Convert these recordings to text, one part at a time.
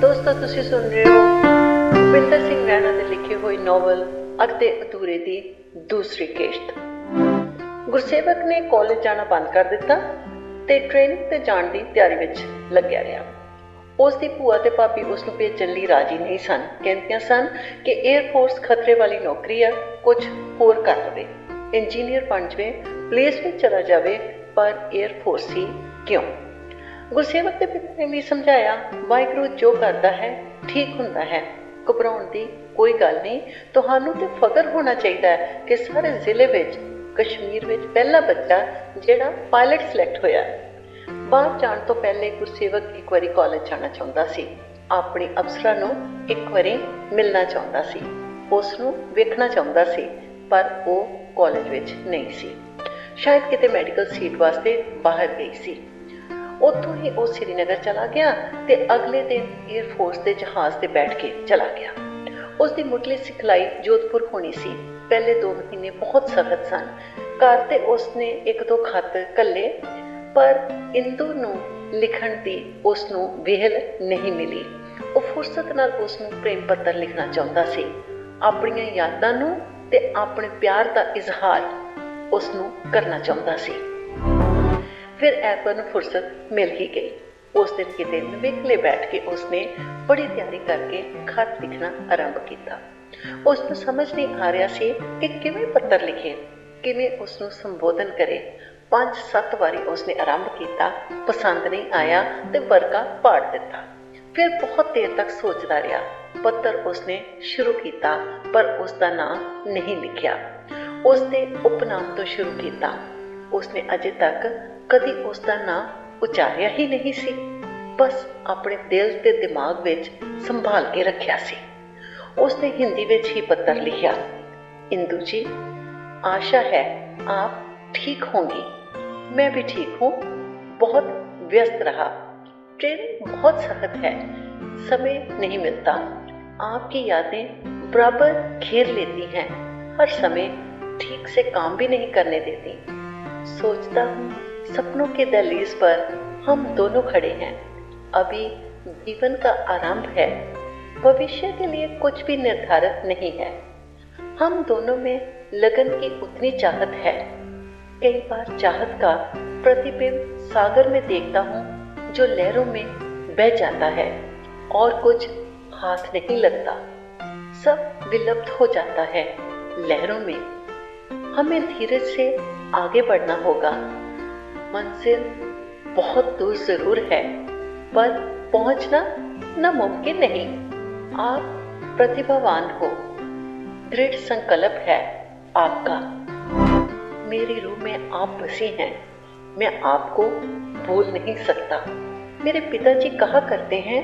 ਦੋਸਤੋ, ਤੁਸੀਂ ਸੁਣ ਰਹੇ ਹੋ ਭੁਪਿੰਦਰ ਸਿੰਘ ਰੈਣਾ ਦੇ ਲਿਖੇ ਹੋਏ ਨੋਵਲ ਅੱਧੇ ਅਧੂਰੇ ਦੀ ਦੂਸਰੀ ਕਿਸ਼ਤ। ਗੁਰਸੇਵਕ ਨੇ ਕਾਲਜ ਜਾਣਾ ਬੰਦ ਕਰ ਦਿੱਤਾ ਤੇ ਟ੍ਰੇਨਿੰਗ ਤੇ ਜਾਣ ਦੀ ਤਿਆਰੀ ਵਿੱਚ ਲੱਗਿਆ ਰਿਹਾ। ਉਸ ਦੀ ਭੂਆ ਤੇ ਭਾਬੀ ਉਸ ਨੂੰ ਭੇਜਣ ਲਈ ਰਾਜੀ ਨਹੀਂ ਸਨ। ਕਹਿੰਦੀਆਂ ਸਨ ਕਿ ਏਅਰਫੋਰਸ ਖਤਰੇ ਵਾਲੀ ਨੌਕਰੀ ਆ, ਕੁਝ ਹੋਰ ਕਰ ਲਵੇ, ਇੰਜੀਨੀਅਰ ਬਣ ਜਾਵੇ, ਪੁਲਿਸ ਵਿੱਚ ਚਲਾ ਜਾਵੇ, ਪਰ ਏਅਰਫੋਰਸ ਹੀ ਕਿਉਂ। ਗੁਰਸੇਵਕ ਦੇ ਪਿਤਾ ਨੇ ਵੀ ਸਮਝਾਇਆ, ਵਾਹਿਗੁਰੂ ਜੋ ਕਰਦਾ ਹੈ ਠੀਕ ਹੁੰਦਾ ਹੈ, ਘਬਰਾਉਣ ਦੀ ਕੋਈ ਗੱਲ ਨਹੀਂ। ਤੁਹਾਨੂੰ ਤੇ ਫਖਰ ਹੋਣਾ ਚਾਹੀਦਾ ਹੈ ਕਿ ਸਾਰੇ ਜ਼ਿਲ੍ਹੇ ਵਿੱਚ ਕਸ਼ਮੀਰ ਵਿੱਚ ਪਹਿਲਾ ਬੱਚਾ ਜਿਹੜਾ ਪਾਇਲਟ ਸਿਲੈਕਟ ਹੋਇਆ। ਬਾਹਰ ਜਾਣ ਤੋਂ ਪਹਿਲੇ ਗੁਰਸੇਵਕ ਇੱਕ ਵਾਰੀ ਕਾਲਜ ਜਾਣਾ ਚਾਹੁੰਦਾ ਸੀ, ਆਪਣੇ ਅਫਸਰਾਂ ਨੂੰ ਇੱਕ ਵਾਰੀ ਮਿਲਣਾ ਚਾਹੁੰਦਾ ਸੀ, ਉਸ ਨੂੰ ਵੇਖਣਾ ਚਾਹੁੰਦਾ ਸੀ, ਪਰ ਉਹ ਕਾਲਜ ਵਿੱਚ ਨਹੀਂ ਸੀ। ਸ਼ਾਇਦ ਕਿਤੇ ਮੈਡੀਕਲ ਸੀਟ ਵਾਸਤੇ ਬਾਹਰ ਗਈ ਸੀ। ਉੱਥੋਂ ਹੀ ਉਹ ਸ੍ਰੀਨਗਰ ਚਲਾ ਗਿਆ ਤੇ ਅਗਲੇ ਦਿਨ ਏਅਰਫੋਰਸ ਦੇ ਜਹਾਜ਼ ਤੇ ਬੈਠ ਕੇ ਚਲਾ ਗਿਆ। ਉਸ ਦੀ ਮੁੱਢਲੀ ਸਿਖਲਾਈ ਜੋਧਪੁਰ ਹੋਣੀ ਸੀ। ਪਹਿਲੇ 2 ਮਹੀਨੇ ਬਹੁਤ ਸਖਤ ਸਨ। ਘਰ ਤੇ ਉਸਨੇ 1-2 ਖੱਤ ਘੱਲੇ, ਪਰ ਇੰਦੂ ਨੂੰ ਲਿਖਣ ਦੀ ਉਸ ਨੂੰ ਵਿਹਲ ਨਹੀਂ ਮਿਲੀ। ਉਹ ਫੁਰਸਤ ਨਾਲ ਉਸ ਨੂੰ ਪ੍ਰੇਮ ਪੱਤਰ ਲਿਖਣਾ ਚਾਹੁੰਦਾ ਸੀ, ਆਪਣੀਆਂ ਯਾਦਾਂ ਨੂੰ ਤੇ ਆਪਣੇ ਪਿਆਰ ਦਾ ਇਜ਼ਹਾਰ ਉਸ ਨੂੰ ਕਰਨਾ ਚਾਹੁੰਦਾ ਸੀ। ਫਿਰ ਐਤਵਾਰ ਨੂੰ ਫੁਰਸਤ ਮਿਲ ਹੀ ਗਈ। ਉਸ ਦਿਨ ਕਿਤੇ ਨਿਵੇਕਲੇ ਬੈਠ ਕੇ ਉਸਨੇ ਬੜੀ ਤਿਆਰੀ ਕਰਕੇ ਖਤ ਲਿਖਣਾ ਆਰੰਭ ਕੀਤਾ। ਉਸ ਨੂੰ ਸਮਝ ਨਹੀਂ ਆ ਰਿਹਾ ਸੀ ਕਿ ਕਿਵੇਂ ਪੱਤਰ ਲਿਖੇ, ਕਿਵੇਂ ਉਸ ਨੂੰ ਸੰਬੋਧਨ ਕਰੇ। 5-7 ਵਾਰੀ ਉਸਨੇ ਆਰੰਭ ਕੀਤਾ, ਪਸੰਦ ਨਹੀਂ ਆਇਆ ਤੇ ਵਰਕਾ ਪਾੜ ਦਿੱਤਾ। ਫਿਰ ਬਹੁਤ ਦੇਰ ਤੱਕ ਸੋਚਦਾ ਰਿਹਾ। ਪੱਤਰ ਉਸਨੇ ਸ਼ੁਰੂ ਕੀਤਾ, ਪਰ ਉਸਦਾ ਨਾਂ ਨਹੀਂ ਲਿਖਿਆ। ਉਸਦੇ ਉਪਨਾਮ ਤੋਂ ਸ਼ੁਰੂ ਕੀਤਾ। ਉਸਨੇ ਅਜੇ ਤੱਕ ਕਦੀ ਉਸਦਾ ਨਾਂ ਉਚਾਰਿਆ ਹੀ ਨਹੀਂ ਸੀ, ਬਸ ਆਪਣੇ ਦਿਲ ਤੇ ਦਿਮਾਗ ਵਿੱਚ ਸੰਭਾਲ ਕੇ ਰੱਖਿਆ ਸੀ। ਉਸਨੇ ਹਿੰਦੀ ਵਿੱਚ ਹੀ ਪੱਤਰ ਲਿਖਿਆ, इंदु जी, आशा है आप ठीक होंगी, मैं भी ठीक हूँ। बहुत व्यस्त रहा, ट्रेनिंग बहुत सख्त है, समय नहीं मिलता। आपकी यादें बराबर घेर लेती हैं, हर समय ठीक से काम भी नहीं करने देती। सोचता हूँ सपनों के दहलीज पर हम दोनों खड़े हैं। अभी जीवन का आरंभ है, भविष्य के लिए कुछ भी निर्धारित नहीं है। हम दोनों में लगन की उतनी चाहत है। कई बार चाहत का प्रतिबिंब सागर में देखता हूँ जो लहरों में बह जाता है और कुछ हाथ नहीं लगता, सब विलुप्त हो जाता है लहरों में। हमें धीरज से आगे बढ़ना होगा। मंजिल बहुत दूर जरूर है, पर पहुंचना नामुमकिन नहीं। आप प्रतिभावान हो, दृढ़ संकल्प है आपका। मेरी रूह में आप बसी हैं, मैं आपको भूल नहीं सकता। मेरे पिताजी कहा करते हैं,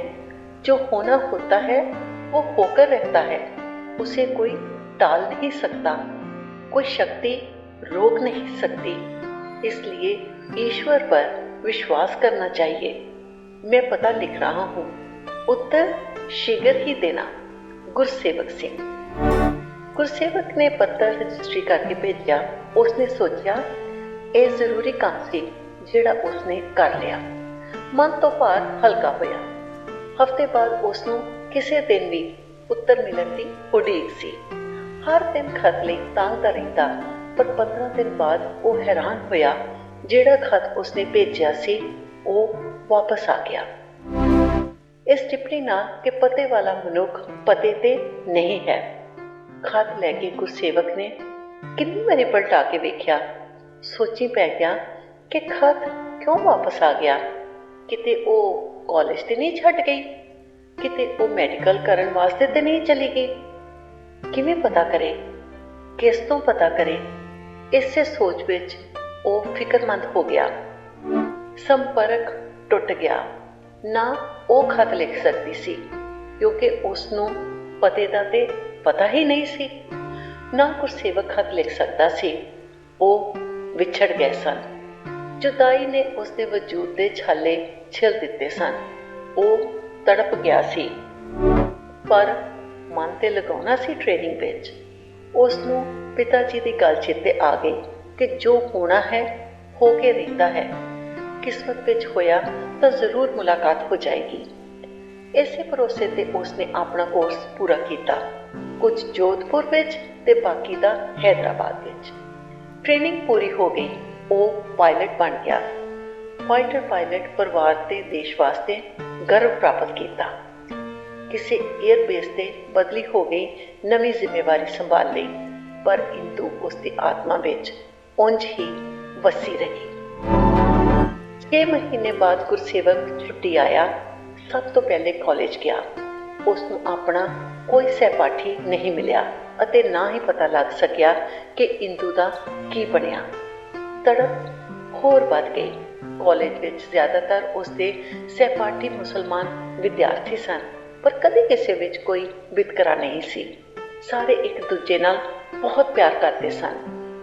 जो होना होता है वो होकर रहता है, उसे कोई टाल नहीं सकता, कोई शक्ति रोक नहीं सकती। इसलिए ईश्वर पर विश्वास करना चाहिए। मैं पता लिख रहा हूँ, उत्तर शीघ्र ही देना। गुरसेवक सिंह। गुरसेवक ने पत्र रजिस्ट्री करके भेजा। उसने सोचा ਇਹ ਜ਼ਰੂਰੀ ਕੰਮ ਸੀ ਜਿਹੜਾ ਉਸਨੇ ਕਰ ਲਿਆ। ਮਨ ਤੋਂ ਭਾਰ ਹਲਕਾ ਹੋਇਆ। ਹਫ਼ਤੇ ਬਾਅਦ ਉਸਨੂੰ ਕਿਸੇ ਦਿਨ ਵੀ ਉੱਤਰ ਮਿਲਣ ਦੀ ਉਡੀਕ ਸੀ। ਹਰ ਦਿਨ ਖਤ ਲਈ ਤਾਂਘਦਾ ਰਹਿੰਦਾ, ਪਰ 15 ਦਿਨ ਬਾਅਦ ਉਹ ਹੈਰਾਨ ਹੋਇਆ, ਜਿਹੜਾ ਖਤ ਉਸਨੇ ਭੇਜਿਆ ਸੀ ਉਹ ਵਾਪਸ ਆ ਗਿਆ। ਇਸ ਟਿੱਪਣੀ ਨਾਲ ਕਿ ਪਤੇ ਵਾਲਾ ਮਨੁੱਖ ਪਤੇ ਤੇ ਨਹੀਂ ਹੈ। ਖਤ ਲੈ ਕੇ ਗੁਰਸੇਵਕ ਨੇ ਕਿੰਨੀ ਵਾਰੀ ਪਲਟਾ ਕੇ ਵੇਖਿਆ। ਸੋਚੀ ਪੈ ਗਿਆ ਕਿ ਖਤ ਕਿਉਂ ਵਾਪਸ ਆ ਗਿਆ। ਕਿਤੇ ਉਹ ਕਾਲਜ ਤੇ ਨਹੀਂ ਛੱਡ ਗਈ, ਕਿਤੇ ਉਹ ਮੈਡੀਕਲ ਕਰਨ ਵਾਸਤੇ ਤੇ ਨਹੀਂ ਚਲੀ ਗਈ। ਕਿਵੇਂ ਪਤਾ ਕਰੇ, ਕਿਸ ਤੋਂ ਪਤਾ ਕਰੇ? ਇਸੇ ਸੋਚ ਵਿੱਚ ਉਹ ਫਿਕਰਮੰਦ ਹੋ ਗਿਆ। ਸੰਪਰਕ ਟੁੱਟ ਗਿਆ। ਨਾ ਉਹ ਖਤ ਲਿਖ ਸਕਦੀ ਸੀ, ਕਿਉਂਕਿ ਉਸ ਨੂੰ ਪਤੇ ਦਾ ਤੇ ਪਤਾ ਹੀ ਨਹੀਂ ਸੀ। ਨਾ ਗੁਰਸੇਵਕ ਖਤ ਲਿਖ ਸਕਦਾ ਸੀ। ਉਹ ਵਿਛੜ ਗਏ ਸਨ। ਜੁਦਾਈ ਨੇ ਉਸਦੇ ਵਜੂਦ ਦੇ ਛਾਲੇ ਛਿਲ ਦਿੱਤੇ ਸਨ। ਉਹ ਤੜਪ ਗਿਆ ਸੀ, ਪਰ ਮਨ ਤੇ ਲਗਾਉਣਾ ਸੀ ਟ੍ਰੇਨਿੰਗ ਵਿੱਚ। ਉਸ ਨੂੰ ਪਿਤਾ ਜੀ ਦੀ ਗੱਲ ਚੇਤੇ ਆ ਗਈ ਕਿ ਜੋ ਹੋਣਾ ਹੈ ਹੋ ਕੇ ਰਹਿੰਦਾ ਹੈ। ਕਿਸਮਤ ਵਿੱਚ ਹੋਇਆ ਤਾਂ ਜ਼ਰੂਰ ਮੁਲਾਕਾਤ ਹੋ ਜਾਏਗੀ। ਇਸੇ ਭਰੋਸੇ ਤੇ ਉਸਨੇ ਆਪਣਾ ਕੋਰਸ ਪੂਰਾ ਕੀਤਾ, ਕੁਝ ਜੋਧਪੁਰ ਵਿੱਚ ਤੇ ਬਾਕੀ ਦਾ ਹੈਦਰਾਬਾਦ ਵਿੱਚ। ਟ੍ਰੇਨਿੰਗ ਪੂਰੀ ਹੋ ਗਈ, ਉਹ ਪਾਇਲਟ ਬਣ ਗਿਆ। ਫਾਈਟਰ ਪਾਇਲਟ ਪਰਿਵਾਰ ਤੇ ਦੇਸ਼ ਵਾਸਤੇ ਗਰਵ ਪ੍ਰਾਪਤ ਕੀਤਾ। ਕਿਸੇ 에ਅਰਬੇਸ ਤੇ ਬਦਲੀ ਹੋ ਗਈ, ਨਵੀਂ ਜ਼ਿੰਮੇਵਾਰੀ ਸੰਭਾਲ ਲਈ, ਪਰ ਇੰਦੂ ਉਸਦੀ ਆਤਮਾ ਵਿੱਚ ਉਂਝ ਹੀ ਵਸੀ ਰਹੀ। 6 ਮਹੀਨੇ ਬਾਅਦ ਗੁਰਸੇਵਕ ਛੁੱਟੀ ਆਇਆ। ਸਭ ਤੋਂ ਪਹਿਲੇ ਕਾਲਜ ਗਿਆ। ਉਸ ਨੂੰ ਆਪਣਾ ਕੋਈ ਸਹਿਪਾਠੀ ਨਹੀਂ ਮਿਲਿਆ ਅਤੇ ਨਾ ਹੀ ਪਤਾ ਲੱਗ ਸਕਿਆ ਕਿ ਇੰਦੂ ਦਾ ਕੀ ਬਣਿਆ। ਤੜਪ ਹੋਰ ਵੱਧ ਗਈ। ਕਾਲਜ ਵਿੱਚ ਜ਼ਿਆਦਾਤਰ ਉਸਦੇ ਸਹਿਪਾਠੀ ਮੁਸਲਮਾਨ ਵਿਦਿਆਰਥੀ ਸਨ, ਪਰ ਕਦੇ ਕਿਸੇ ਵਿੱਚ ਕੋਈ ਵਿਤਕਰਾ ਨਹੀਂ ਸੀ। ਸਾਰੇ ਇੱਕ ਦੂਜੇ ਨਾਲ ਬਹੁਤ ਪਿਆਰ ਕਰਦੇ ਸਨ।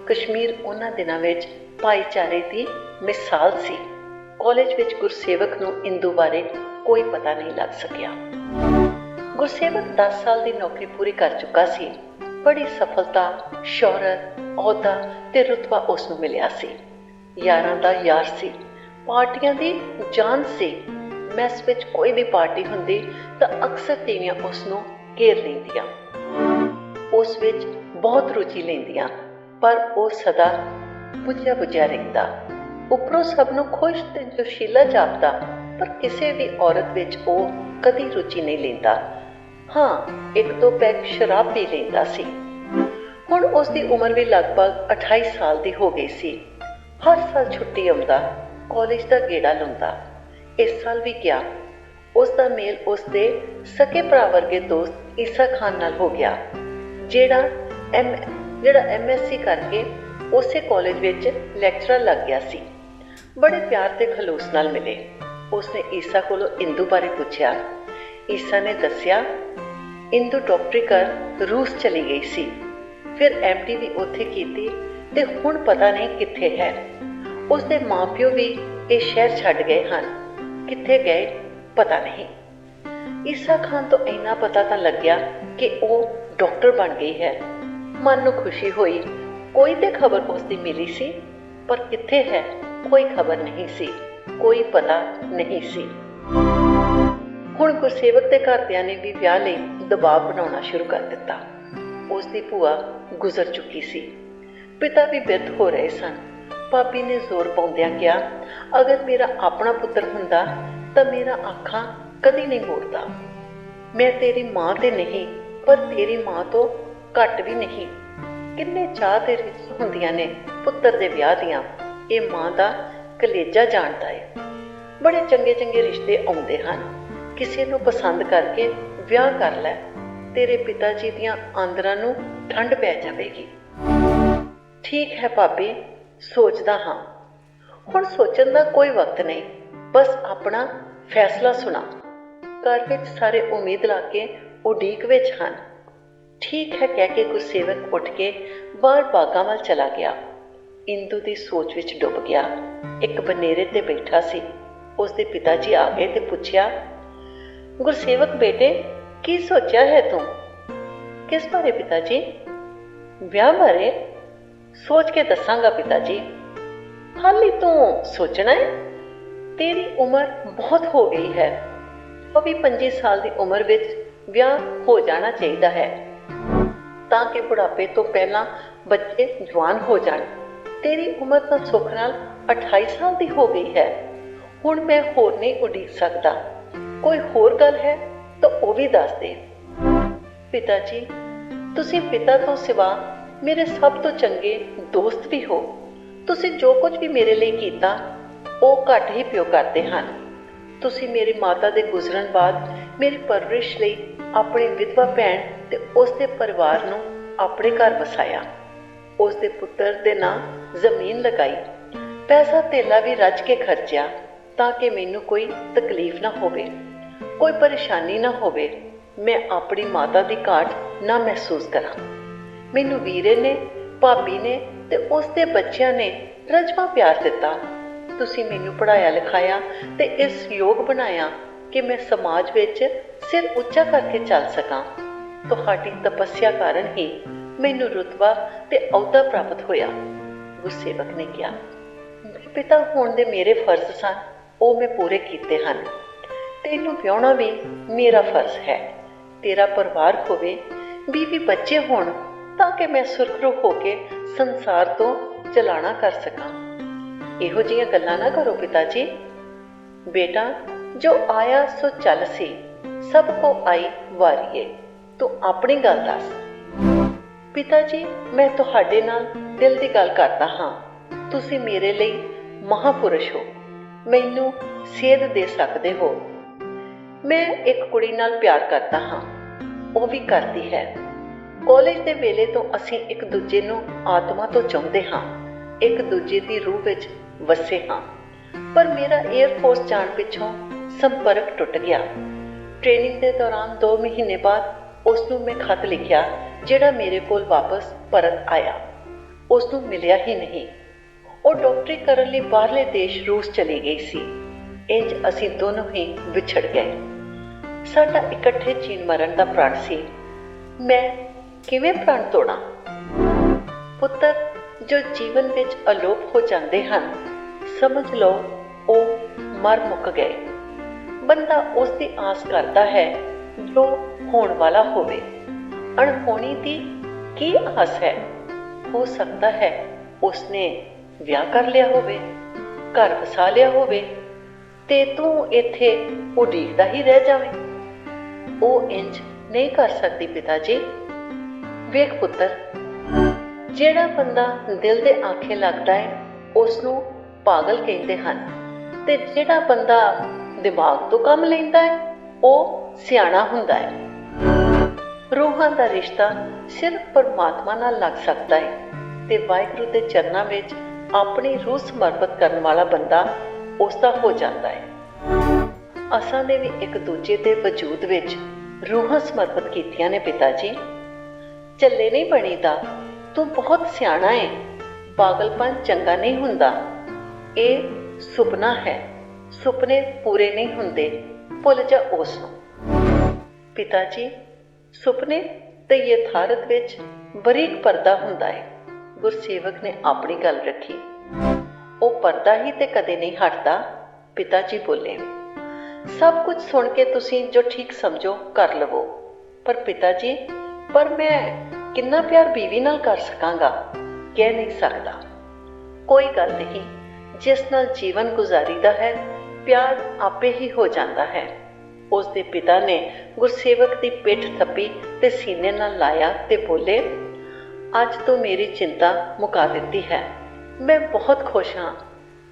ਕਸ਼ਮੀਰ ਉਹਨਾਂ ਦਿਨਾਂ ਵਿੱਚ ਭਾਈਚਾਰੇ ਦੀ ਮਿਸਾਲ ਸੀ। ਕਾਲਜ ਵਿੱਚ ਗੁਰਸੇਵਕ ਨੂੰ ਇੰਦੂ ਬਾਰੇ ਕੋਈ ਪਤਾ ਨਹੀਂ ਲੱਗ ਸਕਿਆ। ਗੁਰਸੇਵਕ 10 ਸਾਲ ਦੀ ਨੌਕਰੀ ਪੂਰੀ ਕਰ ਚੁੱਕਾ ਸੀ। ਬੜੀ ਸਫਲਤਾ, ਸ਼ੌਹਰਤ, ਅਹੁਦਾ ਤੇ ਰੁਤਬਾ ਉਸ ਨੂੰ ਮਿਲਿਆ ਸੀ। ਯਾਰਾਂ ਦਾ ਯਾਰ ਸੀ, ਪਾਰਟੀਆਂ ਦੀ ਜਾਨ ਸੀ। ਮੈਸ ਵਿੱਚ ਕੋਈ ਵੀ ਪਾਰਟੀ ਹੁੰਦੀ ਤਾਂ ਅਕਸਰ ਤੀਵੀਆਂ ਉਸ ਨੂੰ ਘੇਰ ਲੈਂਦੀਆਂ, ਉਸ ਵਿੱਚ ਬਹੁਤ ਰੁਚੀ ਲੈਂਦੀਆਂ, ਪਰ ਉਹ ਸਦਾ ਬੁਝਿਆ ਬੁਝਿਆ ਰਹਿੰਦਾ। ਉੱਪਰੋਂ ਸਭ ਨੂੰ ਖੁਸ਼ ਤੇ ਜੋਸ਼ੀਲਾ ਜਾਪਦਾ, ਪਰ ਕਿਸੇ ਵੀ ਔਰਤ ਵਿੱਚ ਉਹ ਕਦੀ ਰੁਚੀ ਨਹੀਂ ਲੈਂਦਾ। ਹਾਂ, ਇੱਕ ਦੋ ਪੈਗ ਸ਼ਰਾਬ ਪੀ ਲੈਂਦਾ ਸੀ। ਹੁਣ ਉਸ ਦੀ ਉਮਰ ਵੀ ਲਗਭਗ 28 ਸਾਲ ਦੀ ਹੋ ਗਈ ਸੀ। ਹਰ ਸਾਲ ਛੁੱਟੀ ਆਉਂਦਾ, ਕਾਲਜ ਦਾ ਗੇੜਾ ਲਾਉਂਦਾ। ਇਸ ਸਾਲ ਵੀ ਗਿਆ। ਉਸ ਦਾ ਮੇਲ ਉਸ ਦੇ ਸਕੇ ਭਰਾ ਵਰਗੇ ਦੋਸਤ ਈਸਾ ਖਾਨ ਨਾਲ ਹੋ ਗਿਆ, ਜਿਹੜਾ MSc ਕਰਕੇ ਉਸੇ ਕਾਲਜ ਵਿੱਚ ਲੈਕਚਰਰ ਲੱਗ ਗਿਆ ਸੀ। ਬੜੇ ਪਿਆਰ ਤੇ ਖਲੂਸ ਨਾਲ ਮਿਲੇ। ਉਸਨੇ ਈਸਾ ਕੋਲੋਂ ਇੰਦੂ ਬਾਰੇ ਪੁੱਛਿਆ। ਈਸਾ ਨੇ ਦੱਸਿਆ, ਇੰਦੂ ਡਾਕਟਰੀ ਕਰ ਰੂਸ ਚਲੀ ਗਈ ਸੀ, ਫਿਰ MD ਵੀ ਉੱਥੇ ਕੀਤੀ ਤੇ ਹੁਣ ਪਤਾ ਨਹੀਂ ਕਿੱਥੇ ਹੈ। ਉਸਦੇ ਮਾਂ-ਪਿਓ ਵੀ ਇਹ ਸ਼ਹਿਰ ਛੱਡ ਗਏ ਹਨ, ਕਿੱਥੇ ਗਏ ਪਤਾ ਨਹੀਂ। ਈਸਾ ਖਾਨ ਤੋਂ ਇੰਨਾ ਪਤਾ ਤਾਂ ਲੱਗਿਆ ਕਿ ਉਹ ਡਾਕਟਰ ਬਣ ਗਈ ਹੈ। ਮਨ ਨੂੰ ਖੁਸ਼ੀ ਹੋਈ। ਕੋਈ ਤੇ ਖਬਰ ਉਸਦੀ ਮਿਲੀ ਸੀ, ਪਰ ਕਿੱਥੇ ਹੈ ਕੋਈ ਖਬਰ ਨਹੀਂ ਸੀ, ਕੋਈ ਪਤਾ ਨਹੀਂ ਸੀ। ਹੁਣ ਗੁਰਸੇਵਕ ਦੇ ਘਰਦਿਆਂ ਨੇ ਵੀ ਵਿਆਹ ਲਈ ਦਬਾਅ ਬਣਾਉਣਾ ਸ਼ੁਰੂ ਕਰ ਦਿੱਤਾ। ਉਸ ਦੀ ਭੂਆ ਗੁਜ਼ਰ ਚੁੱਕੀ ਸੀ। ਪਿਤਾ ਵੀ ਬਿਰਧ ਹੋ ਰਹੇ ਸਨ। ਭਾਬੀ ਨੇ ਜ਼ੋਰ ਪਾਉਂਦਿਆਂ ਕਿਹਾ, ਅਗਰ ਮੇਰਾ ਆਪਣਾ ਪੁੱਤਰ ਹੁੰਦਾ ਤਾਂ ਮੇਰਾ ਅੱਖਾਂ ਕਦੀ ਨਹੀਂ ਮੋੜਦਾ। ਮੈਂ ਤੇਰੀ ਮਾਂ ਤੇ ਨਹੀਂ, ਪਰ ਤੇਰੀ ਮਾਂ ਤੋਂ ਘੱਟ ਵੀ ਨਹੀਂ। ਕਿੰਨੇ ਚਾਅ ਤੇ ਰਿਸ ਹੁੰਦੀਆਂ ਨੇ ਪੁੱਤਰ ਦੇ ਵਿਆਹ ਦੀਆਂ। ਇਹ ਮਾਂ ਦਾ ਕਲੇਜਾ ਜਾਣਦਾ ਹੈ। ਬੜੇ ਚੰਗੇ ਚੰਗੇ ਰਿਸ਼ਤੇ ਆਉਂਦੇ ਹਨ, ਕਿਸੇ ਨੂੰ ਪਸੰਦ ਕਰਕੇ ਵਿਆਹ ਕਰ ਲੈ, ਤੇਰੇ ਪਿਤਾ ਜੀ ਦੀਆਂ ਆਂਦਰਾਂ ਨੂੰ ਠੰਡ ਪੈ ਜਾਵੇਗੀ। ਠੀਕ ਹੈ ਭਾਬੀ, ਸੋਚਦਾ ਹਾਂ। ਹੁਣ ਸੋਚਣ ਦਾ ਕੋਈ ਵਕਤ ਨਹੀਂ, ਬਸ ਆਪਣਾ ਫੈਸਲਾ ਸੁਣਾ। ਘਰ ਵਿੱਚ ਸਾਰੇ ਉਮੀਦ ਲਾ ਕੇ ਉਡੀਕ ਵਿੱਚ ਹਨ। ਠੀਕ ਹੈ ਕਹਿ ਕੇ ਗੁਰਸੇਵਕ ਉੱਠ ਕੇ ਬਾਹਰ ਬਾਗਾਂ ਵੱਲ ਚਲਾ ਗਿਆ। ਇੰਦੂ ਦੀ ਸੋਚ ਵਿੱਚ ਡੁੱਬ ਗਿਆ। ਇੱਕ ਬਨੇਰੇ ਤੇ ਬੈਠਾ ਸੀ। ਉਸਦੇ ਪਿਤਾ ਜੀ ਆ ਗਏ ਤੇ ਪੁੱਛਿਆ, ਗੁਰਸੇਵਕ ਬੇਟੇ, ਕੀ ਸੋਚਿਆ ਹੈ ਤੂੰ? ਕਿਸ ਬਾਰੇ ਪਿਤਾ ਜੀ? ਵਿਆਹ ਬਾਰੇ। ਸੋਚ ਕੇ ਦੱਸਾਂਗਾ ਪਿਤਾ ਜੀ। ਹਾਲੀ ਤੂੰ ਸੋਚਣਾ ਹੈ? ਤੇਰੀ ਉਮਰ ਬਹੁਤ ਹੋ ਗਈ ਹੈ। 24-25 ਸਾਲ ਦੀ ਉਮਰ ਵਿੱਚ ਵਿਆਹ ਹੋ ਜਾਣਾ ਚਾਹੀਦਾ ਹੈ, ਤਾਂ ਕਿ ਬੁਢਾਪੇ ਤੋਂ ਪਹਿਲਾਂ ਬੱਚੇ ਜਵਾਨ ਹੋ ਜਾਣ। ਤੇਰੀ ਉਮਰ ਤਾਂ ਸੁੱਖ ਨਾਲ 28 ਸਾਲ ਦੀ ਹੋ ਗਈ ਹੈ। ਹੁਣ ਮੈਂ ਹੋਰ ਨਹੀਂ ਉਡੀਕ ਸਕਦਾ। ਕੋਈ ਹੋਰ ਗੱਲ ਹੈ ਤਾਂ ਉਹ ਵੀ ਦੱਸ ਦੇ। ਪਿਤਾ ਜੀ, ਤੁਸੀਂ ਪਿਤਾ ਤੋਂ ਸਿਵਾ ਮੇਰੇ ਸਭ ਤੋਂ ਚੰਗੇ ਦੋਸਤ ਵੀ ਹੋ। ਤੁਸੀਂ ਜੋ ਕੁਝ ਵੀ ਮੇਰੇ ਲਈ ਕੀਤਾ ਉਹ ਘੱਟ ਹੀ ਪਿਓ ਕਰਦੇ ਹਨ। ਤੁਸੀਂ ਮੇਰੀ ਮਾਤਾ ਦੇ ਗੁਜ਼ਰਨ ਬਾਅਦ ਮੇਰੀ ਪਰਵਰਿਸ਼ ਲਈ ਆਪਣੀ ਵਿਧਵਾ ਭੈਣ ਤੇ ਉਸਦੇ ਪਰਿਵਾਰ ਨੂੰ ਆਪਣੇ ਘਰ ਵਸਾਇਆ। ਉਸਦੇ ਪੁੱਤਰ ਦੇ ਨਾਂ ਜ਼ਮੀਨ ਲਗਾਈ। ਪੈਸਾ ਧੇਲਾ ਵੀ ਰੱਜ ਕੇ ਖਰਚਿਆ, ਤਾਂ ਕਿ ਮੈਨੂੰ ਕੋਈ ਤਕਲੀਫ ਨਾ ਹੋਵੇ, ਕੋਈ ਪਰੇਸ਼ਾਨੀ ਨਾ ਹੋਵੇ। ਮੈਂ ਆਪਣੀ ਮਾਤਾ ਦੀ ਘਾਟ ਨਾ ਮਹਿਸੂਸ ਕਰਾਂ। ਮੈਨੂੰ ਵੀਰੇ ਨੇ, ਭਾਬੀ ਨੇ ਤੇ ਉਸਦੇ ਬੱਚਿਆਂ ਨੇ ਰਜਵਾ ਪਿਆਰ ਦਿੱਤਾ। ਤੁਸੀਂ ਮੈਨੂੰ ਪੜ੍ਹਾਇਆ ਲਿਖਾਇਆ ਤੇ ਇਸ ਯੋਗ ਬਣਾਇਆ ਕਿ ਮੈਂ ਸਮਾਜ ਵਿੱਚ ਸਿਰ ਉੱਚਾ ਕਰਕੇ ਚੱਲ ਸਕਾਂ। ਤੁਹਾਡੀ ਤਪੱਸਿਆ ਕਾਰਨ ਹੀ ਮੈਨੂੰ ਰੁਤਬਾ ਤੇ ਅਹੁਦਾ ਪ੍ਰਾਪਤ ਹੋਇਆ। ਗੁਰਸੇਵਕ ਨੇ ਕਿਹਾ, ਪਿਤਾ ਹੋਣ ਦੇ ਮੇਰੇ ਫਰਜ਼ ਸਨ, ਉਹ ਮੈਂ ਪੂਰੇ ਕੀਤੇ ਹਨ। ਤੈਨੂੰ ਵਿਆਹੁਣਾ ਵੀ ਮੇਰਾ ਫਰਜ਼ ਹੈ। ਤੇਰਾ ਪਰਿਵਾਰ ਹੋਵੇ, ਬੀਵੀ ਬੱਚੇ ਹੋਣ, ਤਾਂ ਕਿ ਮੈਂ ਸੁਰਖਰੂ ਹੋ ਕੇ ਸੰਸਾਰ ਤੋਂ ਚਲਾਣਾ ਕਰ ਸਕਾਂ। ਇਹੋ ਜਿਹੀਆਂ ਗੱਲਾਂ ਨਾ ਕਰੋ ਪਿਤਾ ਜੀ। ਬੇਟਾ, ਜੋ ਆਇਆ ਸੋ ਚੱਲ ਸੀ, ਸਭ ਕੋ ਆਈ ਵਾਰੀਏ। ਤੂੰ ਆਪਣੀ ਗੱਲ ਦੱਸ। ਪਿਤਾ ਜੀ, ਮੈਂ ਤੁਹਾਡੇ ਨਾਲ ਦਿਲ ਦੀ ਗੱਲ ਕਰਦਾ ਹਾਂ। ਤੁਸੀਂ ਮੇਰੇ ਲਈ ਮਹਾਪੁਰਸ਼ ਹੋ, ਮੈਨੂੰ ਸੇਧ ਦੇ ਸਕਦੇ ਹੋ। ਮੈਂ ਇੱਕ ਕੁੜੀ ਨਾਲ ਪਿਆਰ ਕਰਦਾ ਹਾਂ, ਉਹ ਵੀ ਕਰਦੀ ਹੈ। ਕਾਲਜ ਦੇ ਵੇਲੇ ਤੋਂ ਅਸੀਂ ਇੱਕ ਦੂਜੇ ਨੂੰ ਆਤਮਾ ਤੋਂ ਚਾਹੁੰਦੇ ਹਾਂ, ਇੱਕ ਦੂਜੇ ਦੀ ਰੂਹ ਵਿੱਚ ਵਸੇ ਹਾਂ। ਪਰ ਮੇਰਾ 에ਅਰਫੋਰਸ ਜਾਣ ਪਿੱਛੋਂ ਸੰਪਰਕ ਟੁੱਟ ਗਿਆ। ਟ੍ਰੇਨਿੰਗ ਦੇ ਦੌਰਾਨ 2 ਮਹੀਨੇ ਬਾਅਦ ਉਸ ਨੂੰ ਮੈਂ ਖਤ ਲਿਖਿਆ, ਜਿਹੜਾ ਮੇਰੇ ਕੋਲ ਵਾਪਸ ਪਰਤ ਆਇਆ। ਉਸ ਨੂੰ ਮਿਲਿਆ ਹੀ ਨਹੀਂ। ਉਹ ਡਾਕਟਰੀ ਕਰਨ ਲਈ ਬਾਹਰਲੇ ਦੇਸ਼ ਰੂਸ ਚਲੀ ਗਈ ਸੀ। ਇੰਜ ਅਸੀਂ ਦੋਨੋਂ ਹੀ ਵਿਛੜ ਗਏ। ਸਾਡਾ ਇਕੱਠੇ ਜੀਣ ਮਰਨ ਦਾ ਪ੍ਰਣ ਸੀ। ਮੈਂ ਕਿਵੇਂ ਪ੍ਰਣ ਤੋੜਾਂ? ਪੁੱਤਰ, ਜੋ ਜੀਵਨ ਵਿੱਚ ਅਲੋਪ ਹੋ ਜਾਂਦੇ ਹਨ, ਸਮਝ ਲਓ ਉਹ ਮਰ ਮੁੱਕ ਗਏ। ਬੰਦਾ ਉਸ ਦੀ ਆਸ ਕਰਦਾ ਹੈ ਜੋ ਹੋਣ ਵਾਲਾ ਹੋਵੇ। ਅਣਹੋਣੀ ਦੀ ਕੀ ਆਸ ਹੈ? ਹੋ ਸਕਦਾ ਹੈ ਉਸਨੇ ਵਿਆਹ ਕਰ ਲਿਆ ਹੋਵੇ, ਘਰ ਵਸਾ ਲਿਆ ਹੋਵੇ, ਤੇ ਤੂੰ ਇੱਥੇ ਉਡੀਕਦਾ ਹੀ ਰਹਿ ਜਾਵੇਂ। ਉਹ ਇੰਜ ਨਹੀਂ ਕਰ ਸਕਦੀ ਪਿਤਾ ਜੀ। ਵੇਖ ਪੁੱਤਰ, ਜਿਹੜਾ ਬੰਦਾ ਦਿਲ ਦੇ ਆਖੇ ਲੱਗਦਾ ਹੈ ਉਸ ਨੂੰ ਪਾਗਲ ਕਹਿੰਦੇ ਹਨ, ਤੇ ਜਿਹੜਾ ਬੰਦਾ ਦਿਮਾਗ ਤੋਂ ਕੰਮ ਲੈਂਦਾ ਹੈ ਉਹ ਸਿਆਣਾ ਹੁੰਦਾ ਹੈ। ਰੂਹਾਂ ਦਾ ਰਿਸ਼ਤਾ ਸਿਰਫ ਪਰਮਾਤਮਾ ਨਾਲ ਲੱਗ ਸਕਦਾ ਹੈ, ਤੇ ਵਾਹਿਗੁਰੂ ਦੇ ਚਰਨਾਂ ਵਿੱਚ ਆਪਣੀ ਰੂਹ ਸਮਰਪਿਤ ਕਰਨ ਵਾਲਾ ਬੰਦਾ ਉਸ ਦਾ ਹੋ ਜਾਂਦਾ ਹੈ। ਅਸਾਂ ਨੇ ਵੀ ਇੱਕ ਦੂਜੇ ਦੇ ਵਜੂਦ ਵਿੱਚ ਰੂਹਾਂ ਸਮਰਪਿਤ ਕੀਤੀਆਂ ਨੇ ਪਿਤਾ ਜੀ। ਝੱਲੇ ਨਹੀਂ ਬਣੀਦਾ। ਤੂੰ ਬਹੁਤ ਸਿਆਣਾ ਹੈ। ਪਾਗਲਪਨ ਚੰਗਾ ਨਹੀਂ ਹੁੰਦਾ। ਇਹ ਸੁਪਨਾ ਹੈ। ਸੁਪਨੇ ਪੂਰੇ ਨਹੀਂ ਹੁੰਦੇ। ਭੁੱਲ ਜਾ ਉਸ ਨੂੰ। ਪਿਤਾ ਜੀ, ਸੁਪਨੇ ਤੇ ਯਥਾਰਥ ਵਿੱਚ ਬਰੀਕ ਪਰਦਾ ਹੁੰਦਾ ਹੈ। ਗੁਰਸੇਵਕ ਨੇ ਆਪਣੀ ਗੱਲ ਰੱਖੀ। ਉਹ ਪਰਦਾ ਹੀ ਤੇ ਕਦੇ ਨਹੀਂ ਹਟਦਾ। ਪਿਤਾ ਜੀ ਬੋਲੇ, ਸਭ ਕੁਝ ਸੁਣ ਕੇ ਤੁਸੀਂ ਜੋ ਠੀਕ ਸਮਝੋ ਕਰ ਲਵੋ। ਪਰ ਪਿਤਾ ਜੀ, ਪਰ ਮੈਂ ਕਿੰਨਾ ਪਿਆਰ ਬੀਵੀ ਨਾਲ ਕਰ ਸਕਾਂਗਾ? ਕਹਿ ਨਹੀਂ ਸਕਦਾ। ਕੋਈ ਗੱਲ ਨਹੀਂ, ਜਿਸ ਨਾਲ ਜੀਵਨ ਗੁਜ਼ਾਰੀਦਾ ਹੈ, ਪਿਆਰ ਆਪੇ ਹੀ ਹੋ ਜਾਂਦਾ ਹੈ। ਉਸ ਦੇ ਪਿਤਾ ਨੇ ਗੁਰਸੇਵਕ ਦੀ ਪਿੱਠ ਥੱਪੀ ਤੇ ਸੀਨੇ ਨਾਲ ਲਾਇਆ ਤੇ ਬੋਲੇ, ਅੱਜ ਤੋਂ ਮੇਰੀ ਚਿੰਤਾ ਮੁਕਾ ਦਿੱਤੀ ਹੈ। ਮੈਂ ਬਹੁਤ ਖੁਸ਼ ਹਾਂ।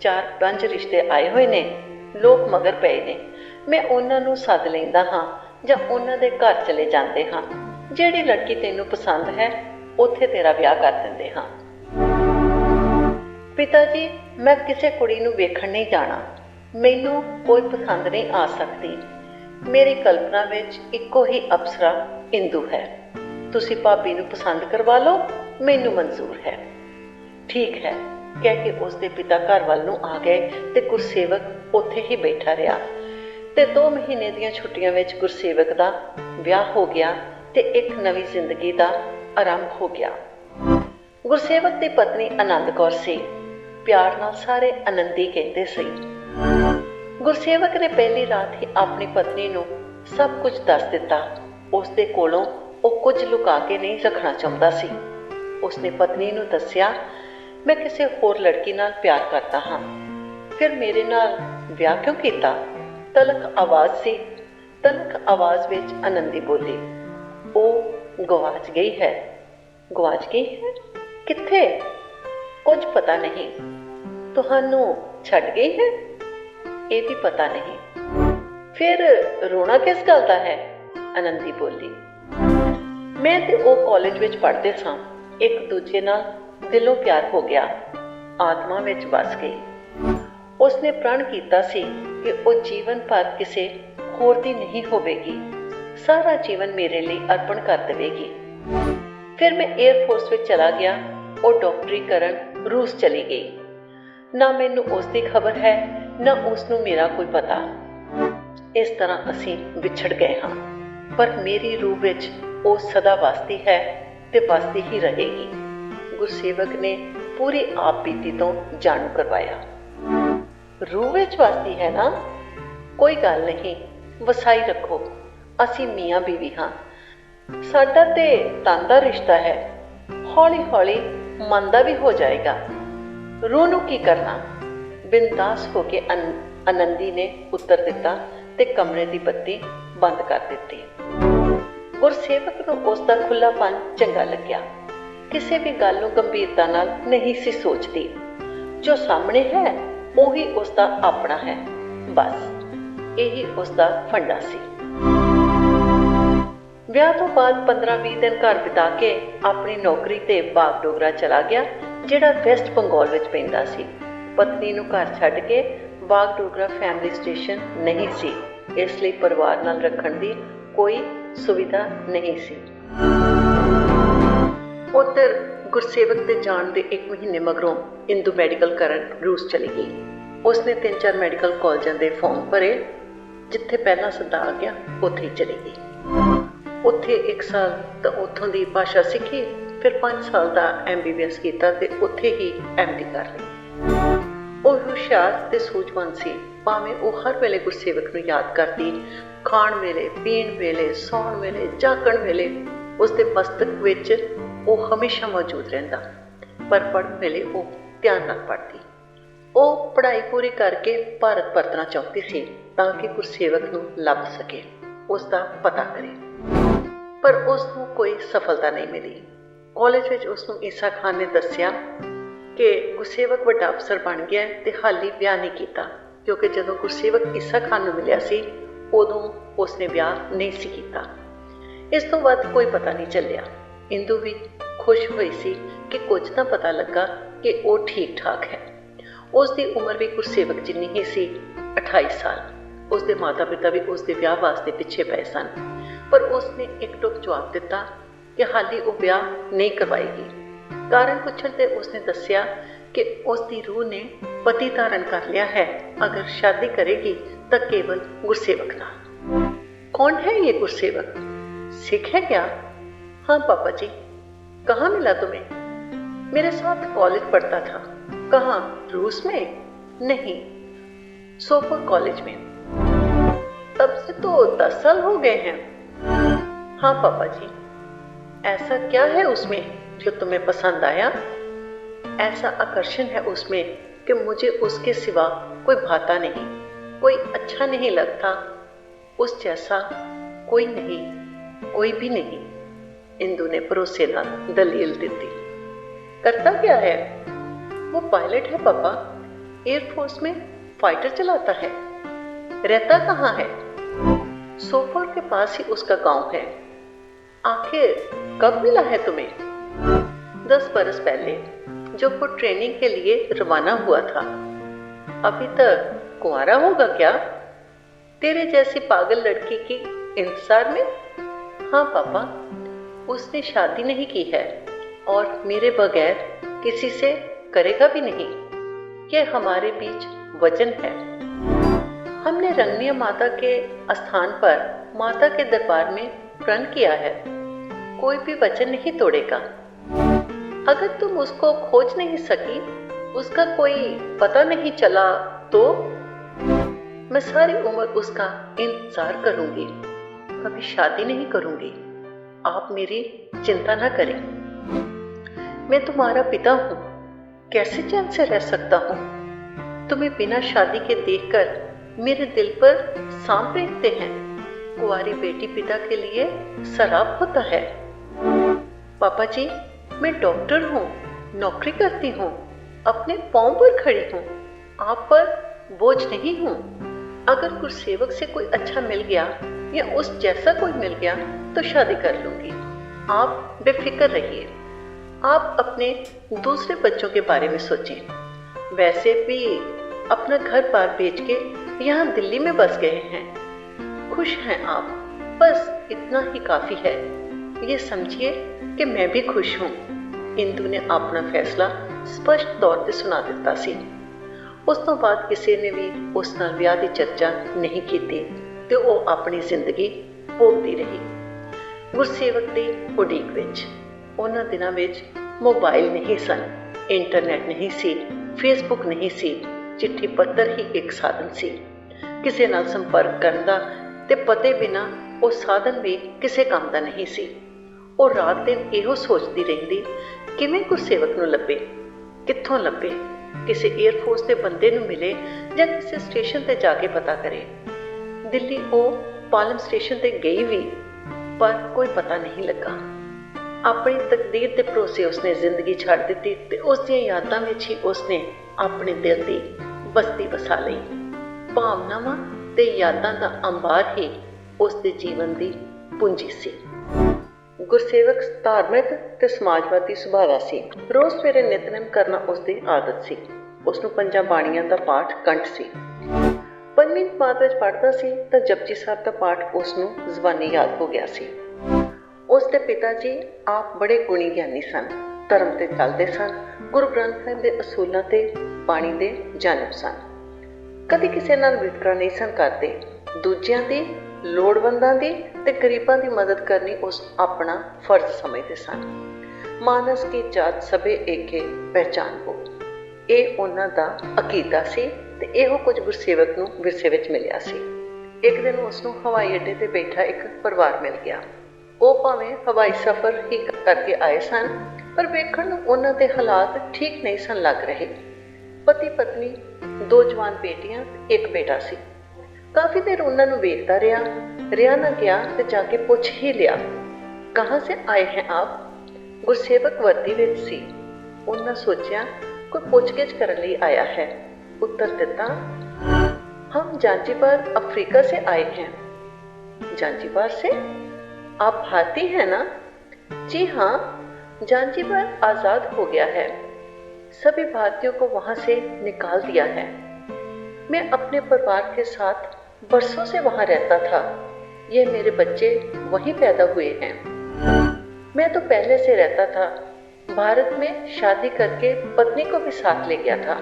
4-5 ਰਿਸ਼ਤੇ ਆਏ ਹੋਏ ਨੇ। ਲੋਕ ਮਗਰ ਪਏ ਨੇ। ਮੈਂ ਉਹਨਾਂ ਨੂੰ ਸੱਦ ਲੈਂਦਾ ਹਾਂ ਜਾਂ ਉਹਨਾਂ ਦੇ ਘਰ ਚਲੇ ਜਾਂਦੇ ਹਾਂ। ਜਿਹੜੀ ਲੜਕੀ ਤੈਨੂੰ ਪਸੰਦ ਹੈ ਉੱਥੇ ਤੇਰਾ ਵਿਆਹ ਕਰ ਦਿੰਦੇ ਹਾਂ। ਪਿਤਾ ਜੀ, ਮੈਂ ਕਿਸੇ ਕੁੜੀ ਨੂੰ ਵੇਖਣ ਨਹੀਂ ਜਾਣਾ। ਮੈਨੂੰ ਕੋਈ ਪਸੰਦ ਨਹੀਂ ਆ ਸਕਦੀ। ਮੇਰੀ ਕਲਪਨਾ ਵਿੱਚ ਇੱਕੋ ਹੀ ਅਪਸਰਾ ਇੰਦੂ ਹੈ। ਤੁਸੀਂ ਭਾਬੀ ਨੂੰ ਪਸੰਦ ਕਰਵਾ ਲਓ, ਮੈਨੂੰ ਮਨਜ਼ੂਰ ਹੈ। ਠੀਕ ਹੈ, ਕਹਿ ਕੇ ਉਸ ਦੇ ਪਿਤਾ ਘਰ ਵੱਲ ਨੂੰ ਆ ਗਏ ਤੇ ਗੁਰਸੇਵਕ ਉੱਥੇ ਹੀ ਬੈਠਾ ਰਿਹਾ। ਤੇ 2 ਮਹੀਨੇ ਦੀਆਂ ਛੁੱਟੀਆਂ ਵਿੱਚ ਗੁਰਸੇਵਕ ਦਾ ਵਿਆਹ ਹੋ ਗਿਆ ਤੇ ਇੱਕ ਨਵੀਂ ਜ਼ਿੰਦਗੀ ਦਾ ਆਰੰਭ ਹੋ ਗਿਆ। ਗੁਰਸੇਵਕ ਦੀ ਪਤਨੀ ਆਨੰਦ ਕੌਰ ਸੀ। ਪਿਆਰ ਨਾਲ ਸਾਰੇ ਆਨੰਦੀ ਕਹਿੰਦੇ ਸੀ। ਗੁਰਸੇਵਕ ਨੇ ਪਹਿਲੀ ਰਾਤ ਹੀ ਆਪਣੀ ਪਤਨੀ ਨੂੰ ਸਭ ਕੁਝ ਦੱਸ ਦਿੱਤਾ। ਉਸ ਦੇ ਕੋਲੋਂ ਉਹ ਕੁਝ ਲੁਕਾ ਕੇ ਨਹੀਂ ਰੱਖਣਾ ਚਾਹੁੰਦਾ ਸੀ। ਉਸਨੇ ਪਤਨੀ ਨੂੰ ਦੱਸਿਆ, ਮੈਂ ਕਿਸੇ ਹੋਰ ਲੜਕੀ ਨਾਲ ਪਿਆਰ ਕਰਦਾ ਹਾਂ। ਫਿਰ ਮੇਰੇ ਨਾਲ ਵਿਆਹ ਕਿਉਂ ਕੀਤਾ? ਤਲਖ ਆਵਾਜ਼ ਸੀ। ਤਲਖ ਆਵਾਜ਼ ਵਿੱਚ ਆਨੰਦੀ ਬੋਲੀ, ਉਹ ਗਵਾਚ ਗਈ ਹੈ। ਗਵਾਚ ਗਈ ਹੈ? ਕਿੱਥੇ? ਕੁਝ ਪਤਾ ਨਹੀਂ। ਤੁਹਾਨੂੰ ਛੱਡ ਗਈ ਹੈ? ਇਹ ਵੀ ਪਤਾ ਨਹੀਂ। ਫਿਰ ਰੋਣਾ ਕਿਸ ਗੱਲ ਦਾ ਹੈ? ਆਨੰਦੀ ਬੋਲੀ, ਮੈਂ ਤੇ ਉਹ ਕਾਲਜ ਵਿੱਚ ਪੜ੍ਹਦੇ ਸਾਂ। ਇੱਕ ਦੂਜੇ ਨਾਲ ਦਿਲੋਂ ਪਿਆਰ ਹੋ ਗਿਆ, ਆਤਮਾ ਵਿੱਚ ਵਸ ਗਈ। ਉਸਨੇ ਪ੍ਰਣ ਕੀਤਾ ਸੀ ਕਿ ਉਹ ਜੀਵਨ ਭਰ ਕਿਸੇ ਹੋਰ ਦੀ ਨਹੀਂ ਹੋਵੇਗੀ। ਸਾਰਾ ਜੀਵਨ ਮੇਰੇ ਲਈ ਅਰਪਣ ਕਰ ਦੇਵੇਗੀ। ਫਿਰ ਮੈਂ 에ਅਰਫੋਰਸ ਵਿੱਚ ਚਲਾ ਗਿਆ। ਉਹ ਡਾਕਟਰੀ ਕਰਨ ਰੂਸ ਚਲੀ ਗਈ। ਨਾ ਮੈਨੂੰ ਉਸ ਦੀ ਖਬਰ ਹੈ, ਨਾ ਉਸ ਨੂੰ ਮੇਰਾ ਕੋਈ ਪਤਾ। ਇਸ ਤਰ੍ਹਾਂ ਅਸੀਂ ਵਿਛੜ ਗਏ ਹਾਂ, ਪਰ ਮੇਰੀ ਰੂਹ ਵਿੱਚ ਉਹ ਸਦਾ ਵਸਦੀ ਹੈ ਤੇ ਵਸਦੀ ਹੀ ਰਹੇਗੀ। ਗੁਰਸੇਵਕ ਨੇ ਪੂਰੀ ਆਪ ਬੀਤੀ ਤੋਂ ਜਾਣੂ ਕਰਵਾਇਆ। ਰੂਹ ਵਿੱਚ ਵਸਦੀ ਹੈ ਨਾ? ਕੋਈ ਗੱਲ ਨਹੀਂ, ਵਸਾਈ ਰੱਖੋ, ਅਸੀਂ ਮੀਆਂ ਬੀਵੀ ਹਾਂ। ਸਾਡਾ ਤੇ ਤਨ ਦਾ ਰਿਸ਼ਤਾ ਹੈ, ਹੌਲੀ ਹੌਲੀ ਮਨ ਦਾ ਵੀ ਹੋ ਜਾਏਗਾ। ਰੂਹ ਨੂੰ ਕੀ ਕਰਨਾ। ਬਿੰਦਾਸ ਹੋ ਕੇ ਆਨੰਦੀ ਨੇ ਉੱਤਰ ਦਿੱਤਾ ਤੇ ਕਮਰੇ ਦੀ ਬੱਤੀ ਬੰਦ ਕਰ ਦਿੱਤੀ। ਗੁਰਸੇਵਕ ਨੂੰ ਉਸ ਦਾ ਖੁੱਲ੍ਹਾਪਨ ਚੰਗਾ ਲੱਗਿਆ। ਕਿਸੇ ਵੀ ਗੱਲ ਨੂੰ ਗੰਭੀਰਤਾ ਨਾਲ ਨਹੀਂ ਸੀ ਸੋਚਦੀ। ਜੋ ਸਾਹਮਣੇ ਹੈ ਉਹੀ ਉਸ ਦਾ ਆਪਣਾ ਹੈ, ਬਸ ਇਹੀ ਉਸ ਦਾ ਫੰਡਾ ਸੀ। ਵਿਆਹ ਤੋਂ ਬਾਅਦ 15-20 ਦਿਨ ਘਰ ਬਿਤਾ ਕੇ ਆਪਣੀ ਨੌਕਰੀ ਤੇ ਬਾਗਡੋਗਰਾ ਚਲਾ ਗਿਆ, ਜਿਹੜਾ ਵੈਸਟ ਬੰਗਾਲ ਵਿੱਚ ਪੈਂਦਾ ਸੀ। ਪਤਨੀ ਨੂੰ ਘਰ ਛੱਡ ਕੇ ਬਾਗਡੋਗਰਾ ਫੈਮਿਲੀ ਸਟੇਸ਼ਨ ਨਹੀਂ ਸੀ, ਇਸ ਲਈ ਪਰਿਵਾਰ ਨਾਲ ਰੱਖਣ ਦੀ ਕੋਈ ਸੁਵਿਧਾ ਨਹੀਂ ਸੀ। ਉੱਧਰ ਗੁਰਸੇਵਕ ਦੇ ਜਾਣ ਦੇ 1 ਮਹੀਨੇ ਮਗਰੋਂ ਇੰਦੂ ਮੈਡੀਕਲ ਕਰਨ ਰੂਸ ਚਲੀ ਗਈ। ਉਸਨੇ 3-4 ਮੈਡੀਕਲ ਕਾਲਜਾਂ ਦੇ ਫਾਰਮ ਭਰੇ। ਜਿੱਥੇ ਪਹਿਲਾਂ ਸੱਦਾ ਆ ਗਿਆ ਉੱਥੇ ਹੀ ਚਲੀ ਗਈ। ਉੱਥੇ 1 ਸਾਲ ਤਾਂ ਉੱਥੋਂ ਦੀ ਭਾਸ਼ਾ ਸਿੱਖੀ, ਫਿਰ 5 ਸਾਲ ਦਾ MBBS ਕੀਤਾ ਤੇ ਉੱਥੇ ਹੀ MD ਕਰ ਲਈ। ਉਹ ਹੁਸ਼ਿਆਰ ਤੇ ਸੂਝਵਾਨ ਸੀ, ਭਾਵੇਂ ਉਹ ਹਰ ਵੇਲੇ ਗੁਰਸੇਵਕ ਨੂੰ ਯਾਦ ਕਰਦੀ। ਖਾਣ ਵੇਲੇ, ਪੀਣ ਵੇਲੇ, ਸੌਣ ਵੇਲੇ, ਜਾਗਣ ਵੇਲੇ ਉਸਦੇ ਮਸਤਕ ਵਿੱਚ ਉਹ ਹਮੇਸ਼ਾ ਮੌਜੂਦ ਰਹਿੰਦਾ। ਪਰ ਪੜ੍ਹਨ ਵੇਲੇ ਉਹ ਧਿਆਨ ਨਾਲ ਪੜ੍ਹਦੀ। ਉਹ ਪੜ੍ਹਾਈ ਪੂਰੀ ਕਰਕੇ ਭਾਰਤ ਪਰਤਣਾ ਚਾਹੁੰਦੀ ਸੀ ਤਾਂ ਕਿ ਗੁਰਸੇਵਕ ਨੂੰ ਲੱਭ ਸਕੇ, ਉਸ ਦਾ ਪਤਾ ਕਰੇ। ਪਰ ਉਸ ਨੂੰ ਕੋਈ ਸਫਲਤਾ ਨਹੀਂ ਮਿਲੀ। ਕਾਲਜ ਵਿੱਚ ਉਸਨੂੰ ਈਸਾ ਖਾਨ ਨੇ ਦੱਸਿਆ ਕਿ ਗੁਰਸੇਵਕ ਵੱਡਾ ਅਫਸਰ ਬਣ ਗਿਆ ਤੇ ਹਾਲੀ ਵਿਆਹ ਨਹੀਂ ਕੀਤਾ, ਕਿਉਂਕਿ ਜਦੋਂ ਗੁਰਸੇਵਕ ਈਸਾ ਖਾਨ ਨੂੰ ਮਿਲਿਆ ਸੀ ਉਦੋਂ ਉਸਨੇ ਵਿਆਹ ਨਹੀਂ ਸੀ ਕੀਤਾ। ਇਸ ਤੋਂ ਵੱਧ ਕੋਈ ਪਤਾ ਨਹੀਂ ਚੱਲਿਆ। ਇੰਦੂ ਵੀ ਖੁਸ਼ ਹੋਈ ਸੀ ਕਿ ਕੁਝ ਤਾਂ ਪਤਾ ਲੱਗਾ ਕਿ ਉਹ ਠੀਕ ਠਾਕ ਹੈ। ਉਸ ਦੀ ਉਮਰ ਵੀ ਗੁਰਸੇਵਕ ਜਿੰਨੀ ਹੀ ਸੀ, 28 ਸਾਲ। ਉਸਦੇ ਮਾਤਾ ਪਿਤਾ ਵੀ ਉਸਦੇ ਵਿਆਹ ਵਾਸਤੇ ਪਿੱਛੇ ਪਏ ਸਨ, ਪਰ ਉਸਨੇ ਇੱਕਟੁਕ ਜਵਾਬ ਦਿੱਤਾ ਕਿ ਹਾਲੀ ਉਹ ਵਿਆਹ ਨਹੀਂ ਕਰਵਾਏਗੀ। ਕਾਰਨ ਪੁੱਛਣ ਤੇ ਉਸਨੇ ਦੱਸਿਆ ਕਿ ਉਸਦੀ ਰੂਹ ਨੇ ਪਤੀ ਧਾਰਨ ਕਰ ਲਿਆ ਹੈ, ਅਗਰ ਸ਼ਾਦੀ ਕਰੇਗੀ ਤਾਂ ਕੇਵਲ ਗੁਰਸੇਵਕ ਨਾਲ। कौन है ये गुरसेवक? सिख है क्या? हाँ पापा जी। कहाँ मिला तुम्हें? मेरे साथ कॉलेज पढ़ता था। कहाँ? रूस में? नहीं, सोपोर कॉलेज में। तब से तो 10 साल हो गए हैं। हाँ पापा जी। ऐसा क्या है उसमें जो तुम्हें पसंद आया? ऐसा आकर्षण है उसमें कि मुझे उसके सिवा कोई भाता नहीं, कोई अच्छा नहीं लगता, उस जैसा कोई नहीं, कोई भी नहीं। इंदु ने भरोसे नाल दलील दी। करता क्या है? वो पायलट है पापा, एयरफोर्स में फाइटर चलाता है। रहता कहाँ है? सोपोर के पास ही उसका गांव है। आखिर कब मिला है तुम्हें? 10 बरस पहले, जब वो ट्रेनिंग के लिए रवाना हुआ था। अभी तक कुंवारा होगा क्या? तेरे जैसी पागल लड़की की इंतजार में? हाँ पापा, उसने शादी नहीं की है और मेरे बगैर किसी से करेगा भी नहीं। यह हमारे बीच वचन है। हमने रंगनिया माता के स्थान पर माता के दरबार में प्रण किया है, कोई भी वचन नहीं तोड़ेगा। अगर तुम उसको खोज नहीं सकी, उसका कोई पता नहीं चला तो मैं सारी उम्र उसका इंतजार करूंगी, कभी शादी नहीं करूंगी। आप मेरी चिंता न करें। मैं तुम्हारा पिता हूं, कैसे चैन से रह सकता हूं? तुम्हें बिना शादी के देखकर मेरे दिल पर सांप रेंगते हैं। कुंवारी बेटी पिता के लिए शराब होता है। पापा जी, मैं डॉक्टर हूँ, नौकरी करती हूँ, अपने पांव पर खड़ी हूँ, आप पर बोझ नहीं हूँ। अगर गुरसेवक से कोई अच्छा मिल गया या उस जैसा कोई मिल गया तो शादी कर लूंगी। आप बेफिक्र रहिए। आप अपने दूसरे बच्चों के बारे में सोचें। वैसे भी अपना घर बार बेच के यहाँ दिल्ली में बस गए हैं। खुश हैं आप, बस इतना ही काफ़ी है। ये समझिए कि मैं भी खुश हूँ। इंदु ने अपना फैसला स्पष्ट तौर पर सुना दिता सी। उस तो बाद किसी ने भी उस नाल विआह की चर्चा नहीं की ते वो अपनी जिंदगी भोगती रही। गुरसेवक की उड़ीक विच उन्हां दिनां विच मोबाइल नहीं सन, इंटरनेट नहीं सी, फेसबुक नहीं सी, चिट्ठी पत्र ही एक साधन सी। किसी नाल संपर्क करन दा ਤੇ ਪਤੇ ਬਿਨਾਂ ਉਹ ਸਾਧਨ ਵੀ ਕਿਸੇ ਕੰਮ ਦਾ ਨਹੀਂ ਸੀ। ਉਹ ਰਾਤ ਦਿਨ ਇਹੋ ਸੋਚਦੀ ਰਹਿੰਦੀ, ਕਿਵੇਂ ਗੁਰਸੇਵਕ ਨੂੰ ਲੱਭੇ, ਕਿੱਥੋਂ ਲੱਭੇ, ਕਿਸੇ ਏਅਰਫੋਰਸ ਦੇ ਬੰਦੇ ਨੂੰ ਮਿਲੇ ਜਾਂ ਕਿਸੇ ਸਟੇਸ਼ਨ ਤੇ ਜਾ ਕੇ ਪਤਾ ਕਰੇ। ਦਿੱਲੀ ਉਹ ਪਾਲਮ ਸਟੇਸ਼ਨ ਤੇ ਗਈ ਵੀ, ਪਰ ਕੋਈ ਪਤਾ ਨਹੀਂ ਲੱਗਾ। ਆਪਣੀ ਤਕਦੀਰ ਦੇ ਭਰੋਸੇ ਉਸਨੇ ਜ਼ਿੰਦਗੀ ਛੱਡ ਦਿੱਤੀ ਤੇ ਉਸ ਦੀਆਂ ਯਾਦਾਂ ਵਿੱਚ ਹੀ ਉਸਨੇ ਆਪਣੇ ਦਿਲ ਦੀ ਬਸਤੀ ਵਸਾ ਲਈ। ਭਾਵਨਾਵਾਂ ਤੇ ਯਾਦਾਂ ਦਾ ਅੰਬਾਰ ਹੀ ਉਸਦੇ ਜੀਵਨ ਦੀ ਪੂੰਜੀ ਸੀ। ਗੁਰਸੇਵਕ ਧਾਰਮਿਕ ਤੇ ਸਮਾਜਵਾਦੀ ਸੁਭਾਅ ਦਾ ਸੀ। ਰੋਜ਼ ਸਵੇਰੇ ਨਿਤਨੇਮ ਕਰਨਾ ਉਸਦੀ ਆਦਤ ਸੀ। ਉਸਨੂੰ 5 ਬਾਣੀਆਂ ਦਾ ਪਾਠ ਕੰਠ ਸੀ। 5ਵੀਂ ਜਮਾਤ ਵਿੱਚ ਪੜ੍ਹਦਾ ਸੀ ਤਾਂ ਜਪਜੀ ਸਾਹਿਬ ਦਾ ਪਾਠ ਉਸਨੂੰ ਜ਼ੁਬਾਨੀ ਯਾਦ ਹੋ ਗਿਆ ਸੀ। ਉਸਦੇ ਪਿਤਾ ਜੀ ਆਪ ਬੜੇ ਗੁਣੀ ਗਿਆਨੀ ਸਨ, ਧਰਮ ਤੇ ਚੱਲਦੇ ਸਨ, ਗੁਰੂ ਗ੍ਰੰਥ ਸਾਹਿਬ ਦੇ ਅਸੂਲਾਂ ਤੇ ਬਾਣੀ ਦੇ ਜਾਣੂ ਸਨ। ਕਦੇ ਕਿਸੇ ਨਾਲ ਵਿਤਕਰਾ ਨਹੀਂ ਸਨ ਕਰਦੇ। ਦੂਜਿਆਂ ਦੀ, ਲੋੜਵੰਦਾਂ ਦੀ ਤੇ ਗਰੀਬਾਂ ਦੀ ਮਦਦ ਕਰਨੀ ਉਸ ਆਪਣਾ ਫਰਜ਼ ਸਮਝਦੇ ਸਨ। ਮਾਨਸ ਕੀ ਜਾਤ ਸਭੇ ਏਕੇ ਪਹਿਚਾਨ ਹੋ, ਇਹ ਉਹਨਾਂ ਦਾ ਅਕੀਦਾ ਸੀ ਤੇ ਇਹੋ ਕੁਝ ਗੁਰਸੇਵਕ ਨੂੰ ਵਿਰਸੇ ਵਿੱਚ ਮਿਲਿਆ ਸੀ। ਇੱਕ ਦਿਨ ਉਸਨੂੰ ਹਵਾਈ ਅੱਡੇ ਤੇ ਬੈਠਾ ਇੱਕ ਪਰਿਵਾਰ ਮਿਲ ਗਿਆ। ਉਹ ਭਾਵੇਂ ਹਵਾਈ ਸਫ਼ਰ ਹੀ ਕਰਕੇ ਆਏ ਸਨ, ਪਰ ਵੇਖਣ ਨੂੰ ਉਹਨਾਂ ਦੇ ਹਾਲਾਤ ਠੀਕ ਨਹੀਂ ਸਨ ਲੱਗ ਰਹੇ। ਪਤੀ ਪਤਨੀ, 2 ਜਵਾਨ ਬੇਟੀਆਂ ਤੇ ਇੱਕ ਬੇਟਾ ਸੀ। ਕਾਫੀ ਦੇਰ ਉਹਨਾਂ ਨੂੰ ਵੇਖਦਾ ਰਿਹਾ ਨਾ ਗਿਆ ਤੇ ਜਾ ਕੇ ਪੁੱਛ ਹੀ ਲਿਆ, ਕਹਾਂ ਸੇ ਆਏ ਹੈ ਆਪ? ਗੁਰਸੇਵਕ ਵਰਦੀ ਵਿੱਚ ਸੀ। ਉਹਨਾਂ ਸੋਚਿਆ ਕੋਈ ਪੁੱਛਗਿੱਛ ਕਰਨ ਲਈ ਆਇਆ ਹੈ। ਉੱਤਰ ਦਿੱਤਾ, ਹਮ ਜਾਂਜੀਬਾਰ अफ्रीका से आए हैं। ਜਾਂਜੀਬਾਰ से? आप भारतीय हैं ना? जी हाँ, ਜਾਂਜੀबार आजाद हो गया है। सभी भारतीयों को वहां से निकाल दिया है। मैं अपने परिवार के साथ बरसों से वहां रहता था। ये मेरे बच्चे वहीं पैदा हुए हैं। मैं तो पहले से रहता था। भारत में शादी करके पत्नी को भी साथ ले गया था।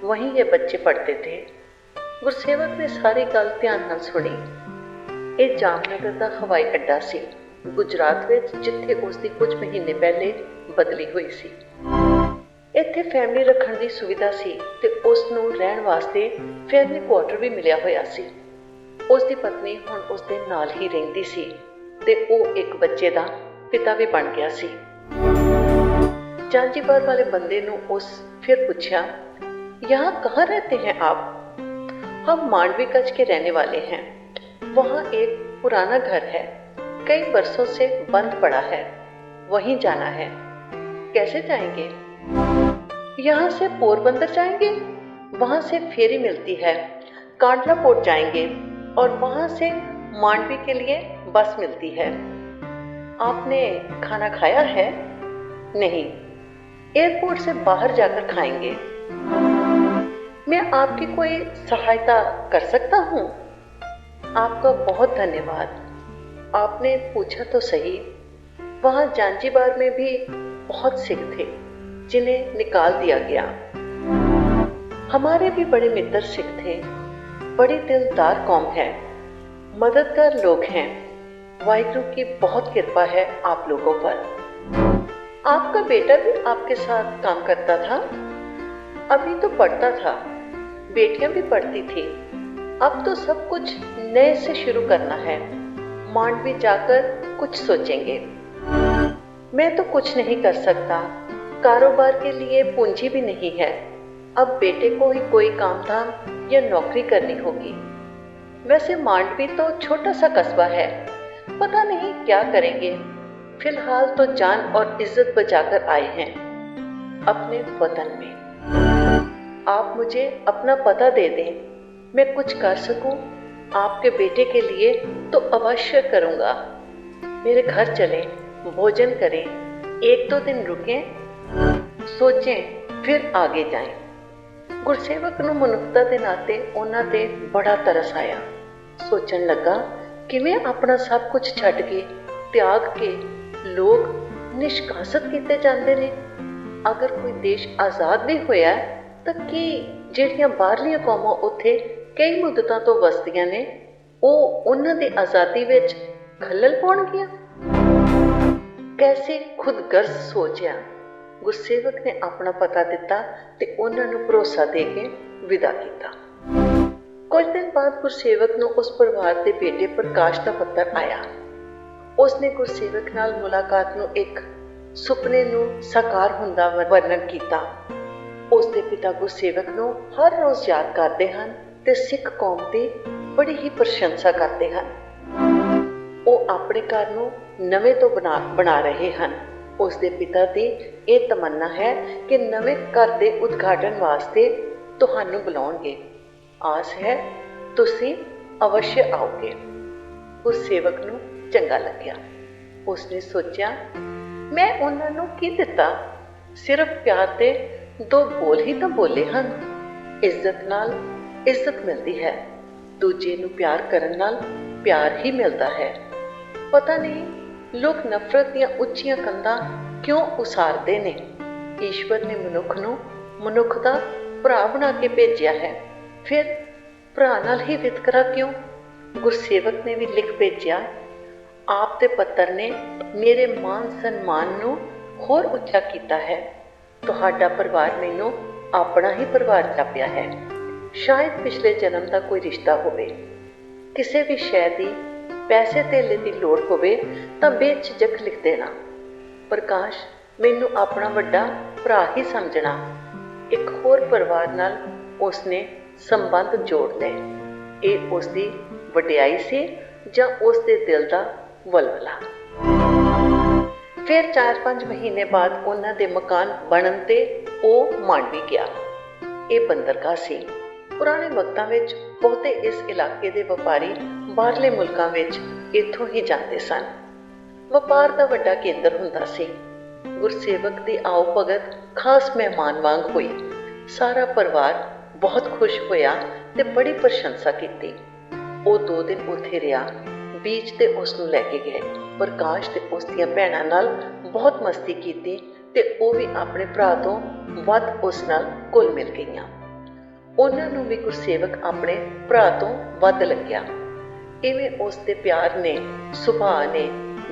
वहीं ये बच्चे पढ़ते थे। गुरसेवक ने सारी गल ध्यान नाल सुनी। ਇਹ ਜਾਮਨਗਰ ਦਾ ਹਵਾਈ ਅੱਡਾ ਸੀ, ਗੁਜਰਾਤ ਵਿੱਚ, ਜਿੱਥੇ ਉਸਦੀ ਕੁਝ ਮਹੀਨੇ ਪਹਿਲੇ ਬਦਲੀ ਹੋਈ ਸੀ। ਇੱਥੇ ਫੈਮਿਲੀ ਰੱਖਣ ਦੀ ਸੁਵਿਧਾ ਸੀ ਤੇ ਉਸ ਨੂੰ ਰਹਿਣ ਵਾਸਤੇ ਫੈਮਿਲੀ ਕੁਆਟਰ ਵੀ ਮਿਲਿਆ ਹੋਇਆ ਸੀ। ਉਸ ਦੀ ਪਤਨੀ ਹੁਣ ਉਸ ਦੇ ਨਾਲ ਹੀ ਰਹਿੰਦੀ ਸੀ ਤੇ ਉਹ ਇੱਕ ਬੱਚੇ ਦਾ ਪਿਤਾ ਵੀ ਬਣ ਗਿਆ ਸੀ। ਜਾਂਜੀਬਾਰ ਵਾਲੇ ਬੰਦੇ ਨੂੰ ਉਸ ਫਿਰ ਪੁੱਛਿਆ, यहाँ कहाँ रहते हैं आप? हम मांडवी कच्छ के रहने वाले हैं। वहाँ एक पुराना घर है, कई बरसों से बंद पड़ा है, वहीं जाना है। कैसे जाएंगे? यहाँ से पोरबंदर जाएंगे, वहाँ से फेरी मिलती है, कांडला पोर्ट जाएंगे और वहाँ से मांडवी के लिए बस मिलती है। आपने खाना खाया है? नहीं, एयरपोर्ट से बाहर जाकर खाएंगे। मैं आपकी कोई सहायता कर सकता हूँ? आपका बहुत धन्यवाद। आपने पूछा तो सही। वहाँ जानजीबार में भी बहुत सिख थे जिन्हें निकाल दिया गया। हमारे भी बड़े मित्र सिख थे। बड़ी दिलदार कौम है, मददगार लोग हैं। वाहिगुरु की बहुत कृपा है आप लोगों पर। आपका बेटा भी आपके साथ काम करता था? अभी तो पढ़ता था, बेटियां भी पढ़ती थी। अब तो सब कुछ नए से शुरू करना है। मांडवी जाकर कुछ सोचेंगे। मैं तो कुछ नहीं कर सकता, कारोबार के लिए पूंजी भी नहीं है। अब बेटे को ही कोई काम धाम या नौकरी करनी होगी। वैसे मांडवी तो छोटा सा कस्बा है, पता नहीं क्या करेंगे। फिलहाल तो जान और इज्जत बचाकर आए हैं अपने वतन में। आप मुझे अपना पता दे दें, मैं कुछ कर सकूं आपके बेटे के लिए तो अवश्य करूंगा। मेरे घर चलें, भोजन करें, 1-2 दिन रुकें, सोचें, फिर आगे जाएं। गुरसेवक ਨੂੰ ਮਨੁੱਖਤਾ ਦੇ ਨਾਤੇ ਉਹਨਾਂ ਤੇ ਬੜਾ ਤਰਸ ਆਇਆ। ਸੋਚਣ ਲੱਗਾ, ਕਿਵੇਂ ਆਪਣਾ ਸਭ ਕੁਝ ਛੱਡ ਕੇ, ਤਿਆਗ ਕੇ ਲੋਕ ਨਿਸ਼ਕਾਸਤ ਕੀਤੇ ਜਾਂਦੇ ਨੇ। ਅਗਰ ਕੋਈ ਦੇਸ਼ ਆਜ਼ਾਦ ਵੀ ਹੋਇਆ ਤਾਂ ਕੀ ਜਿਹੜੀਆਂ ਬਾਹਰਲੀਆਂ ਕੌਮਾਂ ਉੱਥੇ ਕਈ ਮੁੱਦਤਾਂ ਤੋਂ ਵਸਦੀਆਂ ਨੇ, ਉਹ ਉਹਨਾਂ ਦੀ ਆਜ਼ਾਦੀ ਵਿੱਚ ਖੱਲਲ ਪਾਉਣਗੀਆਂ? ਕੈਸੀ ਖੁਦਗਰਜ਼ ਸੋਚਿਆ। ਗੁਰਸੇਵਕ ਨੇ ਆਪਣਾ ਪਤਾ ਦਿੱਤਾ ਤੇ ਉਹਨਾਂ ਨੂੰ ਭਰੋਸਾ ਦੇ ਕੇ ਵਿਦਾ ਕੀਤਾ। ਕੁਝ ਦਿਨ ਬਾਅਦ ਗੁਰਸੇਵਕ ਨੂੰ ਉਸ ਪਰਿਵਾਰ ਦੇ ਬੇਟੇ ਪ੍ਰਕਾਸ਼ ਦਾ ਪੱਤਰ ਆਇਆ। ਉਸਨੇ ਗੁਰਸੇਵਕ ਨਾਲ ਮੁਲਾਕਾਤ ਨੂੰ ਇੱਕ ਸੁਪਨੇ ਨੂੰ ਸਾਕਾਰ ਹੁੰਦਾ ਵਰਣਨ ਕੀਤਾ। ਉਸਦੇ ਪਿਤਾ ਗੁਰਸੇਵਕ ਨੂੰ ਹਰ ਰੋਜ਼ ਯਾਦ ਕਰਦੇ ਹਨ ਤੇ ਸਿੱਖ ਕੌਮ ਦੀ ਬੜੀ ਹੀ ਪ੍ਰਸ਼ੰਸਾ ਕਰਦੇ ਹਨ। ਉਹ ਆਪਣੇ ਘਰ ਨੂੰ ਨਵੇਂ ਤੋਂ ਬਣਾ ਰਹੇ ਹਨ। ਉਸਦੇ ਪਿਤਾ ਦੀ ਇਹ ਤਮੰਨਾ ਹੈ ਕਿ ਨਵੇਂ ਘਰ ਦੇ ਉਦਘਾਟਨ ਵਾਸਤੇ ਤੁਹਾਨੂੰ ਬੁਲਾਉਣਗੇ। ਆਸ ਹੈ ਤੁਸੀਂ ਅਵਸ਼ ਆਓਗੇ। ਗੁਰਸੇਵਕ ਨੂੰ ਚੰਗਾ ਲੱਗਿਆ। ਉਸਨੇ ਸੋਚਿਆ, ਮੈਂ ਉਹਨਾਂ ਨੂੰ ਕੀ ਦਿੱਤਾ? ਸਿਰਫ ਪਿਆਰ ਦੇ 2 ਬੋਲ ਹੀ ਤਾਂ ਬੋਲੇ ਹਨ। ਇੱਜ਼ਤ ਨਾਲ ਇੱਜ਼ਤ ਮਿਲਦੀ ਹੈ। ਦੂਜੇ ਨੂੰ ਪਿਆਰ ਕਰਨ ਨਾਲ ਪਿਆਰ ਹੀ ਮਿਲਦਾ ਹੈ। ਪਤਾ ਨਹੀਂ ਲੋਕ ਨਫ਼ਰਤ ਦੀਆਂ ਉੱਚੀਆਂ ਕੰਧਾਂ ਕਿਉਂ ਉਸਾਰਦੇ ਨੇ। ਈਸ਼ਵਰ ਨੇ ਮਨੁੱਖ ਨੂੰ ਮਨੁੱਖ ਦਾ ਭਰਾ ਬਣਾ ਕੇ ਭੇਜਿਆ ਹੈ, ਫਿਰ ਭਰਾ ਨਾਲ ਹੀ ਵਿਤਕਰਾ ਕਿਉਂ? ਗੁਰਸੇਵਕ ਨੇ ਵੀ ਲਿਖ ਭੇਜਿਆ, ਆਪ ਦੇ ਪੱਤਰ ਨੇ ਮੇਰੇ ਮਾਨ ਸਨਮਾਨ ਨੂੰ ਹੋਰ ਉੱਚਾ ਕੀਤਾ ਹੈ। ਤੁਹਾਡਾ ਪਰਿਵਾਰ ਮੈਨੂੰ ਆਪਣਾ ਹੀ ਪਰਿਵਾਰ ਜਾਪਿਆ ਹੈ। ਸ਼ਾਇਦ ਪਿਛਲੇ ਜਨਮ ਦਾ ਕੋਈ ਰਿਸ਼ਤਾ ਹੋਵੇ। ਕਿਸੇ ਵੀ ਸ਼ੈ ਦੀ ਪੈਸੇ ਧੇਲੇ ਦੀ ਲੋੜ ਹੋਵੇ ਤਾਂ ਬੇਝਿਜਕ ਲਿਖ ਦੇਣਾ। ਪ੍ਰਕਾਸ਼ ਮੈਨੂੰ ਆਪਣਾ ਵੱਡਾ ਭਰਾ ਹੀ ਸਮਝਣਾ। ਇੱਕ ਹੋਰ ਪਰਿਵਾਰ ਨਾਲ ਉਸਨੇ ਸੰਬੰਧ ਜੋੜ ਲਏ। ਇਹ ਉਸਦੀ ਵਡਿਆਈ ਸੀ ਜਾਂ ਉਸਦੇ ਦਿਲ ਦਾ ਵਲਵਲਾ। ਫਿਰ 4-5 ਮਹੀਨੇ ਬਾਅਦ ਉਹਨਾਂ ਦੇ ਮਕਾਨ ਬਣਨ ਤੇ ਉਹ ਮਾਂਡਵੀ ਗਿਆ। ਇਹ ਬੰਦਰਗਾਹ ਸੀ। ਪੁਰਾਣੇ ਵਕਤਾਂ ਵਿੱਚ ਬਹੁਤੇ ਇਸ ਇਲਾਕੇ ਦੇ ਵਪਾਰੀ ਬਾਹਰਲੇ ਮੁਲਕਾਂ ਵਿੱਚ ਇੱਥੋਂ ਹੀ ਜਾਂਦੇ ਸਨ। ਵਪਾਰ ਦਾ ਵੱਡਾ ਕੇਂਦਰ ਹੁੰਦਾ ਸੀ। ਗੁਰਸੇਵਕ ਦੀ ਆਓ ਭਗਤ ਖਾਸ ਮਹਿਮਾਨ ਵਾਂਗ ਹੋਈ। ਸਾਰਾ ਪਰਿਵਾਰ ਬਹੁਤ ਖੁਸ਼ ਹੋਇਆ ਤੇ ਬੜੀ ਪ੍ਰਸ਼ੰਸਾ ਕੀਤੀ। ਉਹ 2 ਦਿਨ ਉੱਥੇ ਰਿਹਾ। ਬੀਚ ਤੇ ਉਸ ਨੂੰ ਲੈ ਕੇ ਗਏ। ਪ੍ਰਕਾਸ਼ ਤੇ ਉਸ ਦੀਆਂ ਭੈਣਾਂ ਨਾਲ ਬਹੁਤ ਮਸਤੀ ਕੀਤੀ ਤੇ ਉਹ ਵੀ ਆਪਣੇ ਭਰਾ ਤੋਂ ਵੱਧ ਉਸ ਨਾਲ ਘੁਲ ਮਿਲ ਗਈਆਂ। ਉਹਨਾਂ ਨੂੰ ਵੀ ਗੁਰਸੇਵਕ ਆਪਣੇ ਭਰਾ ਤੋਂ ਵੱਧ ਲੱਗਿਆ। ਇਵੇਂ ਉਸ ਦੇ ਪਿਆਰ ਨੇ, ਸੁਭਾਅ ਨੇ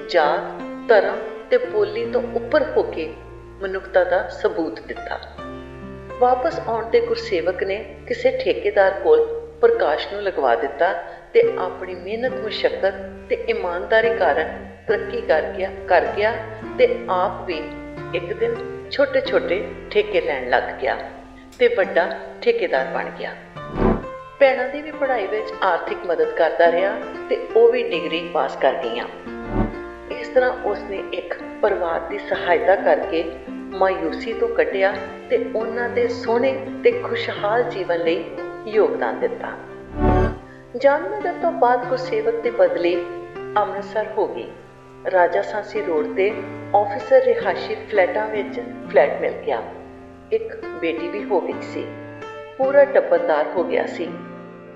ਜਾਤ, ਧਰਮ ਤੇ ਬੋਲੀ ਤੋਂ ਉੱਪਰ ਹੋ ਕੇ ਮਨੁੱਖਤਾ ਦਾ ਸਬੂਤ ਦਿੱਤਾ। ਵਾਪਸ ਆਉਣ ਤੇ ਗੁਰਸੇਵਕ ਨੇ ਕਿਸੇ ਠੇਕੇਦਾਰ ਕੋਲ ਪ੍ਰਕਾਸ਼ ਨੂੰ ਲਗਵਾ ਦਿੱਤਾ ਤੇ ਆਪਣੀ ਮਿਹਨਤ, ਮੁਸ਼ੱਕਤ ਤੇ ਇਮਾਨਦਾਰੀ ਕਾਰਨ ਤਰੱਕੀ ਕਰ ਗਿਆ ਤੇ ਆਪ ਵੀ ਇੱਕ ਦਿਨ ਛੋਟੇ-ਛੋਟੇ ਠੇਕੇ ਲੈਣ ਲੱਗ ਗਿਆ ਤੇ ਵੱਡਾ ਠੇਕੇਦਾਰ ਬਣ ਗਿਆ। ਭੈਣਾਂ ਦੀ ਵੀ ਪੜ੍ਹਾਈ ਵਿੱਚ ਆਰਥਿਕ ਮਦਦ ਕਰਦਾ ਰਿਹਾ ਤੇ ਉਹ ਵੀ ਡਿਗਰੀ ਪਾਸ ਕਰ ਗਈਆਂ। ਇਸ ਤਰ੍ਹਾਂ ਉਸਨੇ ਇੱਕ ਪਰਿਵਾਰ ਦੀ ਸਹਾਇਤਾ ਕਰਕੇ ਮਾਯੂਸੀ ਤੋਂ ਕੱਢਿਆ ਤੇ ਉਹਨਾਂ ਦੇ ਸੋਹਣੇ ਤੇ ਖੁਸ਼ਹਾਲ ਜੀਵਨ ਲਈ ਯੋਗਦਾਨ ਦਿੱਤਾ। ਜਾਮਨਗਰ ਤੋਂ ਬਾਅਦ ਗੁਰਸੇਵਕ ਦੀ ਬਦਲੀ ਅੰਮ੍ਰਿਤਸਰ ਹੋ ਗਈ। ਰਾਜਾ ਸਾਂਸੀ ਰੋਡ ਤੇ ਆਫਿਸਰ ਰਿਹਾਇਸ਼ੀ ਫਲੈਟਾਂ ਵਿੱਚ ਫਲੈਟ ਮਿਲ ਗਿਆ। ਇੱਕ ਬੇਟੀ ਵੀ ਹੋ ਗਈ ਸੀ। ਪੂਰਾ ਟੱਬਰਦਾਰ ਹੋ ਗਿਆ ਸੀ।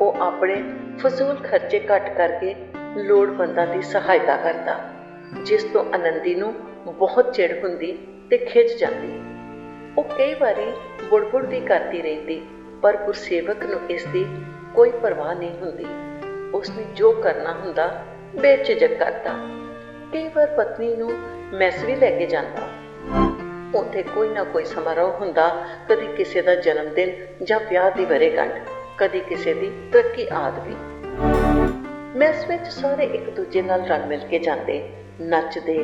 ਉਹ ਆਪਣੇ ਫਜ਼ੂਲ ਖਰਚੇ ਘੱਟ ਕਰਕੇ ਲੋੜਵੰਦਾਂ ਦੀ ਸਹਾਇਤਾ ਕਰਦਾ, ਜਿਸ ਤੋਂ ਆਨੰਦੀ ਨੂੰ ਬਹੁਤ ਚਿੜ ਹੁੰਦੀ ਤੇ ਖਿਝ ਜਾਂਦੀ। ਉਹ ਕਈ ਵਾਰੀ ਬੁੜਬੁੜ ਵੀ ਕਰਦੀ ਰਹਿੰਦੀ, ਪਰ ਗੁਰਸੇਵਕ ਨੂੰ ਇਸ ਦੀ ਕੋਈ ਪਰਵਾਹ ਨਹੀਂ ਹੁੰਦੀ। ਉਸਨੇ ਜੋ ਕਰਨਾ ਹੁੰਦਾ ਬੇਝਿਜਕ ਕਰਦਾ। ਕਈ ਵਾਰ ਪਤਨੀ ਨੂੰ ਮੈਸ ਵੀ ਲੈ ਕੇ ਜਾਂਦਾ। ਉੱਥੇ ਕੋਈ ਨਾ ਕੋਈ ਸਮਾਰੋਹ ਹੁੰਦਾ, ਕਦੀ ਕਿਸੇ ਦਾ ਜਨਮ ਦਿਨ ਜਾਂ ਵਿਆਹ ਦੀ ਵਰ੍ਹੇਗੰਢ, ਕਦੀ ਕਿਸੇ ਦੀ ਤਰੱਕੀ ਆਦਿ। ਮੈਸ ਵਿੱਚ ਸਾਰੇ ਇੱਕ ਦੂਜੇ ਨਾਲ ਰਲ ਮਿਲ ਕੇ ਜਾਂਦੇ, ਨੱਚਦੇ,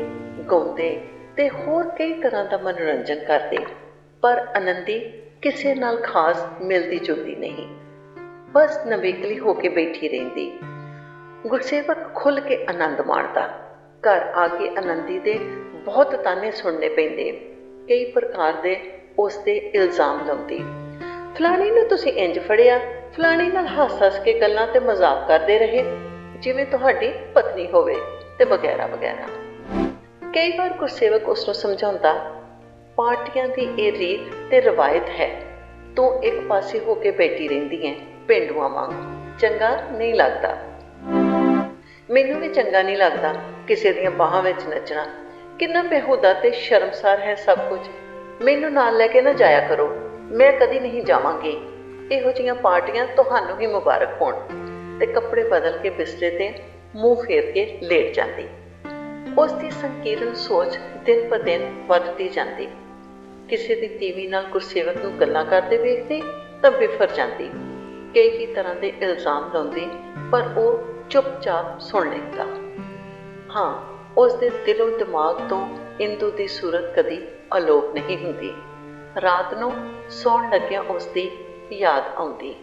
ਗਾਉਂਦੇ ਤੇ ਹੋਰ ਕਈ ਤਰ੍ਹਾਂ ਦਾ ਮਨੋਰੰਜਨ ਕਰਦੇ, ਪਰ ਆਨੰਦੀ ਕਿਸੇ ਨਾਲ ਖਾਸ ਮਿਲਦੀ ਜੁਲਦੀ ਨਹੀਂ, ਬਸ ਨਵੇਕਲੀ ਹੋ ਕੇ ਬੈਠੀ ਰਹਿੰਦੀ। ਗੁਰਸੇਵਕ ਖੁੱਲ੍ਹ ਕੇ ਆਨੰਦ ਮਾਣਦਾ। ਘਰ ਆ ਕੇ ਆਨੰਦੀ ਦੇ ਬਹੁਤ ਤਾਨੇ ਸੁਣਨੇ ਪੈਂਦੇ। ਕਈ ਪ੍ਰਕਾਰ ਦੇ ਉਸ ਤੇ ਇਲਜ਼ਾਮ ਲਾਉਂਦੀ, ਫਲਾਣੀ ਨੂੰ ਤੁਸੀਂ ਇੰਜ ਫੜਿਆ, ਫਲਾਣੀ ਨਾਲ ਹੱਸ-ਹੱਸ ਕੇ ਗੱਲਾਂ ਤੇ ਮਜ਼ਾਕ ਕਰਦੇ ਰਹੇ ਜਿਵੇਂ ਤੁਹਾਡੀ ਪਤਨੀ ਹੋਵੇ, ਤੇ ਵਗੈਰਾ ਵਗੈਰਾ। ਕਈ ਵਾਰ ਗੁਰਸੇਵਕ ਉਸ ਨੂੰ ਸਮਝਾਉਂਦਾ, ਪਾਰਟੀਆਂ ਦੀ ਇਹ ਰੀਤ ਤੇ ਰਵਾਇਤ ਹੈ, ਤੂੰ ਇੱਕ ਪਾਸੇ ਹੋ ਕੇ ਬੈਠੀ ਰਹਿੰਦੀ ਹੈ ਪੇਂਡੂਆਂ ਵਾਂਗ, ਚੰਗਾ ਨਹੀਂ ਲੱਗਦਾ। ਮੈਨੂੰ ਵੀ ਚੰਗਾ ਨਹੀਂ ਲੱਗਦਾ ਕਿਸੇ ਦੀਆਂ ਬਾਹਾਂ ਵਿੱਚ ਨੱਚਣਾ। ਕਿੰਨਾ ਬੇਹੂਦਾ ਤੇ ਸ਼ਰਮਸਾਰ ਹੈ ਸਭ ਕੁਝ। ਮੈਨੂੰ ਨਾਲ ਲੈ ਕੇ ਨਾ ਜਾਇਆ ਕਰੋ, ਮੈਂ ਕਦੀ ਨਹੀਂ ਜਾਵਾਂਗੀ। ਇਹੋ ਜਿਹੀਆਂ ਪਾਰਟੀਆਂ ਤੁਹਾਨੂੰ ਹੀ ਮੁਬਾਰਕ ਹੋਣ। ਤੇ ਕੱਪੜੇ ਬਦਲ ਕੇ ਬਿਸਤਰੇ ਤੇ ਮੂੰਹ ਫੇਰ ਕੇ ਲੇਟ ਜਾਂਦੀ। ਉਸ ਦੀ ਸੰਕੀਰਨ ਸੋਚ ਦਿਨ ਬ ਦਿਨ ਵੱਧਦੀ ਜਾਂਦੀ। ਕਿਸੇ ਦੀ ਤੀਵੀਂ ਨਾਲ ਗੁਰਸੇਵਕ ਨੂੰ ਗੱਲਾਂ ਕਰਦੇ ਵੇਖਦੀ ਤਾਂ ਬਿਫਰ ਜਾਂਦੀ। ਕਈ ਤਰ੍ਹਾਂ ਦੇ ਇਲਜ਼ਾਮ ਲਾਉਂਦੀ, ਪਰ ਉਹ ਚੁੱਪਚਾਪ ਸੁਣ ਲੈਂਦਾ। ਹਾਂ, ਉਸ ਦੇ ਦਿਲੋਂ ਦਿਮਾਗ ਤੋਂ ਇੰਦੂ ਦੀ ਸੂਰਤ ਕਦੀ ਅਲੋਪ ਨਹੀਂ ਹੁੰਦੀ। ਰਾਤ ਨੂੰ ਸੌਣ ਲੱਗਿਆ ਉਸ ਦੀ ਯਾਦ ਆਉਂਦੀ,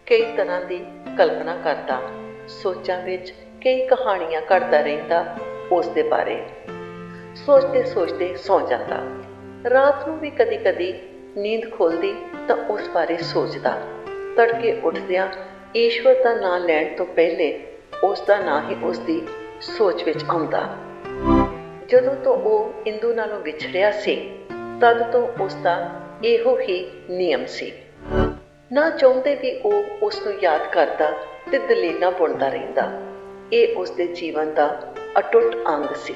ਕਈ ਤਰ੍ਹਾਂ ਦੀ ਕਲਪਨਾ ਕਰਦਾ, ਸੋਚਾਂ ਵਿੱਚ ਕਈ ਕਹਾਣੀਆਂ ਘੜਦਾ ਰਹਿੰਦਾ ਉਸ ਦੇ ਬਾਰੇ। ਸੋਚਦੇ ਸੋਚਦੇ ਸੌਂ ਜਾਂਦਾ। ਰਾਤ ਨੂੰ ਵੀ ਕਦੀ ਕਦੀ ਨੀਂਦ ਖੁੱਲ੍ਹਦੀ ਤਾਂ ਉਸ ਬਾਰੇ ਸੋਚਦਾ। ਤੜਕੇ ਉੱਠਦਿਆਂ ਈਸ਼ਵਰ ਦਾ ਨਾਂ ਲੈਣ ਤੋਂ ਪਹਿਲੇ ਉਸ ਦਾ ਨਾਂ ਹੀ ਉਸ ਦੀ ਸੋਚ ਵਿੱਚ ਆਉਂਦਾ। ਜਦੋਂ ਤੋਂ ਉਹ ਇੰਦੂ ਨਾਲੋਂ ਵਿਛੜਿਆ ਸੀ, ਤਦ ਤੋਂ ਉਸ ਦਾ ਇਹੋ ਹੀ ਨਿਯਮ ਸੀ। ਨਾ ਚਾਹੁੰਦੇ ਵੀ ਉਹ ਉਸ ਨੂੰ ਯਾਦ ਕਰਦਾ ਤੇ ਦਲੀਲਾਂ ਬੁਣਦਾ ਰਹਿੰਦਾ। ਇਹ ਉਸ ਦੇ ਜੀਵਨ ਦਾ ਅਟੁੱਟ ਅੰਗ ਸੀ।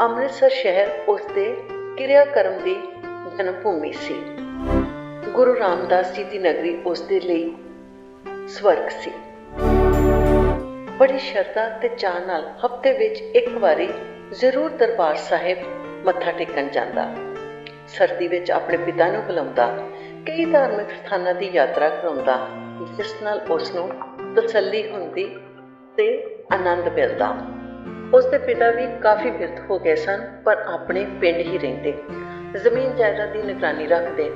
ਅੰਮ੍ਰਿਤਸਰ ਸ਼ਹਿਰ ਉਸ ਦੇ ਕਿਰਿਆ ਕਰਮ ਦੀ ਜਨਮ ਭੂਮੀ ਸੀ। ਗੁਰੂ ਰਾਮਦਾਸ ਜੀ ਦੀ ਨਗਰੀ ਉਸ ਦੇ ਲਈ ਸਵਰਗ ਸੀ। ਬੜੀ ਸ਼ਰਧਾ ਤੇ ਚਾਅ ਨਾਲ ਹਫ਼ਤੇ ਵਿੱਚ ਇੱਕ ਵਾਰੀ ਜ਼ਰੂਰ ਦਰਬਾਰ ਸਾਹਿਬ ਮੱਥਾ ਟੇਕਣ ਜਾਂਦਾ। ਸਰਦੀ ਵਿੱਚ ਆਪਣੇ ਪਿਤਾ ਨੂੰ ਬੁਲਾਉਂਦਾ, ਕਈ ਧਾਰਮਿਕ ਸਥਾਨਾਂ ਦੀ ਯਾਤਰਾ ਕਰਾਉਂਦਾ, ਜਿਸ ਨਾਲ ਉਸ ਨੂੰ ਤਸੱਲੀ ਹੁੰਦੀ ਤੇ ਆਨੰਦ ਮਿਲਦਾ। ਉਸ ਦੇ ਪਿਤਾ ਵੀ ਕਾਫੀ ਬਿਰਧ ਹੋ ਗਏ ਸਨ, ਪਰ ਆਪਣੇ ਪਿੰਡ ਹੀ ਰਹਿੰਦੇ, ਜ਼ਮੀਨ ਜਾਇਦਾਦ ਦੀ ਨਿਗਰਾਨੀ ਰੱਖਦੇ,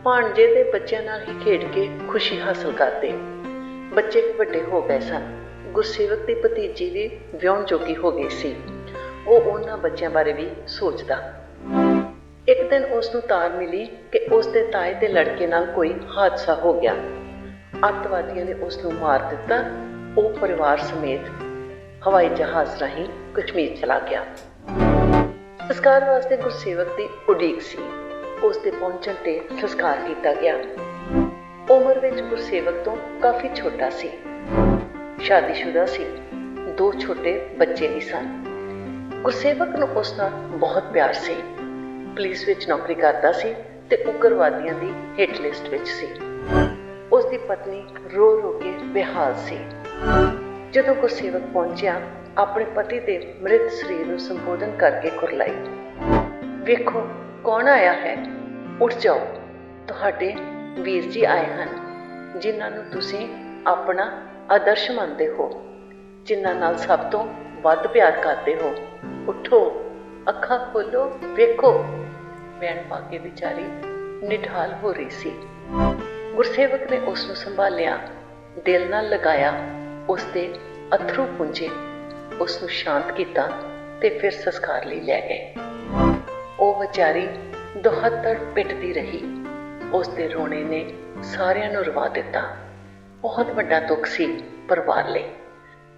ਭਾਣਜੇ ਦੇ ਬੱਚਿਆਂ ਨਾਲ ਹੀ ਖੇਡ ਕੇ ਖੁਸ਼ੀ ਹਾਸਲ ਕਰਦੇ। ਬੱਚੇ ਵੀ ਵੱਡੇ ਹੋ ਗਏ ਸਨ। ਗੁਰਸੇਵਕ ਦੀ ਭਤੀਜੀ ਵੀ ਵਿਆਹੁਣ ਜੋਗੀ ਹੋ ਗਈ ਸੀ। ਉਹ ਉਹਨਾਂ ਬੱਚਿਆਂ ਬਾਰੇ ਵੀ ਸੋਚਦਾ। ਇੱਕ ਦਿਨ ਉਸ ਨੂੰ ਤਾਰ ਮਿਲੀ ਕਿ ਉਸ ਦੇ ਤਾਏ ਦੇ ਲੜਕੇ ਨਾਲ ਕੋਈ ਹਾਦਸਾ ਹੋ ਗਿਆ। ਅੱਤਵਾਦੀਆਂ ਨੇ ਉਸ ਨੂੰ ਮਾਰ ਦਿੱਤਾ। ਉਹ ਪਰਿਵਾਰ ਸਮੇਤ ਹਵਾਈ ਜਹਾਜ਼ ਰਾਹੀਂ ਕਸ਼ਮੀਰ ਚਲਾ ਗਿਆ। ਸੰਸਕਾਰ ਵਾਸਤੇ ਗੁਰਸੇਵਕ ਦੀ ਉਡੀਕ ਸੀ। ਉਸ ਦੇ ਪਹੁੰਚਣ ਤੇ ਸੰਸਕਾਰ ਕੀਤਾ ਗਿਆ। ਉਮਰ ਵਿੱਚ ਗੁਰਸੇਵਕ ਤੋਂ ਕਾਫੀ ਛੋਟਾ ਸੀ। ਸ਼ਾਦੀशुदा ਸੀ। 2 ਛੋਟੇ ਬੱਚੇ ਵੀ ਸਨ। ਗੁਰਸੇਵਕ ਨੂੰ ਉਸ ਨਾਲ ਬਹੁਤ ਪਿਆਰ ਸੀ। ਪੁਲਿਸ ਵਿੱਚ ਨੌਕਰੀ ਕਰਦਾ ਸੀ ਤੇ ਉਗਰਵਾਦੀਆਂ ਦੀ ਹਿੱਟ ਲਿਸਟ ਵਿੱਚ ਸੀ। ਉਸ ਦੀ ਪਤਨੀ ਰੋ ਰੋ ਕੇ ਬੇਹਾਲ ਸੀ। ਜਦੋਂ ਗੁਰਸੇਵਕ ਪਹੁੰਚਿਆ, ਆਪਣੇ ਪਤੀ ਦੇ ਮ੍ਰਿਤ ਸਰੀਰ ਨੂੰ ਸੰਬੋਧਨ ਕਰਕੇ ਕੁਰਲਾਈ, ਵੇਖੋ ਕੌਣ ਆਇਆ ਹੈ, ਉੱਠ ਜਾਓ, ਤੁਹਾਡੇ ਵੀਰ ਜੀ ਆਏ ਹਨ, ਜਿਨ੍ਹਾਂ ਨੂੰ ਤੁਸੀਂ ਆਪਣਾ ਆਦਰਸ਼ ਮੰਨਦੇ ਹੋ, ਜਿਨ੍ਹਾਂ ਨਾਲ ਸਭ ਤੋਂ ਵੱਧ ਪਿਆਰ ਕਰਦੇ ਹੋ। ਉੱਠੋ, ਅੱਖਾਂ ਖੋਲੋ, ਵੇਖੋ। ਵੈਣ ਪਾ ਕੇ ਵਿਚਾਰੀ ਨਿਢਾਲ ਹੋ ਰਹੀ ਸੀ। ਗੁਰਸੇਵਕ ਨੇ ਉਸ ਨੂੰ ਸੰਭਾਲਿਆ, ਦਿਲ ਨਾਲ ਲਗਾਇਆ, ਉਸ ਦੇ ਅਥਰੂ ਪੂੰਝੇ, ਉਸ ਨੂੰ ਸ਼ਾਂਤ ਕੀਤਾ ਤੇ ਫਿਰ ਸੰਸਕਾਰ ਲਈ ਲੈ ਗਏ। ਉਹ ਵਿਚਾਰੀ ਦੁਹੱਥੜ ਪਿੱਟਦੀ ਰਹੀ। ਉਸ ਦੇ ਰੋਣੇ ਨੇ ਸਾਰਿਆਂ ਨੂੰ ਰਵਾ ਦਿੱਤਾ। ਬਹੁਤ ਵੱਡਾ ਦੁੱਖ ਸੀ ਪਰਿਵਾਰ ਲਈ,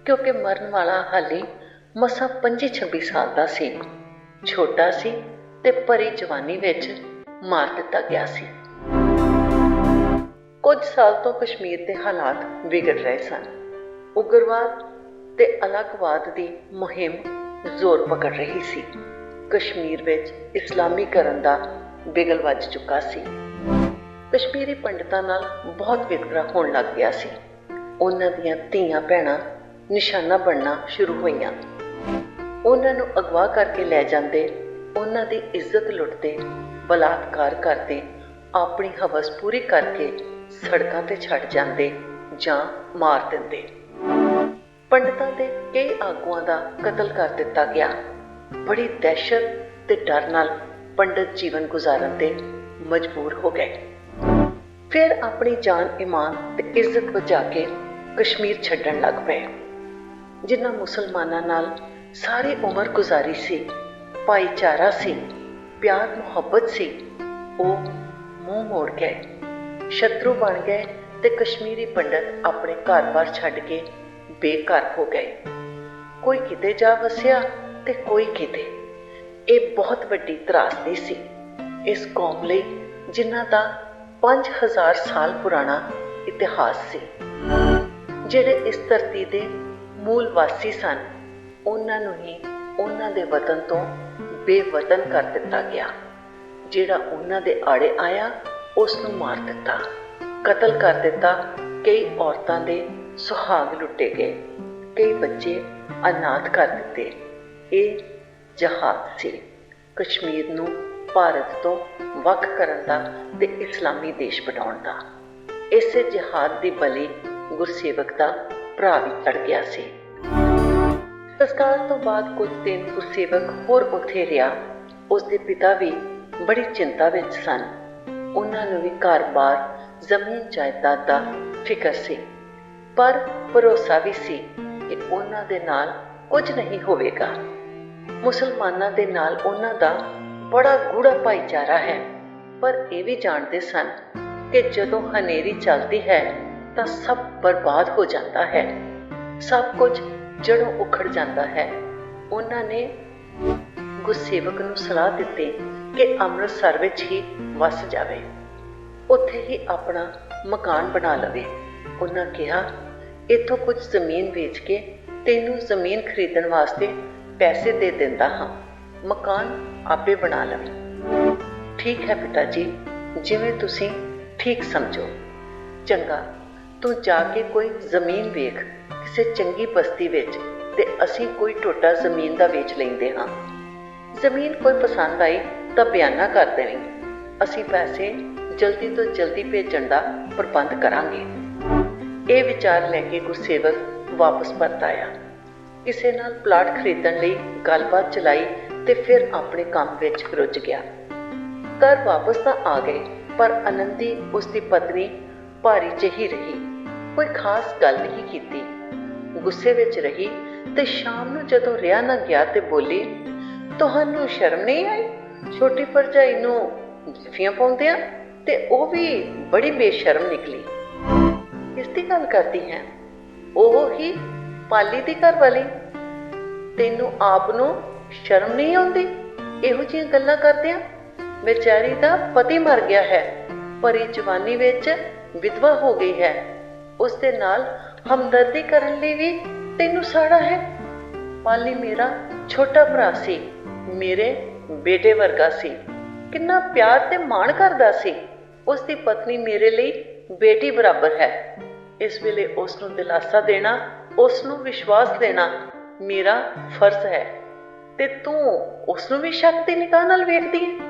ਕਿਉਂਕਿ ਮਰਨ ਵਾਲਾ ਹਾਲੀ ਮਸਾਂ 25-26 ਸਾਲ ਦਾ ਸੀ। ਛੋਟਾ ਸੀ ਤੇ ਭਰੀ ਜਵਾਨੀ ਵਿੱਚ ਮਾਰ ਦਿੱਤਾ ਗਿਆ ਸੀ। ਕੁਝ ਸਾਲ ਤੋਂ ਕਸ਼ਮੀਰ ਦੇ ਹਾਲਾਤ ਵਿਗੜ ਰਹੇ ਸਨ। ਉਗਰਵਾਦ ਤੇ ਅਲੱਗਵਾਦ ਦੀ ਮੁਹਿੰਮ ਜ਼ੋਰ ਪਕੜ ਰਹੀ ਸੀ। ਕਸ਼ਮੀਰ ਵਿੱਚ ਇਸਲਾਮੀਕਰਨ ਦਾ ਬਿਗਲ ਵੱਜ ਚੁੱਕਾ ਸੀ। ਕਸ਼ਮੀਰੀ ਪੰਡਤਾਂ ਨਾਲ ਬਹੁਤ ਵਿਤਕਰਾ ਹੋਣ ਲੱਗ ਗਿਆ ਸੀ। ਉਹਨਾਂ ਦੀਆਂ ਧੀਆਂ ਭੈਣਾਂ ਨਿਸ਼ਾਨਾ ਬਣਨਾ ਸ਼ੁਰੂ ਹੋਈਆਂ। ਉਹਨਾਂ ਨੂੰ ਅਗਵਾ ਕਰਕੇ ਲੈ ਜਾਂਦੇ, ਉਹਨਾਂ ਦੀ ਇੱਜ਼ਤ ਲੁੱਟਦੇ, ਬਲਾਤਕਾਰ ਕਰਦੇ, ਆਪਣੀ ਹਵਸ ਪੂਰੀ ਕਰਕੇ ਸੜਕਾਂ ਤੇ ਛੱਡ ਜਾਂਦੇ ਜਾਂ ਮਾਰ ਦਿੰਦੇ। ਪੰਡਤਾਂ ਦੇ ਕਈ ਆਗੂਆਂ ਦਾ ਕਤਲ ਕਰ ਦਿੱਤਾ ਗਿਆ। ਬੜੀ ਦਹਿਸ਼ਤ ਤੇ ਡਰ ਨਾਲ ਪੰਡਤ ਜੀਵਨ ਗੁਜ਼ਾਰਨ ਤੇ ਮਜਬੂਰ ਹੋ ਗਏ। ਫਿਰ ਆਪਣੀ ਜਾਨ, ਇਮਾਨ ਤੇ ਇੱਜ਼ਤ ਬਚਾ ਕੇ ਕਸ਼ਮੀਰ ਛੱਡਣ ਲੱਗ ਪਏ। ਜਿਨ੍ਹਾਂ ਮੁਸਲਮਾਨਾਂ ਨਾਲ ਸਾਰੀ ਉਮਰ ਗੁਜ਼ਾਰੀ ਸੀ, ਭਾਈਚਾਰਾ ਸੀ, ਪਿਆਰ ਮੁਹੱਬਤ ਸੀ, ਉਹ ਮੂੰਹ ਮੋੜ ਗਏ, ਸ਼ਤਰੂ ਬਣ ਗਏ ਤੇ ਕਸ਼ਮੀਰੀ ਪੰਡਤ ਆਪਣੇ ਘਰ-ਬਾਰ ਛੱਡ ਕੇ ਬੇਘਰ ਹੋ ਗਏ। ਕੋਈ ਕਿਤੇ ਜਾ ਵਸਿਆ ਤੇ ਕੋਈ ਕਿਤੇ। ਇਹ ਬਹੁਤ ਵੱਡੀ ਤਰਾਸਦੀ ਸੀ ਇਸ ਕੌਮ ਲਈ, ਜਿਨ੍ਹਾਂ ਦਾ 5000 ਸਾਲ ਪੁਰਾਣਾ ਇਤਿਹਾਸ ਸੀ। ਜਿਹੜੇ ਇਸ ਧਰਤੀ ਦੇ ਮੂਲ ਵਾਸੀ ਸਨ, ਉਹਨਾਂ ਨੂੰ ਹੀ ਉਹਨਾਂ ਦੇ ਵਤਨ ਤੋਂ ਬੇਵਤਨ ਕਰ ਦਿੱਤਾ ਗਿਆ। ਜਿਹੜਾ ਉਹਨਾਂ ਦੇ ਆੜੇ ਆਇਆ, ਉਸ ਨੂੰ ਮਾਰ ਦਿੱਤਾ, ਕਤਲ ਕਰ ਦਿੱਤਾ। ਕਈ ਔਰਤਾਂ ਦੇ ਸੁਹਾਗ ਲੁੱਟੇ ਗਏ, ਕਈ ਬੱਚੇ ਅਨਾਥ ਕਰ ਦਿੱਤੇ। ਇਹ ਜਹਾਦ ਸੀ ਕਸ਼ਮੀਰ ਨੂੰ ਭਾਰਤ ਤੋਂ ਵੱਖ ਕਰਨ ਦਾ ਤੇ ਇਸਲਾਮੀ ਦੇਸ਼ ਬਣਾਉਣ ਦਾ। ਇਸੇ ਜਿਹਾਦ ਦੀ ਬਲੀ ਗੁਰਸੇਵਕ ਦਾ ਭਰਾ ਵੀ ਚੜ ਗਿਆ ਸੀ। ਸੰਸਕਾਰ ਤੋਂ ਬਾਅਦ ਕੁਝ ਦਿਨ ਗੁਰਸੇਵਕ ਹੋਰ ਉੱਥੇ ਰਿਹਾ। ਉਸਦੇ ਪਿਤਾ ਵੀ ਬੜੀ ਚਿੰਤਾ ਵਿੱਚ ਸਨ। ਉਹਨਾਂ ਨੂੰ ਵੀ ਘਰ-ਬਾਰ, ਜ਼ਮੀਨ ਜਾਇਦਾਦ ਦਾ ਫਿਕਰ ਸੀ, ਪਰ ਭਰੋਸਾ ਵੀ ਸੀ ਕਿ ਉਹਨਾਂ ਦੇ ਨਾਲ ਕੁਝ ਨਹੀਂ ਹੋਵੇਗਾ। ਮੁਸਲਮਾਨਾਂ ਦੇ ਨਾਲ ਉਹਨਾਂ ਦਾ ਬੜਾ ਗੂੜ੍ਹਾ ਭਾਈਚਾਰਾ ਹੈ, ਪਰ ਇਹ ਵੀ ਜਾਣਦੇ ਸਨ ਕਿ ਜਦੋਂ ਹਨੇਰੀ ਚੱਲਦੀ ਹੈ ਤਾਂ ਸਭ ਬਰਬਾਦ ਹੋ ਜਾਂਦਾ ਹੈ, ਸਭ ਕੁਝ ਜੜੋਂ ਉਖੜ ਜਾਂਦਾ ਹੈ। ਉਹਨਾਂ ਨੇ ਗੁਰਸੇਵਕ ਨੂੰ ਸਲਾਹ ਦਿੱਤੀ ਕਿ ਅੰਮ੍ਰਿਤਸਰ ਵਿੱਚ ਹੀ ਵਸ ਜਾਵੇ, ਉੱਥੇ ਹੀ ਆਪਣਾ ਮਕਾਨ ਬਣਾ ਲਵੇ। ਉਹਨਾਂ ਕਿਹਾ, ਇੱਥੋਂ ਕੁਝ ਜ਼ਮੀਨ ਵੇਚ ਕੇ ਤੈਨੂੰ ਜ਼ਮੀਨ ਖਰੀਦਣ ਵਾਸਤੇ ਪੈਸੇ ਦੇ ਦਿੰਦਾ ਹਾਂ, ਮਕਾਨ ਆਪੇ ਬਣਾ ਲਵੇਂ। ਠੀਕ ਹੈ ਪਿਤਾ ਜੀ, ਜਿਵੇਂ ਤੁਸੀਂ ਠੀਕ ਸਮਝੋ। ਚੰਗਾ, ਤੂੰ ਜਾ ਕੇ ਕੋਈ ਜ਼ਮੀਨ ਵੇਖ ਕਿਸੇ ਚੰਗੀ ਬਸਤੀ ਵਿੱਚ, ਤੇ ਅਸੀਂ ਕੋਈ ਟੋਟਾ ਜ਼ਮੀਨ ਦਾ ਵੇਚ ਲੈਂਦੇ ਹਾਂ। ਜ਼ਮੀਨ ਕੋਈ ਪਸੰਦ ਆਈ ਤਾਂ ਬਿਆਨਾ ਕਰ ਦੇਵੀਂ, ਅਸੀਂ ਪੈਸੇ ਜਲਦੀ ਤੋਂ ਜਲਦੀ ਭੇਜਣ ਦਾ ਪ੍ਰਬੰਧ ਕਰਾਂਗੇ। ਇਹ ਵਿਚਾਰ ਲੈ ਕੇ ਗੁਰਸੇਵਕ ਵਾਪਸ ਪਰਤ ਆਇਆ। ਕਿਸੇ ਨਾਲ ਪਲਾਟ ਖਰੀਦਣ ਲਈ ਗੱਲਬਾਤ ਚਲਾਈ ਤੇ ਫਿਰ ਆਪਣੇ ਕੰਮ ਵਿੱਚ ਰੁੱਝ ਗਿਆ। ਘਰ ਵਾਪਸ ਤਾਂ ਆ ਗਏ, ਪਰ ਆਨੰਦੀ ਉਸਦੀ ਪਤਨੀ ਭਾਰੀ ਜਿਹੀ ਰਹੀ, ਕੋਈ ਖਾਸ ਗੱਲ ਨਹੀਂ ਕੀਤੀ, ਗੁੱਸੇ ਵਿੱਚ ਰਹੀ। ਤੇ ਸ਼ਾਮ ਨੂੰ ਜਦੋਂ ਰਿਹਾ ਨਾ ਗਿਆ ਤੇ ਬੋਲੀ, ਤੁਹਾਨੂੰ ਸ਼ਰਮ ਨਹੀਂ ਆਈ? ਛੋਟੀ ਭਰਜਾਈ ਨੂੰ ਜੱਫੀਆਂ ਪਾਉਂਦਿਆਂ, ਤੇ ਉਹ ਵੀ ਬੜੀ ਬੇਸ਼ਰਮ ਨਿਕਲੀ। ਕਿਸ ਦੀ ਗੱਲ ਕਰਦੀ ਹੈ? ਉਹ ਹੀ ਪਾਲੀ ਦੀ ਘਰ ਵਾਲੀ। ਤੈਨੂੰ ਆਪ ਨੂੰ ਸ਼ਰਮ ਨਹੀਂ ਆਉਂਦੀ ਇਹੋ ਜਿਹੀਆਂ ਗੱਲਾਂ ਕਰਦਿਆਂ? ਵਿਚਾਰੀ ਦਾ ਪਤੀ ਮਰ ਗਿਆ ਹੈ, ਭਰੀ ਜਵਾਨੀ ਵਿੱਚ ਵਿਧਵਾ ਹੋ ਗਈ ਹੈ। ਉਸ ਦੇ ਨਾਲ ਹਮਦਰਦੀ ਕਰਨ ਲਈ ਵੀ ਤੈਨੂੰ ਸਾੜਾ ਹੈ। ਪਾਲੀ ਮੇਰਾ ਛੋਟਾ ਭਰਾ ਸੀ, ਮੇਰੇ ਬੇਟੇ ਵਰਗਾ ਸੀ, ਕਿੰਨਾ ਪਿਆਰ ਤੇ ਮਾਣ ਕਰਦਾ ਸੀ। ਉਸ ਦੀ ਪਤਨੀ ਮੇਰੇ ਲਈ ਬੇਟੀ ਬਰਾਬਰ ਹੈ। ਇਸ ਵੇਲੇ ਉਸ ਨੂੰ ਦਿਲਾਸਾ ਦੇਣਾ, ਉਸ ਨੂੰ ਵਿਸ਼ਵਾਸ ਦੇਣਾ ਮੇਰਾ ਫਰਜ਼ ਹੈ, ਤੇ ਤੂੰ ਉਸ ਨੂੰ ਵੀ ਸ਼ੱਕ ਦੀ ਨਿਗਾਹ ਨਾਲ ਵੇਖਦੀ ਹੈ।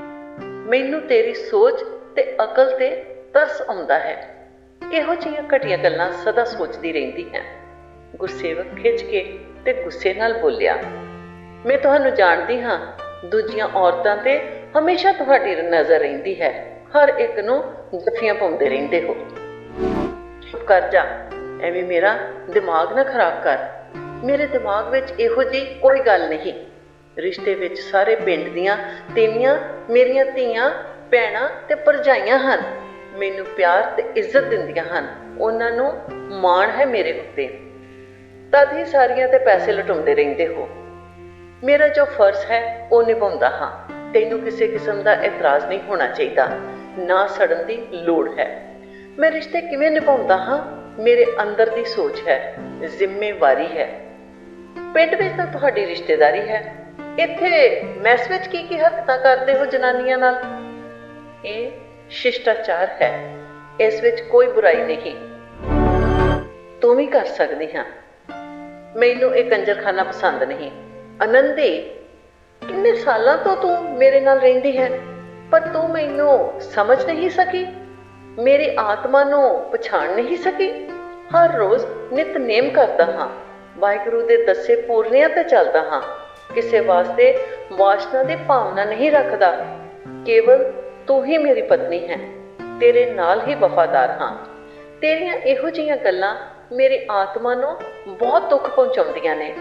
ਮੈਨੂੰ ਤੇਰੀ ਸੋਚ ਤੇ ਅਕਲ ਤੇ ਤਰਸ ਆਉਂਦਾ ਹੈ। ਇਹੋ ਜਿਹੀਆਂ ਘਟੀਆਂ ਗੱਲਾਂ ਸਦਾ ਸੋਚਦੀ ਰਹਿੰਦੀ ਹੈ। ਗੁਰਸੇਵਕ ਖਿੱਚ ਕੇ ਤੇ ਗੁੱਸੇ ਨਾਲ ਬੋਲਿਆ, ਮੈਂ ਤੁਹਾਨੂੰ ਜਾਣਦੀ ਹਾਂ, ਦੂਜੀਆਂ ਔਰਤਾਂ ਤੇ ਹਮੇਸ਼ਾ ਤੁਹਾਡੀ ਨਜ਼ਰ ਰਹਿੰਦੀ ਹੈ, ਹਰ ਇੱਕ ਨੂੰ ਜੱਫੀਆਂ ਪਾਉਂਦੇ ਰਹਿੰਦੇ ਹੋ। ਚੁੱਪ ਕਰ ਜਾ, ਐਵੇਂ ਮੇਰਾ ਦਿਮਾਗ ਨਾ ਖਰਾਬ ਕਰ। ਮੇਰੇ ਦਿਮਾਗ ਵਿੱਚ ਇਹੋ ਜਿਹੀ ਕੋਈ ਗੱਲ ਨਹੀਂ। ਰਿਸ਼ਤੇ ਵਿੱਚ ਸਾਰੇ ਪਿੰਡ ਦੀਆਂ ਤੇਰੀਆਂ ਮੇਰੀਆਂ ਧੀਆਂ, ਭੈਣਾਂ ਤੇ ਭਰਜਾਈਆਂ ਹਨ। ਮੈਨੂੰ ਪਿਆਰ ਤੇ ਇੱਜ਼ਤ ਦਿੰਦੀਆਂ ਹਨ, ਉਹਨਾਂ ਨੂੰ ਮਾਣ ਹੈ ਮੇਰੇ ਉੱਤੇ। ਤਦ ਹੀ ਸਾਰੀਆਂ ਤੇ ਪੈਸੇ ਲੁਟਾਉਂਦੇ ਰਹਿੰਦੇ ਹੋ। ਮੇਰਾ ਜੋ ਫਰਜ਼ ਹੈ ਉਹ ਨਿਭਾਉਂਦਾ ਹਾਂ। ਤੈਨੂੰ ਕਿਸੇ ਕਿਸਮ ਦਾ ਇਤਰਾਜ਼ ਨਹੀਂ ਹੋਣਾ ਚਾਹੀਦਾ, ਨਾ ਸੜਨ ਦੀ ਲੋੜ ਹੈ। ਮੈਂ ਰਿਸ਼ਤੇ ਕਿਵੇਂ ਨਿਭਾਉਂਦਾ ਹਾਂ, ਮੇਰੇ ਅੰਦਰ ਦੀ ਸੋਚ ਹੈ, ਜ਼ਿੰਮੇਵਾਰੀ ਹੈ। ਪਿੰਡ ਵਿੱਚ ਤਾਂ ਤੁਹਾਡੀ ਰਿਸ਼ਤੇਦਾਰੀ ਹੈ, ਇੱਥੇ ਮੈਸ ਵਿੱਚ ਕੀ ਹਰਕਤਾਂ ਕਰਦੇ ਹੋ ਜਨਾਨੀਆਂ ਨਾਲ? ਇਹ ਸ਼ਿਸ਼ਟਾਚਾਰ ਹੈ, ਇਸ ਵਿੱਚ ਕੋਈ ਬੁਰਾਈ ਨਹੀਂ। ਤੂੰ ਵੀ ਕਰ ਸਕਦੀ ਹਾਂ। ਮੈਨੂੰ ਇਹ ਕੰਜਰਖਾਨਾ ਪਸੰਦ ਨਹੀਂ। ਆਨੰਦੀ, ਕਿੰਨੇ ਸਾਲਾਂ ਤੋਂ ਤੂੰ ਮੇਰੇ ਨਾਲ ਰਹਿੰਦੀ ਹੈ, ਪਰ ਤੂੰ ਮੈਨੂੰ ਸਮਝ ਨਹੀਂ ਸਕੀ, ਮੇਰੀ ਆਤਮਾ ਨੂੰ ਪਛਾਣ ਨਹੀਂ ਸਕੀ। ਹਰ ਰੋਜ਼ ਨਿਤਨੇਮ ਕਰਦਾ ਹਾਂ, ਵਾਹਿਗੁਰੂ ਦੇ ਦੱਸੇ ਪੂਰਨਿਆਂ ਤੇ ਚੱਲਦਾ ਹਾਂ, ਕਿਸੇ ਵਾਸਤੇ ਵਾਸ਼ਨਾ ਦੀ ਭਾਵਨਾ ਨਹੀਂ ਰੱਖਦਾ। ਕੇਵਲ ਤੂੰ ਹੀ ਮੇਰੀ ਪਤਨੀ ਹੈ, ਤੇਰੇ ਨਾਲ ਹੀ ਵਫਾਦਾਰ ਹਾਂ। ਤੇਰੀਆਂ ਇਹੋ ਜਿਹੀਆਂ ਗੱਲਾਂ ਮੇਰੀ ਆਤਮਾ ਨੂੰ ਬਹੁਤ ਦੁੱਖ ਪਹੁੰਚਾਉਂਦੀਆਂ ਨੇ।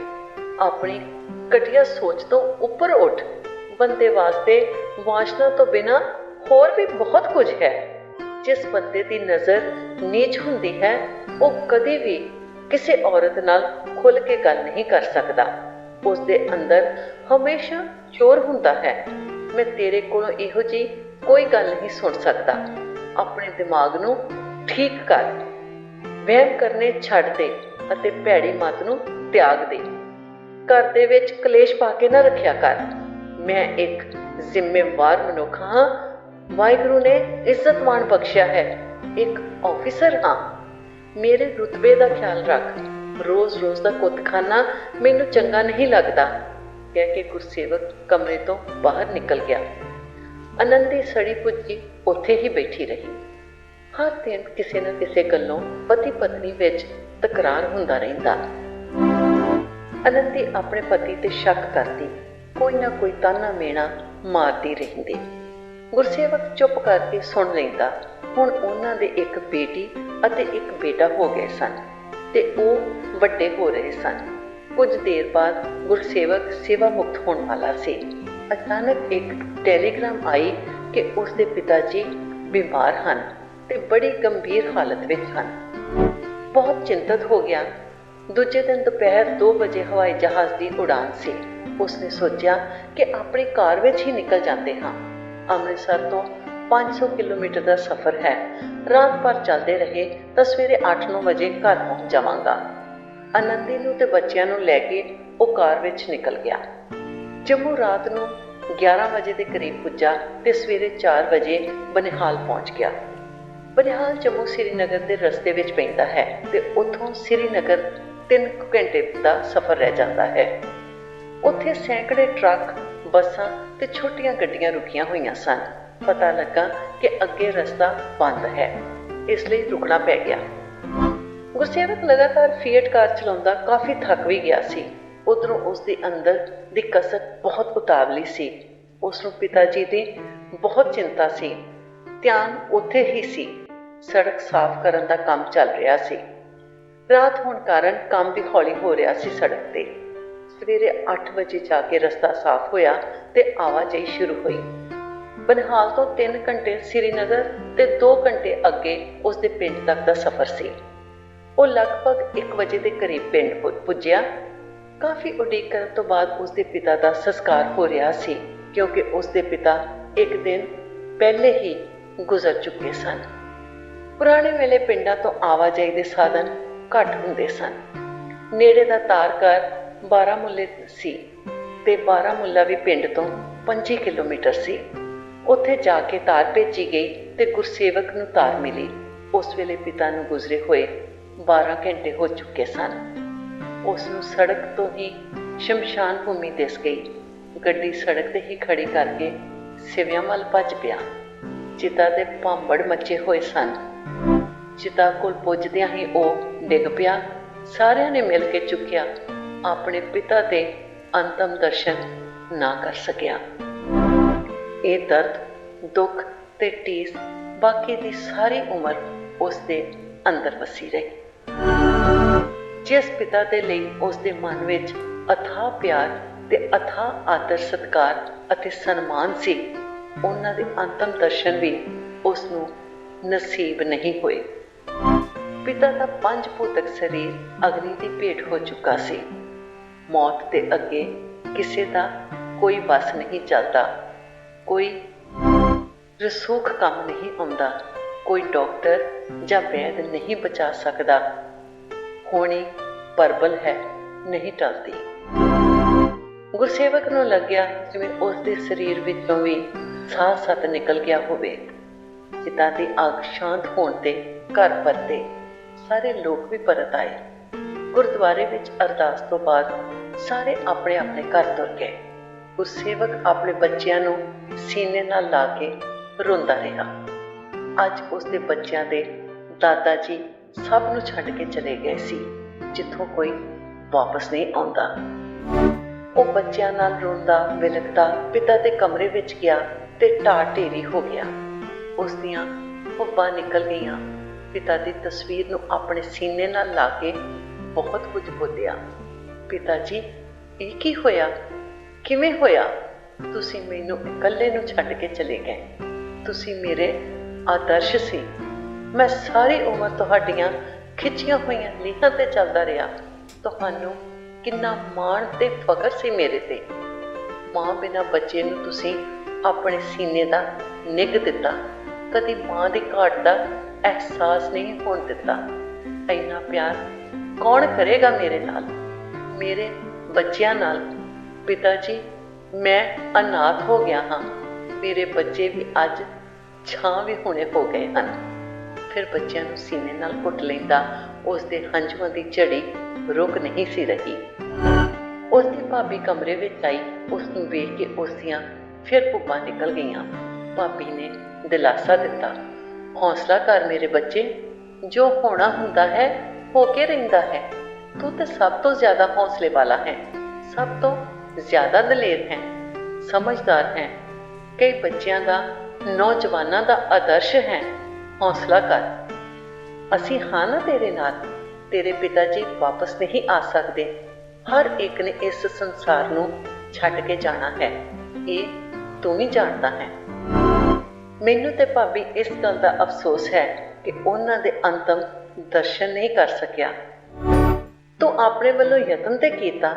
ਆਪਣੀ ਘਟੀਆ ਸੋਚ ਤੋਂ ਉੱਪਰ ਉੱਠ। ਬੰਦੇ ਵਾਸਤੇ ਵਾਸ਼ਨਾ ਤੋਂ ਬਿਨਾਂ ਹੋਰ ਵੀ ਬਹੁਤ ਕੁਝ ਹੈ। ਜਿਸ ਬੰਦੇ ਦੀ ਨਜ਼ਰ ਨੀਚ ਹੁੰਦੀ ਹੈ, ਉਹ ਕਦੇ ਵੀ ਕਿਸੇ ਔਰਤ ਨਾਲ ਖੁੱਲ੍ਹ ਕੇ ਗੱਲ ਨਹੀਂ ਕਰ ਸਕਦਾ। ਉਸ ਦੇ ਅੰਦਰ ਹਮੇਸ਼ਾ ਚੋਰ ਹੁੰਦਾ ਹੈ। ਮੈਂ ਤੇਰੇ ਕੋਲੋਂ ਇਹੋ ਜਿਹੀ ਕੋਈ ਗੱਲ ਨਹੀਂ ਸੁਣ ਸਕਦਾ। ਆਪਣੇ ਦਿਮਾਗ ਨੂੰ ਠੀਕ ਕਰ, ਵਹਿਮ ਕਰਨੇ ਛੱਡ ਦੇ ਅਤੇ ਭੈੜੀ ਮੱਤ ਨੂੰ ਤਿਆਗ ਦੇ। ਘਰ ਦੇ ਵਿੱਚ ਕਲੇਸ਼ ਪਾ ਕੇ ਨਾ ਰੱਖਿਆ ਕਰ। ਮੈਂ ਇੱਕ ਜ਼ਿੰਮੇਵਾਰ ਮਨੁੱਖ ਹਾਂ, ਵਾਹਿਗੁਰੂ ਨੇ ਇੱਜ਼ਤ ਮਾਣ ਬਖਸ਼ਿਆ ਹੈ, ਇੱਕ ਆਫਿਸਰ ਹਾਂ। ਮੇਰੇ ਰੁਤਬੇ ਦਾ ਖਿਆਲ ਰੱਖ। ਰੋਜ਼-ਰੋਜ਼ ਦਾ ਕੁੱਤਖਾਨਾ ਮੈਨੂੰ ਚੰਗਾ ਨਹੀਂ ਲੱਗਦਾ, ਕਹਿ ਕੇ ਗੁਰਸੇਵਕ ਕਮਰੇ ਤੋਂ ਬਾਹਰ ਨਿਕਲ ਗਿਆ। ਆਨੰਦੀ ਸੜੀ ਪੁੱਜੀ ਉੱਥੇ ਹੀ ਬੈਠੀ ਰਹੀ। ਹਰ ਦਿਨ ਕਿਸੇ ਨਾ ਕਿਸੇ ਗੱਲੋਂ ਪਤੀ ਪਤਨੀ ਵਿੱਚ ਤਕਰਾਰ ਹੁੰਦਾ ਰਹਿੰਦਾ। ਅਨੰਦੀ ਆਪਣੇ ਪਤੀ ਤੇ ਸ਼ੱਕ ਕਰਦੀ, ਕੋਈ ਨਾ ਕੋਈ ਤਾਨਾ ਮੇਣਾ ਮਾਰਦੀ ਰਹਿੰਦੀ। ਗੁਰਸੇਵਕ ਚੁੱਪ ਕਰਕੇ ਸੁਣ ਲੈਂਦਾ। ਹੁਣ ਉਹਨਾਂ ਦੇ ਇੱਕ ਬੇਟੀ ਅਤੇ ਇੱਕ ਬੇਟਾ ਹੋ ਗਏ ਸਨ ਤੇ ਉਹ ਵੱਡੇ ਹੋ ਰਹੇ ਸਨ। ਕੁਝ ਦੇਰ ਬਾਅਦ ਗੁਰਸੇਵਕ ਸੇਵਾ ਮੁਕਤ ਹੋਣ ਵਾਲਾ ਸੀ। ਅਚਾਨਕ ਇੱਕ ਟੈਲੀਗ੍ਰਾਮ ਆਈ ਕਿ ਉਸਦੇ ਪਿਤਾ ਜੀ ਬਿਮਾਰ ਹਨ ਤੇ ਬੜੀ ਗੰਭੀਰ ਹਾਲਤ ਵਿੱਚ ਹਨ। ਬਹੁਤ ਚਿੰਤਤ ਹੋ ਗਿਆ। ਦੂਜੇ ਦਿਨ ਦੁਪਹਿਰ 2 ਵਜੇ ਹਵਾਈ ਜਹਾਜ਼ ਦੀ ਉਡਾਨ ਸੀ। ਉਸਨੇ ਸੋਚਿਆ ਕਿ ਆਪਣੀ ਕਾਰ ਵਿੱਚ ਹੀ ਨਿਕਲ ਜਾਂਦੇ ਹਾਂ। ਅੰਮ੍ਰਿਤਸਰ ਤੋਂ 500 ਕਿਲੋਮੀਟਰ ਦਾ ਸਫ਼ਰ ਹੈ। ਰਾਤ ਭਰ ਚੱਲਦੇ ਰਹੇ ਤਾਂ ਸਵੇਰੇ 8-9 ਵਜੇ ਘਰ ਪਹੁੰਚ ਜਾਵਾਂਗਾ। ਆਨੰਦੀ ਨੂੰ ਤੇ ਬੱਚਿਆਂ ਨੂੰ ਲੈ ਕੇ ਉਹ ਕਾਰ ਵਿੱਚ ਨਿਕਲ ਗਿਆ। ਜੰਮੂ ਰਾਤ ਨੂੰ 11 ਵਜੇ ਦੇ ਕਰੀਬ ਪੁੱਜਾ ਤੇ ਸਵੇਰੇ 4 ਵਜੇ ਬਨਿਹਾਲ ਪਹੁੰਚ ਗਿਆ। ਬਨਿਹਾਲ ਜੰਮੂ ਸ੍ਰੀਨਗਰ ਦੇ ਰਸਤੇ ਵਿੱਚ ਪੈਂਦਾ ਹੈ ਤੇ ਉੱਥੋਂ ਸ੍ਰੀਨਗਰ 3 ਘੰਟੇ ਦਾ ਸਫ਼ਰ ਰਹਿ ਜਾਂਦਾ ਹੈ। ਉੱਥੇ ਸੈਂਕੜੇ ਟਰੱਕ, ਬੱਸਾਂ ਤੇ ਛੋਟੀਆਂ ਗੱਡੀਆਂ ਰੁਕੀਆਂ ਹੋਈਆਂ ਸਨ। ਪਤਾ ਲੱਗਾ ਕਿ ਅੱਗੇ ਰਸਤਾ ਬੰਦ ਹੈ, ਇਸ ਲਈ ਰੁਕਣਾ ਪੈ ਗਿਆ। ਗੁਰਸੇਵਕ ਲਗਾਤਾਰ ਫੀਐਟ ਕਾਰ ਚਲਾਉਂਦਾ ਕਾਫੀ ਥੱਕ ਵੀ ਗਿਆ ਸੀ। ਉਧਰੋਂ ਉਸਦੇ ਅੰਦਰ ਦੀ ਕਸਕ ਬਹੁਤ ਉਤਾਵਲੀ ਸੀ। ਉਸਨੂੰ ਪਿਤਾ ਜੀ ਦੀ ਬਹੁਤ ਚਿੰਤਾ ਸੀ। ਧਿਆਨ ਉੱਥੇ ਹੀ ਸੀ। ਸੜਕ ਸਾਫ਼ ਕਰਨ ਦਾ ਕੰਮ ਚੱਲ ਰਿਹਾ ਸੀ। ਰਾਤ ਹੋਣ ਕਾਰਨ ਕੰਮ ਵੀ ਹੌਲੀ ਹੋ ਰਿਹਾ ਸੀ ਸੜਕ ਤੇ। ਸਵੇਰੇ 8 ਵਜੇ ਜਾ ਕੇ ਰਸਤਾ ਸਾਫ਼ ਹੋਇਆ ਤੇ ਆਵਾਜਾਈ ਸ਼ੁਰੂ ਹੋਈ। ਬਨਿਹਾਲ ਤੋਂ 3 ਘੰਟੇ ਸ੍ਰੀਨਗਰ ਤੇ 2 ਘੰਟੇ ਅੱਗੇ ਉਸਦੇ ਪਿੰਡ ਤੱਕ ਦਾ ਸਫ਼ਰ ਸੀ। ਉਹ ਲਗਭਗ 1 ਵਜੇ ਦੇ ਕਰੀਬ ਪਿੰਡ ਪੁੱਜਿਆ। ਕਾਫੀ ਉਡੀਕ ਕਰਨ ਤੋਂ ਬਾਅਦ ਉਸਦੇ ਪਿਤਾ ਦਾ ਸੰਸਕਾਰ ਹੋ ਰਿਹਾ ਸੀ, ਕਿਉਂਕਿ ਉਸਦੇ ਪਿਤਾ ਇੱਕ ਦਿਨ ਪਹਿਲੇ ਹੀ ਗੁਜ਼ਰ ਚੁੱਕੇ ਸਨ। ਪੁਰਾਣੇ ਵੇਲੇ ਪਿੰਡਾਂ ਤੋਂ ਆਵਾਜਾਈ ਦੇ ਸਾਧਨ ਘੱਟ ਹੁੰਦੇ ਸਨ। ਨੇੜੇ ਦਾ ਤਾਰਘਰ ਬਾਰਾਮੂਲੇ ਸੀ ਤੇ ਬਾਰਾਮੂਲਾ ਵੀ ਪਿੰਡ ਤੋਂ 25 ਕਿਲੋਮੀਟਰ ਸੀ। ਉੱਥੇ ਜਾ ਕੇ ਤਾਰ ਭੇਜੀ ਗਈ ਤੇ ਗੁਰਸੇਵਕ ਨੂੰ ਤਾਰ ਮਿਲੀ। ਉਸ ਵੇਲੇ ਪਿਤਾ ਨੂੰ ਗੁਜ਼ਰੇ ਹੋਏ 12 ਘੰਟੇ ਹੋ ਚੁੱਕੇ ਸਨ। ਉਸ ਨੂੰ ਸੜਕ ਤੋਂ ਹੀ ਸ਼ਮਸ਼ਾਨ ਭੂਮੀ ਦਿਸ ਗਈ। ਗੱਡੀ ਸੜਕ ਤੇ ਹੀ ਖੜੀ ਕਰਕੇ ਸਿਵਿਆਂ ਵੱਲ ਭੱਜ ਪਿਆ। ਚਿਤਾ ਦੇ ਭਾਂਬੜ ਮੱਚੇ ਹੋਏ ਸਨ। ਚਿਤਾ ਕੋਲ ਪੁੱਜਦਿਆਂ ਹੀ ਉਹ ਡਿੱਗ ਪਿਆ। ਸਾਰਿਆਂ ਨੇ ਮਿਲ ਕੇ ਚੁੱਕਿਆ। ਆਪਣੇ ਪਿਤਾ ਦੇ ਅੰਤਮ ਦਰਸ਼ਨ ਨਾ ਕਰ ਸਕਿਆ। ਇਹ ਦਰਦ, ਦੁੱਖ ਤੇ ਟੀਸ ਬਾਕੀ ਦੀ ਸਾਰੀ ਉਮਰ ਉਸਦੇ ਅੰਦਰ ਵਸੀ ਰਹੀ। ਜਿਸ ਪਿਤਾ ਦੇ ਲਈ ਉਸਦੇ ਮਨ ਵਿੱਚ ਅਥਾਹ ਪਿਆਰ ਤੇ ਅਥਾਹ ਆਦਰ ਸਤਿਕਾਰ ਅਤੇ ਸਨਮਾਨ ਸੀ, ਉਹਨਾਂ ਦੇ ਅੰਤਮ ਦਰਸ਼ਨ ਵੀ ਉਸਨੂੰ ਨਸੀਬ ਨਹੀਂ ਹੋਏ। ਪਿਤਾ ਦਾ 5 ਭੂਤਕ ਸਰੀਰ ਅਗਨੀ ਦੀ ਭੇਟ ਹੋ ਚੁੱਕਾ ਸੀ। ਮੌਤ ਦੇ ਅੱਗੇ ਕਿਸੇ ਦਾ ਕੋਈ ਵੱਸ ਨਹੀਂ ਚੱਲਦਾ। ਕੋਈ ਰਸੂਖ ਕੰਮ ਨਹੀਂ ਆਉਂਦਾ। ਕੋਈ ਡਾਕਟਰ ਜਾਂ ਵੈਦ ਨਹੀਂ ਬਚਾ ਸਕਦਾ। ਹੋਣੀ ਪਰਬਲ ਹੈ, ਨਹੀਂ ਟਲਦੀ। ਗੁਰਸੇਵਕ ਨੂੰ ਲੱਗਿਆ ਜਿਵੇਂ ਉਸਦੇ ਸਰੀਰ ਵਿੱਚੋਂ ਵੀ ਸਾਹ ਸੱਤ ਨਿਕਲ ਗਿਆ ਹੋਵੇ। ਚਿਤਾ ਦੀ ਅੱਗ ਸ਼ਾਂਤ ਹੋਣ ਤੇ ਘਰ ਪਰਤੇ। ਸਾਰੇ ਲੋਕ ਵੀ ਪਰਤ ਆਏ। ਗੁਰਦੁਆਰੇ ਵਿੱਚ ਅਰਦਾਸ ਤੋਂ ਬਾਅਦ ਸਾਰੇ ਆਪਣੇ ਆਪਣੇ ਘਰ ਤੁਰ ਗਏ। ਗੁਰਸੇਵਕ ਆਪਣੇ ਬੱਚਿਆਂ ਨੂੰ ਸੀਨੇ ਨਾਲ ਲਾ ਕੇ ਰੋਂਦਾ ਰਿਹਾ। ਅੱਜ ਉਸਦੇ ਬੱਚਿਆਂ ਦੇ ਦਾਦਾ ਜੀ ਸਭ ਨੂੰ ਛੱਡ ਕੇ ਚਲੇ ਗਏ ਸੀ, ਜਿੱਥੋਂ ਕੋਈ ਵਾਪਸ ਨਹੀਂ ਆਉਂਦਾ। ਉਹ ਬੱਚਿਆਂ ਨਾਲ ਰੋਂਦਾ ਵਿਲਕਦਾ ਪਿਤਾ ਦੇ ਕਮਰੇ ਵਿੱਚ ਗਿਆ ਤੇ ਢਾਹ ਢੇਰੀ ਹੋ ਗਿਆ। ਉਸਦੀਆਂ ਹੁੱਬਾਂ ਨਿਕਲ ਗਈਆਂ। ਪਿਤਾ ਦੀ ਤਸਵੀਰ ਨੂੰ ਆਪਣੇ ਸੀਨੇ ਨਾਲ ਲਾ ਕੇ ਬਹੁਤ ਕੁਝ ਬੋਲਿਆ। ਪਿਤਾ ਜੀ, ਇਹ ਕੀ ਹੋਇਆ? ਕਿਵੇਂ ਹੋਇਆ? ਤੁਸੀਂ ਮੈਨੂੰ ਇਕੱਲੇ ਨੂੰ ਛੱਡ ਕੇ ਚਲੇ ਗਏ। ਤੁਸੀਂ ਮੇਰੇ ਆਦਰਸ਼ ਸੀ। ਮੈਂ ਸਾਰੀ ਉਮਰ ਤੁਹਾਡੀਆਂ ਖਿੱਚੀਆਂ ਹੋਈਆਂ ਲੀਹਾਂ ਤੇ ਚੱਲਦਾ ਰਿਹਾ। ਤੁਹਾਨੂੰ ਕਿੰਨਾ ਮਾਣ ਤੇ ਫਖਰ ਸੀ ਮੇਰੇ ਤੇ। ਮਾਂ ਬਿਨਾਂ ਬੱਚੇ ਨੂੰ ਤੁਸੀਂ ਆਪਣੇ ਸੀਨੇ ਦਾ ਨਿੱਘ ਦਿੱਤਾ। ਕਦੀ ਮਾਂ ਦੀ ਘਾਟ ਦਾ ਅਹਿਸਾਸ ਨਹੀਂ ਹੋਣ ਦਿੱਤਾ। ਇੰਨਾ ਪਿਆਰ ਕੌਣ ਕਰੇਗਾ ਮੇਰੇ ਨਾਲ, ਮੇਰੇ ਬੱਚਿਆਂ ਨਾਲ? ਪਿਤਾ ਜੀ, ਮੈਂ ਅਨਾਥ ਹੋ ਗਿਆ ਹਾਂ। ਮੇਰੇ ਬੱਚੇ ਵੀ ਅੱਜ ਛਾਂ ਵੀ ਹੁਣੇ ਹੋ ਗਏ ਹਨ। ਫਿਰ ਬੱਚਿਆਂ ਨੂੰ ਸੀਨੇ ਨਾਲ ਘੁੱਟ ਲੈਂਦਾ। ਉਸਦੇ ਹੰਝੂਆਂ ਦੀ ਝੜੀ ਰੁਕ ਨਹੀਂ ਸੀ ਰਹੀ। ਉਸਦੀ ਭਾਬੀ ਕਮਰੇ ਵਿੱਚ ਆਈ। ਉਸਨੂੰ ਵੇਖ ਕੇ ਉਸਦੀਆਂ ਫਿਰ ਭੁੱਬਾਂ ਨਿਕਲ ਗਈਆਂ। ਭਾਬੀ ਨੇ ਦਿਲਾਸਾ ਦਿੱਤਾ, ਹੌਸਲਾ ਕਰ ਮੇਰੇ ਬੱਚੇ, ਜੋ ਹੋਣਾ ਹੁੰਦਾ ਹੈ ਹੋ ਕੇ ਰਹਿੰਦਾ ਹੈ। ਤੂੰ ਤੇ ਸਭ ਤੋਂ ਜ਼ਿਆਦਾ ਹੌਸਲੇ ਵਾਲਾ ਹੈ, ਸਭ ਤੋਂ ਜ਼ਿਆਦਾ ਦਲੇਰ ਹੈ, ਸਮਝਦਾਰ ਹੈ, ਕਈ ਬੱਚਿਆਂ ਦਾ, ਨੌਜਵਾਨਾਂ ਦਾ ਆਦਰਸ਼ ਹੈ। ਹੌਸਲਾ ਕਰ। ਅਸੀਂ ਹਾਂ ਨਾ ਤੇਰੇ ਨਾਲ। ਤੇਰੇ ਪਿਤਾ ਜੀ ਵਾਪਸ ਨਹੀਂ ਆ ਸਕਦੇ। ਹਰ ਇੱਕ ਨੇ ਇਸ ਸੰਸਾਰ ਨੂੰ ਛੱਡ ਕੇ ਜਾਣਾ ਹੈ, ਇਹ ਤੂੰ ਵੀ ਜਾਣਦਾ ਹੈ। ਮੈਨੂੰ ਤੇ ਭਾਬੀ ਇਸ ਗੱਲ ਦਾ ਅਫਸੋਸ ਹੈ ਕਿ ਉਹਨਾਂ ਦੇ ਅੰਤਮ ਦਰਸ਼ਨ ਨਹੀਂ ਕਰ ਸਕਿਆ। ਤੂੰ ਆਪਣੇ ਵੱਲੋਂ ਯਤਨ ਤੇ ਕੀਤਾ,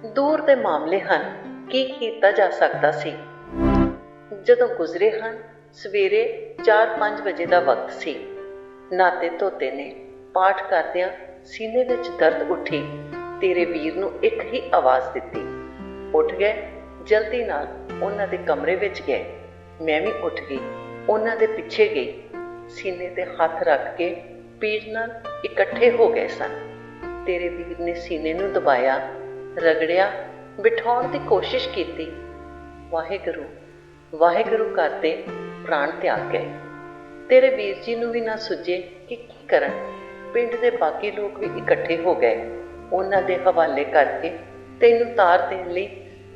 ਦੂਰ ਦੇ ਮਾਮਲੇ ਹਨ, ਕੀ ਕੀਤਾ ਜਾ ਸਕਦਾ ਸੀ। ਜਦੋਂ ਗੁਜ਼ਰੇ ਹਨ, ਸਵੇਰੇ 4-5 ਵਜੇ ਦਾ ਵਕਤ ਸੀ। ਨਾਤੇ ਧੋਤੇ ਨੇ, ਪਾਠ ਕਰਦਿਆਂ ਸੀਨੇ ਵਿੱਚ ਦਰਦ ਉੱਠੀ। ਤੇਰੇ ਵੀਰ ਨੂੰ ਇੱਕ ਹੀ ਆਵਾਜ਼ ਦਿੱਤੀ। ਉੱਠ ਗਏ, ਜਲਦੀ ਨਾਲ ਉਹਨਾਂ ਦੇ ਕਮਰੇ ਵਿੱਚ ਗਏ। ਮੈਂ ਵੀ ਉੱਠ ਗਈ, ਉਹਨਾਂ ਦੇ ਪਿੱਛੇ ਗਈ। ਸੀਨੇ ਤੇ ਹੱਥ ਰੱਖ ਕੇ ਪੀੜ ਨਾਲ ਇਕੱਠੇ ਹੋ ਗਏ ਸਨ। ਤੇਰੇ ਵੀਰ ਨੇ ਸੀਨੇ ਨੂੰ ਦਬਾਇਆ, ਰਗੜਿਆ, ਬਿਠਾਉਣ ਦੀ ਕੋਸ਼ਿਸ਼ ਕੀਤੀ। ਵਾਹਿਗੁਰੂ ਵਾਹਿਗੁਰੂ ਕਰਦੇ ਪ੍ਰਾਣ ਤਿਆਗ ਗਏ। ਤੇਰੇ ਵੀਰ ਜੀ ਨੂੰ ਵੀ ਨਾ ਸੁੱਝੇ ਕਿ ਕੀ ਕਰਨ। ਪਿੰਡ ਦੇ ਬਾਕੀ ਲੋਕ ਵੀ ਇਕੱਠੇ ਹੋ ਗਏ। ਉਹਨਾਂ ਦੇ ਹਵਾਲੇ ਕਰਕੇ ਤੈਨੂੰ ਤਾਰ ਦੇਣ ਲਈ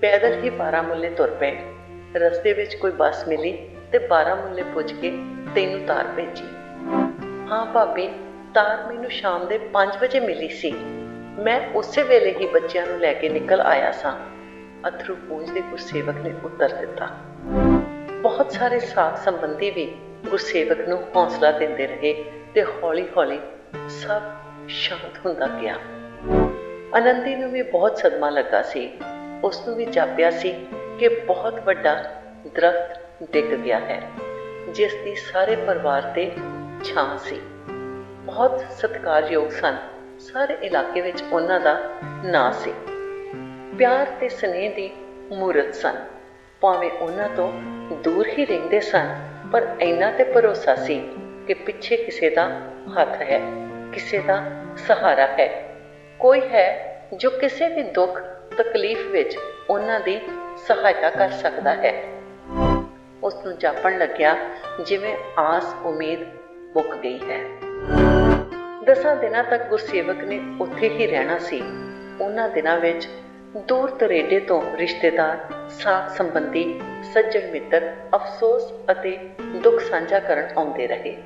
ਪੈਦਲ ਹੀ ਬਾਰਾਮੂਲੇ ਤੁਰ ਪਏ। ਰਸਤੇ ਵਿੱਚ ਕੋਈ ਬੱਸ ਮਿਲੀ ਤੇ ਬਾਰਾਮੂਲੇ ਪੁੱਜ ਕੇ ਤੈਨੂੰ ਤਾਰ ਭੇਜੀ। ਹਾਂ ਭਾਬੀ, ਤਾਰ ਮੈਨੂੰ ਸ਼ਾਮ ਦੇ 5 ਵਜੇ ਮਿਲੀ ਸੀ। ਮੈਂ ਉਸੇ ਵੇਲੇ ਹੀ ਬੱਚਿਆਂ ਨੂੰ ਲੈ ਕੇ ਨਿਕਲ ਆਇਆ ਸਾਂ। ਅਥਰੂ ਪੂੰਝਦੇ ਗੁਰਸੇਵਕ ਨੇ ਉੱਤਰ ਦਿੱਤਾ। ਬਹੁਤ ਸਾਰੇ ਸਾਕ ਸੰਬੰਧੀ ਵੀ ਗੁਰਸੇਵਕ ਨੂੰ ਹੌਸਲਾ ਦਿੰਦੇ ਰਹੇ ਤੇ ਹੌਲੀ-ਹੌਲੀ ਸਭ ਸ਼ਾਂਤ ਹੁੰਦਾ ਗਿਆ। ਆਨੰਦੀ ਨੂੰ ਵੀ ਬਹੁਤ ਸਦਮਾ ਲੱਗਾ ਸੀ। ਉਸ ਨੂੰ ਵੀ ਜਾਪਿਆ ਸੀ ਕਿ ਬਹੁਤ ਵੱਡਾ ਦਰਖਤ ਡਿੱਗ ਗਿਆ ਹੈ, ਜਿਸ ਦੀ ਸਾਰੇ ਪਰਿਵਾਰ ਤੇ ਛਾਂ ਸੀ। ਬਹੁਤ ਸਤਿਕਾਰਯੋਗ ਸਨ। ਸਾਰੇ ਇਲਾਕੇ ਵਿੱਚ ਉਹਨਾਂ ਦਾ ਨਾਂ ਸੀ। ਪਿਆਰ ਤੇ ਸਨੇਹ ਦੀ ਮੂਰਤ ਸਨ। ਭਾਵੇਂ ਉਹਨਾਂ ਤੋਂ ਦੂਰ ਹੀ ਰਹਿੰਦੇ ਸਨ, ਪਰ ਇੰਨਾ ਤੇ ਭਰੋਸਾ ਸੀ ਕਿ ਪਿੱਛੇ ਕਿਸੇ ਦਾ ਹੱਥ ਹੈ, ਕਿਸੇ ਦਾ ਸਹਾਰਾ ਹੈ, ਕੋਈ ਹੈ ਜੋ ਕਿਸੇ ਵੀ ਦੁੱਖ ਤਕਲੀਫ ਵਿੱਚ ਉਹਨਾਂ ਦੀ ਸਹਾਇਤਾ ਕਰ ਸਕਦਾ ਹੈ। ਉਸ ਨੂੰ ਜਾਪਣ ਲੱਗਿਆ ਜਿਵੇਂ ਆਸ ਉਮੀਦ ਮੁੱਕ ਗਈ ਹੈ। 10 ਦਿਨਾਂ ਤੱਕ ਗੁਰਸੇਵਕ ਨੇ ਉੱਥੇ ਹੀ ਰਹਿਣਾ ਸੀ। ਉਹਨਾਂ ਦਿਨਾਂ ਵਿੱਚ ਦੂਰ ਦਰੇਡੇ ਤੋਂ ਰਿਸ਼ਤੇਦਾਰ, ਸਾਕ ਸੰਬੰਧੀ, ਸੱਜਣ ਮਿੱਤਰ ਅਫਸੋਸ ਅਤੇ ਦੁੱਖ ਸਾਂਝਾ ਕਰਨ ਆਉਂਦੇ ਰਹੇ।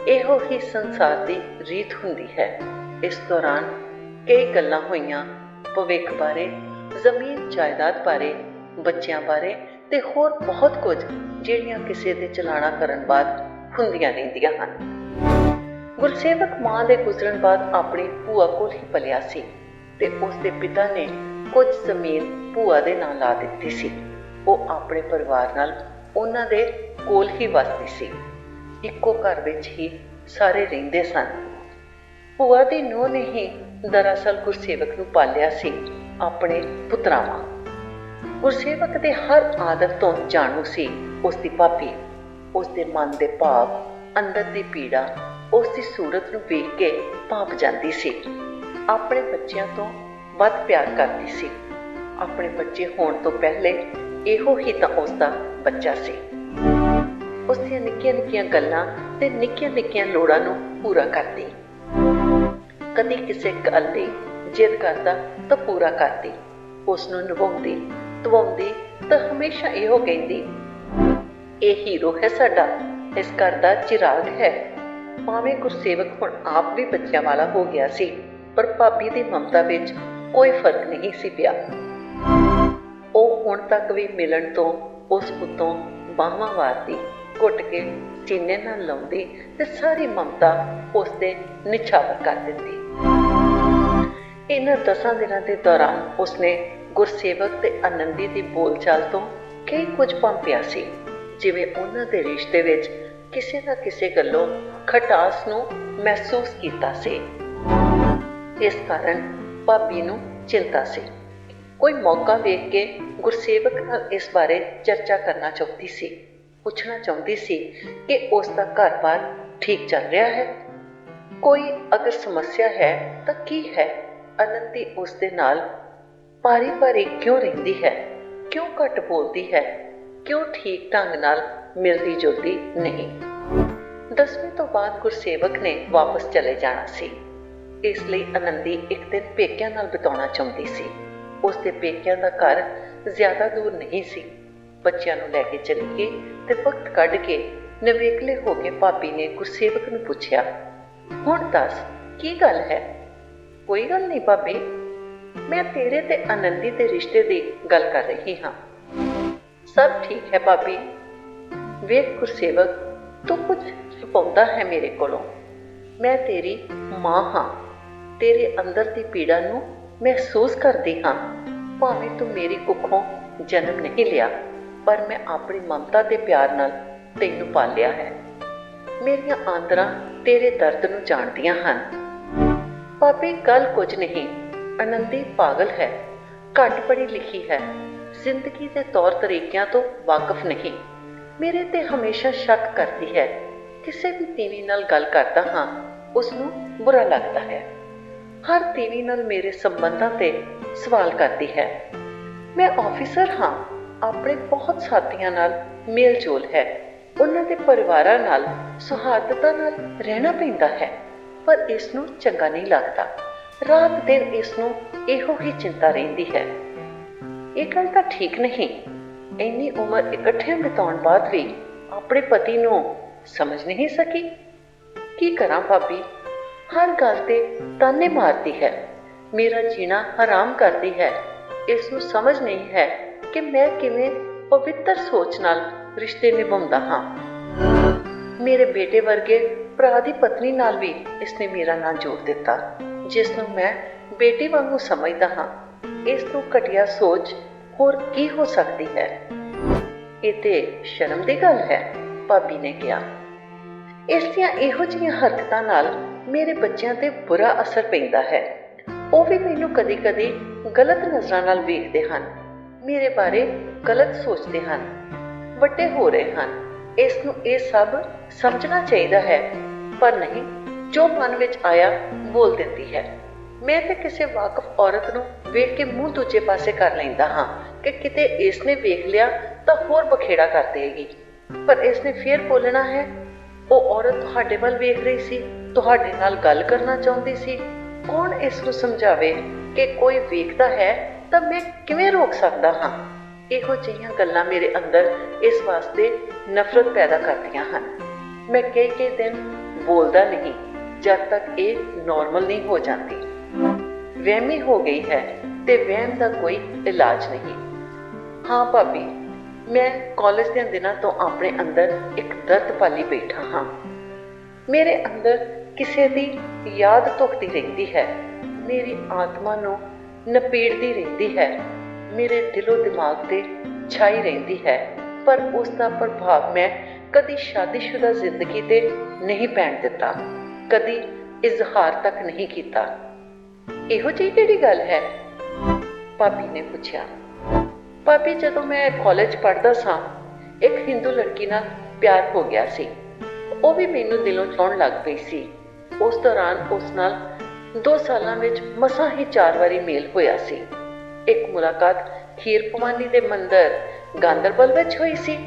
ਇਹੋ ਹੀ ਸੰਸਾਰ ਦੀ ਰੀਤ ਹੁੰਦੀ ਹੈ। ਇਸ ਦੌਰਾਨ ਕਈ ਗੱਲਾਂ ਹੋਈਆਂ, ਭਵਿੱਖ ਬਾਰੇ, ਜ਼ਮੀਨ ਜਾਇਦਾਦ ਬਾਰੇ, ਬੱਚਿਆਂ ਬਾਰੇ ਤੇ ਹੋਰ ਬਹੁਤ ਕੁਝ, ਜਿਹੜੀਆਂ ਕਿਸੇ ਦੇ ਚਲਾਣਾ ਕਰਨ ਬਾਅਦ ਹੁੰਦੀਆਂ ਰਹਿੰਦੀਆਂ ਹਨ। ਗੁਰਸੇਵਕ ਮਾਂ ਦੇ ਗੁਜ਼ਰਨ ਬਾਅਦ ਆਪਣੀ ਭੂਆ ਕੋਲ ਹੀ ਪਲਿਆ ਸੀ ਤੇ ਉਸ ਦੇ ਪਿਤਾ ਨੇ ਕੁਝ ਜ਼ਮੀਨ ਭੂਆ ਦੇ ਨਾਂ ਲਾ ਦਿੱਤੀ ਸੀ। ਉਹ ਆਪਣੇ ਪਰਿਵਾਰ ਨਾਲ ਉਹਨਾਂ ਦੇ ਕੋਲ ਹੀ ਵਸਦੀ ਸੀ। ਇੱਕੋ ਘਰ ਵਿੱਚ ਹੀ ਸਾਰੇ ਰਹਿੰਦੇ ਸਨ। ਭੂਆ ਦੀ ਨੂੰਹ ਨੇ ਹੀ ਦਰਅਸਲ ਗੁਰਸੇਵਕ ਨੂੰ ਪਾਲਿਆ ਸੀ, ਆਪਣੇ ਪੁੱਤਰਾਂ ਵਾਂਗ। ਗੁਰਸੇਵਕ ਦੇ ਹਰ ਆਦਤ ਤੋਂ ਜਾਣੂ ਸੀ ਉਸ ਦੀ ਭਾਬੀ। ਉਸ ਦੇ ਮਨ ਦੇ ਭਾਵ, ਅੰਦਰ ਦੀ ਪੀੜਾ ਉਸ ਦੀ ਸੂਰਤ ਨੂੰ ਵੇਖ ਕੇ ਭਾਂਪ ਜਾਂਦੀ ਸੀ। ਆਪਣੇ ਬੱਚਿਆਂ ਤੋਂ ਵੱਧ ਪਿਆਰ ਕਰਦੀ ਸੀ। ਆਪਣੇ ਬੱਚੇ ਹੋਣ ਤੋਂ ਪਹਿਲੇ ਇਹੋ ਹੀ ਤਾਂ ਉਸ ਦਾ ਬੱਚਾ ਸੀ। ਉਸ ਦੀਆਂ ਨਿੱਕੀਆਂ-ਨਿੱਕੀਆਂ ਗੱਲਾਂ ਤੇ ਨਿੱਕੀਆਂ-ਨਿੱਕੀਆਂ ਲੋੜਾਂ ਨੂੰ ਪੂਰਾ ਕਰਦੀ। ਕਦੀ ਕਿਸੇ ਗੱਲ ਦੀ ਜਿੱਦ ਕਰਦਾ ਤਾਂ ਪੂਰਾ ਕਰਦੀ। ਉਸ ਨੂੰ ਨਿਭਾਉਂਦੀ, ਧਵਾਉਂਦੀ ਤਾਂ ਹਮੇਸ਼ਾ ਇਹੋ ਕਹਿੰਦੀ, ਇਹ ਹੀਰੋ ਹੈ ਸਾਡਾ, ਇਸ ਘਰ ਦਾ ਚਿਰਾਗ ਹੈ। ਭਾਵੇਂ ਗੁਰਸੇਵਕ ਹੁਣ ਆਪ ਵੀ ਬੱਚਿਆਂ ਵਾਲਾ ਹੋ ਗਿਆ ਸੀ, ਪਰ ਭਾਬੀ ਦੀ ਮਮਤਾ ਵਿੱਚ ਕੋਈ ਫਰਕ ਨਹੀਂ ਸੀ ਪਿਆ। ਉਹ ਹੁਣ ਤੱਕ ਵੀ ਮਿਲਣ ਤੋਂ ਉਸ ਉੱਤੋਂ ਬਾਹਾਂ ਵਾਰਦੀ, ਘੁੱਟ ਕੇ ਸੀਨੇ ਨਾਲ ਲਾਉਂਦੀ ਤੇ ਸਾਰੀ ਮਮਤਾ ਉਸ ਤੇ ਨਿਛਾਵਰ ਕਰ ਦਿੰਦੀ। ਇਹਨਾਂ 10 ਦਿਨਾਂ ਦੇ ਦੌਰਾਨ ਉਸਨੇ ਗੁਰਸੇਵਕ ਤੇ ਆਨੰਦੀ ਦੀ ਬੋਲਚਾਲ ਤੋਂ ਕਈ ਕੁਝ ਭਾਂਪਿਆ ਸੀ, ਜਿਵੇਂ ਉਹਨਾਂ ਦੇ ਰਿਸ਼ਤੇ ਵਿੱਚ ਕਿਸੇ ਨਾ ਕਿਸੇ ਗੱਲੋਂ ਖਟਾਸ ਨੂੰ ਮਹਿਸੂਸ ਕੀਤਾ ਸੀ। ਇਸ ਕਾਰਨ ਭਾਬੀ ਨੂੰ ਚਿੰਤਾ ਸੀ। ਕੋਈ ਮੌਕਾ ਵੇਖ ਕੇ ਗੁਰਸੇਵਕ ਨਾਲ ਇਸ ਬਾਰੇ ਚਰਚਾ ਕਰਨਾ ਚਾਹੁੰਦੀ ਸੀ। ਪੁੱਛਣਾ ਚਾਹੁੰਦੀ ਸੀ ਕਿ ਉਸ ਦਾ ਘਰ-ਬਾਰ ਠੀਕ ਚੱਲ ਰਿਹਾ ਹੈ। ਕੋਈ ਅਗਰ ਸਮੱਸਿਆ ਹੈ ਤਾਂ ਕੀ ਹੈ। ਆਨੰਦੀ ਉਸ ਦੇ ਨਾਲ ਭਾਰੀ ਕਿਉਂ ਰਹਿੰਦੀ ਹੈ, ਕਿਉਂ ਘੱਟ ਬੋਲਦੀ ਹੈ, ਕਿਉਂ ਠੀਕ ਢੰਗ ਨਾਲ ਮਿਲਦੀ ਜੁਲਦੀ ਨਹੀਂ। 10ਵੀਂ ਤੋਂ ਬਾਅਦ ਗੁਰਸੇਵਕ ਨੇ ਵਾਪਸ ਚਲੇ ਜਾਣਾ ਸੀ। ਇਸ ਲਈ ਆਨੰਦੀ ਇੱਕ ਦਿਨ ਪੇਕਿਆਂ ਨਾਲ ਬਿਤਾਉਣਾ ਚਾਹੁੰਦੀ ਸੀ। ਉਸਦੇ ਪੇਕਿਆਂ ਦਾ ਘਰ ਜ਼ਿਆਦਾ ਦੂਰ ਨਹੀਂ ਸੀ। ਬੱਚਿਆਂ ਨੂੰ ਲੈ ਕੇ ਚਲੀ ਗਈ ਤੇ ਵਕਤ ਕੱਢ ਕੇ ਨਵੇਕਲੇ ਹੋ ਕੇ ਭਾਬੀ ਨੇ ਗੁਰਸੇਵਕ ਨੂੰ ਪੁੱਛਿਆ, ਹੁਣ ਦੱਸ ਕੀ ਗੱਲ ਹੈ? ਕੋਈ ਗੱਲ ਨਹੀਂ ਭਾਬੀ, ਮੈਂ ਤੇਰੇ ਤੇ ਆਨੰਦੀ ਦੇ ਰਿਸ਼ਤੇ ਦੀ ਗੱਲ ਕਰ ਰਹੀ ਹਾਂ। ਸਭ ਠੀਕ ਹੈ ਭਾਬੀ। ਵੇਖ ਗੁਰਸੇਵਕ, ਤੂੰ ਕੁਝ ਛੁਪਾਉਂਦਾ ਹੈ ਮੇਰੇ ਕੋਲੋਂ। ਮੈਂ ਤੇਰੀ ਮਾਂ ਹਾਂ। ਤੇਰੇ ਅੰਦਰ ਦੀ ਪੀੜਾ ਨੂੰ ਮਹਿਸੂਸ ਕਰਦੀ ਹਾਂ। ਭਾਵੇਂ ਤੂੰ ਮੇਰੀ ਕੁੱਖੋਂ ਜਨਮ ਨਹੀਂ ਲਿਆ, ਪਰ ਮੈਂ ਆਪਣੀ ਮਮਤਾ ਤੇ ਪਿਆਰ ਨਾਲ ਤੈਨੂੰ ਪਾਲਿਆ ਹੈ। ਮੇਰੀਆਂ ਆਂਦਰਾਂ ਤੇਰੇ ਦਰਦ ਨੂੰ ਜਾਣਦੀਆਂ ਹਨ। ਭਾਬੀ ਗੱਲ ਕੁਝ ਨਹੀਂ, ਆਨੰਦੀ ਪਾਗਲ ਹੈ, ਘੱਟ ਪੜ੍ਹੀ ਲਿਖੀ ਹੈ, ਜ਼ਿੰਦਗੀ ਦੇ ਤੌਰ ਤਰੀਕਿਆਂ ਤੋਂ ਵਾਕਿਫ ਨਹੀਂ। ਮੇਰੇ ਤੇ ਹਮੇਸ਼ਾ ਸ਼ੱਕ ਕਰਦੀ ਹੈ। ਕਿਸੇ ਵੀ ਤੀਵੀਂ ਨਾਲ ਗੱਲ ਕਰਦਾ ਹਾਂ, ਉਸਨੂੰ ਬੁਰਾ ਲੱਗਦਾ ਹੈ। ਹਰ ਤੀਵੀਂ ਨਾਲ ਮੇਰੇ ਸੰਬੰਧਾਂ ਤੇ ਸਵਾਲ ਕਰਦੀ ਹੈ। ਮੈਂ ਆਫਿਸਰ ਹਾਂ, ਆਪਣੇ ਬਹੁਤ ਸਾਥੀਆਂ ਨਾਲ ਮੇਲ ਜੋਲ ਹੈ, ਉਹਨਾਂ ਦੇ ਪਰਿਵਾਰਾਂ ਨਾਲ ਸੁਹਾਰਦਤਾ ਨਾਲ ਰਹਿਣਾ ਪੈਂਦਾ ਹੈ, ਪਰ ਇਸ ਨੂੰ ਚੰਗਾ ਨਹੀਂ ਲੱਗਦਾ। ਰਾਤ ਦਿਨ ਇਸ ਨੂੰ ਇਹੋ ਹੀ ਚਿੰਤਾ ਰਹਿੰਦੀ ਹੈ। ਇਹ ਗੱਲ ਤਾਂ ਠੀਕ ਨਹੀਂ। ਇੰਨੀ ਉਮਰ ਇਕੱਠਿਆਂ ਬਿਤਾਉਣ ਬਾਅਦ ਵੀ ਆਪਣੇ ਪਤੀ ਨੂੰ ਸਮਝ ਨਹੀਂ ਸਕੀ। ਕੀ ਕਰਾਂ ਭਾਬੀ? ਹਰ ਗੱਲ ਤੇ ਤਾਨੇ ਮਾਰਦੀ ਹੈ, ਮੇਰਾ ਜੀਣਾ ਹਰਾਮ ਕਰਦੀ ਹੈ। ਇਸ ਨੂੰ ਸਮਝ ਨਹੀਂ ਹੈ ਕਿ ਮੈਂ ਕਿਵੇਂ ਪਵਿੱਤਰ ਸੋਚ ਨਾਲ ਰਿਸ਼ਤੇ ਨਿਭਾਉਂਦਾ ਹਾਂ। ਮੇਰੇ ਬੇਟੇ ਵਰਗੇ ਭਰਾ ਦੀ ਪਤਨੀ ਨਾਲ ਵੀ ਇਸਨੇ ਮੇਰਾ ਨਾਂ ਜੋੜ ਦਿੱਤਾ, ਜਿਸ ਨੂੰ ਮੈਂ ਬੇਟੀ ਵਾਂਗੂ ਸਮਝਦਾ ਹਾਂ। ਇਸ ਤੋਂ ਘਟੀਆ ਸੋਚ ਹੋਰ ਕੀ ਹੋ ਸਕਦੀ ਹੈ? ਇਹ ਤੇ ਸ਼ਰਮ ਦੀ ਗੱਲ ਹੈ, ਭਾਬੀ ਨੇ ਕਿਹਾ। ਇਸ ਦੀਆਂ ਇਹੋ ਜਿਹੀਆਂ ਹਰਕਤਾਂ ਨਾਲ ਮੇਰੇ ਬੱਚਿਆਂ ਤੇ ਬੁਰਾ ਅਸਰ ਪੈਂਦਾ ਹੈ। ਉਹ ਵੀ ਮੈਨੂੰ ਕਦੀ-ਕਦੀ ਗਲਤ ਨਜ਼ਰਾਂ ਨਾਲ ਵੇਖਦੇ ਹਨ, ਮੇਰੇ ਬਾਰੇ ਗਲਤ ਸੋਚਦੇ ਹਨ। ਵੱਡੇ ਹੋ ਰਹੇ ਹਨ, ਇਸ ਨੂੰ ਇਹ ਸਭ ਸਮਝਣਾ ਚਾਹੀਦਾ ਹੈ, ਪਰ ਨਹੀਂ, ਜੋ ਮਨ ਵਿੱਚ ਆਇਆ ਬੋਲ ਦਿੰਦੀ ਹੈ। ਮੈਂ ਤੇ ਕਿਸੇ ਵਾਕਫ ਔਰਤ ਨੂੰ ਵੇਖ ਕੇ ਮੂੰਹ ਦੂਜੇ ਪਾਸੇ ਕਰ ਲੈਂਦਾ ਹਾਂ ਕਿ ਕਿਤੇ ਇਸਨੇ ਵੇਖ ਲਿਆ ਤਾਂ ਹੋਰ ਬਖੇੜਾ ਕਰ ਦੇਗੀ, ਪਰ ਇਸਨੇ ਫੇਰ ਬੋਲਣਾ ਹੈ, ਉਹ ਔਰਤ ਤੁਹਾਡੇ ਵੱਲ ਵੇਖ ਰਹੀ ਸੀ, ਤੁਹਾਡੇ ਨਾਲ ਗੱਲ ਕਰਨਾ ਚਾਹੁੰਦੀ ਸੀ। ਕੌਣ ਇਸ ਨੂੰ ਸਮਝਾਵੇ ਕਿ ਕੋਈ ਵੇਖਦਾ ਹੈ ਤਾਂ ਮੈਂ ਕਿਵੇਂ ਰੋਕ ਸਕਦਾ ਹਾਂ? ਇਹੋ ਜਿਹੀਆਂ ਗੱਲਾਂ ਮੇਰੇ ਅੰਦਰ ਇਸ ਵਾਸਤੇ ਨਫ਼ਰਤ ਪੈਦਾ ਕਰਦੀਆਂ ਹਨ। ਮੈਂ ਕਈ ਦਿਨ ਬੋਲਦਾ ਨਹੀਂ ਜਦ ਤੱਕ ਇਹ ਨੋਰਮਲ ਨਹੀਂ ਹੋ ਜਾਂਦੀ। ਵਹਿਮੀ ਹੋ ਗਈ ਹੈ ਤੇ ਵਹਿਮ ਦਾ ਕੋਈ ਇਲਾਜ ਨਹੀਂ। ਹਾਂ ਭਾਬੀ, ਮੈਂ ਕਾਲਜ ਦੇ ਦਿਨਾਂ ਤੋਂ ਆਪਣੇ ਅੰਦਰ ਇੱਕ ਦਰਦ ਪਾਲੀ ਬੈਠਾ ਹਾਂ। ਮੇਰੇ ਅੰਦਰ ਕਿਸੇ ਦੀ ਯਾਦ ਧੁਖਦੀ ਰਹਿੰਦੀ ਹੈ, ਮੇਰੀ ਆਤਮਾ ਨੂੰ ਨਪੀੜਦੀ ਰਹਿੰਦੀ ਹੈ, ਮੇਰੇ ਦਿਲੋਂ ਦਿਮਾਗ ਤੇ ਛਾਈ ਰਹਿੰਦੀ ਹੈ, ਪਰ ਉਸ ਦਾ ਪ੍ਰਭਾਵ ਮੈਂ ਕਦੀ ਸ਼ਾਦੀशुदा ਜ਼ਿੰਦਗੀ ਤੇ ਨਹੀਂ ਪੈਣ ਦਿੱਤਾ, ਕਦੀ ਇਜ਼ਹਾਰ ਤੱਕ ਨਹੀਂ ਕੀਤਾ। ਇਹੋ ਜਿਹੀ ਕਿਹੜੀ ਗੱਲ ਹੈ? ਭਾਬੀ ਨੇ ਪੁੱਛਿਆ। ਭਾਬੀ, ਜਦੋਂ ਮੈਂ ਕਾਲਜ ਪੜ੍ਹਦਾ ਸਾਂ, ਇੱਕ ਹਿੰਦੂ ਲੜਕੀ ਨਾਲ ਪਿਆਰ ਹੋ ਗਿਆ ਸੀ। ਉਹ ਵੀ ਮੈਨੂੰ ਦਿਲੋਂ ਚਾਹੁਣ ਲੱਗ ਪਈ ਸੀ। ਉਸ ਦੌਰਾਨ ਉਸ ਨਾਲ 2 ਸਾਲਾਂ ਵਿੱਚ ਮਸਾਂ ਹੀ 4 ਵਾਰੀ ਮੇਲ ਹੋਇਆ ਸੀ। ਇੱਕ ਮੁਲਾਕਾਤ ਖੀਰ ਭਵਾਨੀ ਦੇ ਮੰਦਰ ਗਾਂਦਰਬਲ ਵਿੱਚ ਹੋਈ ਸੀ।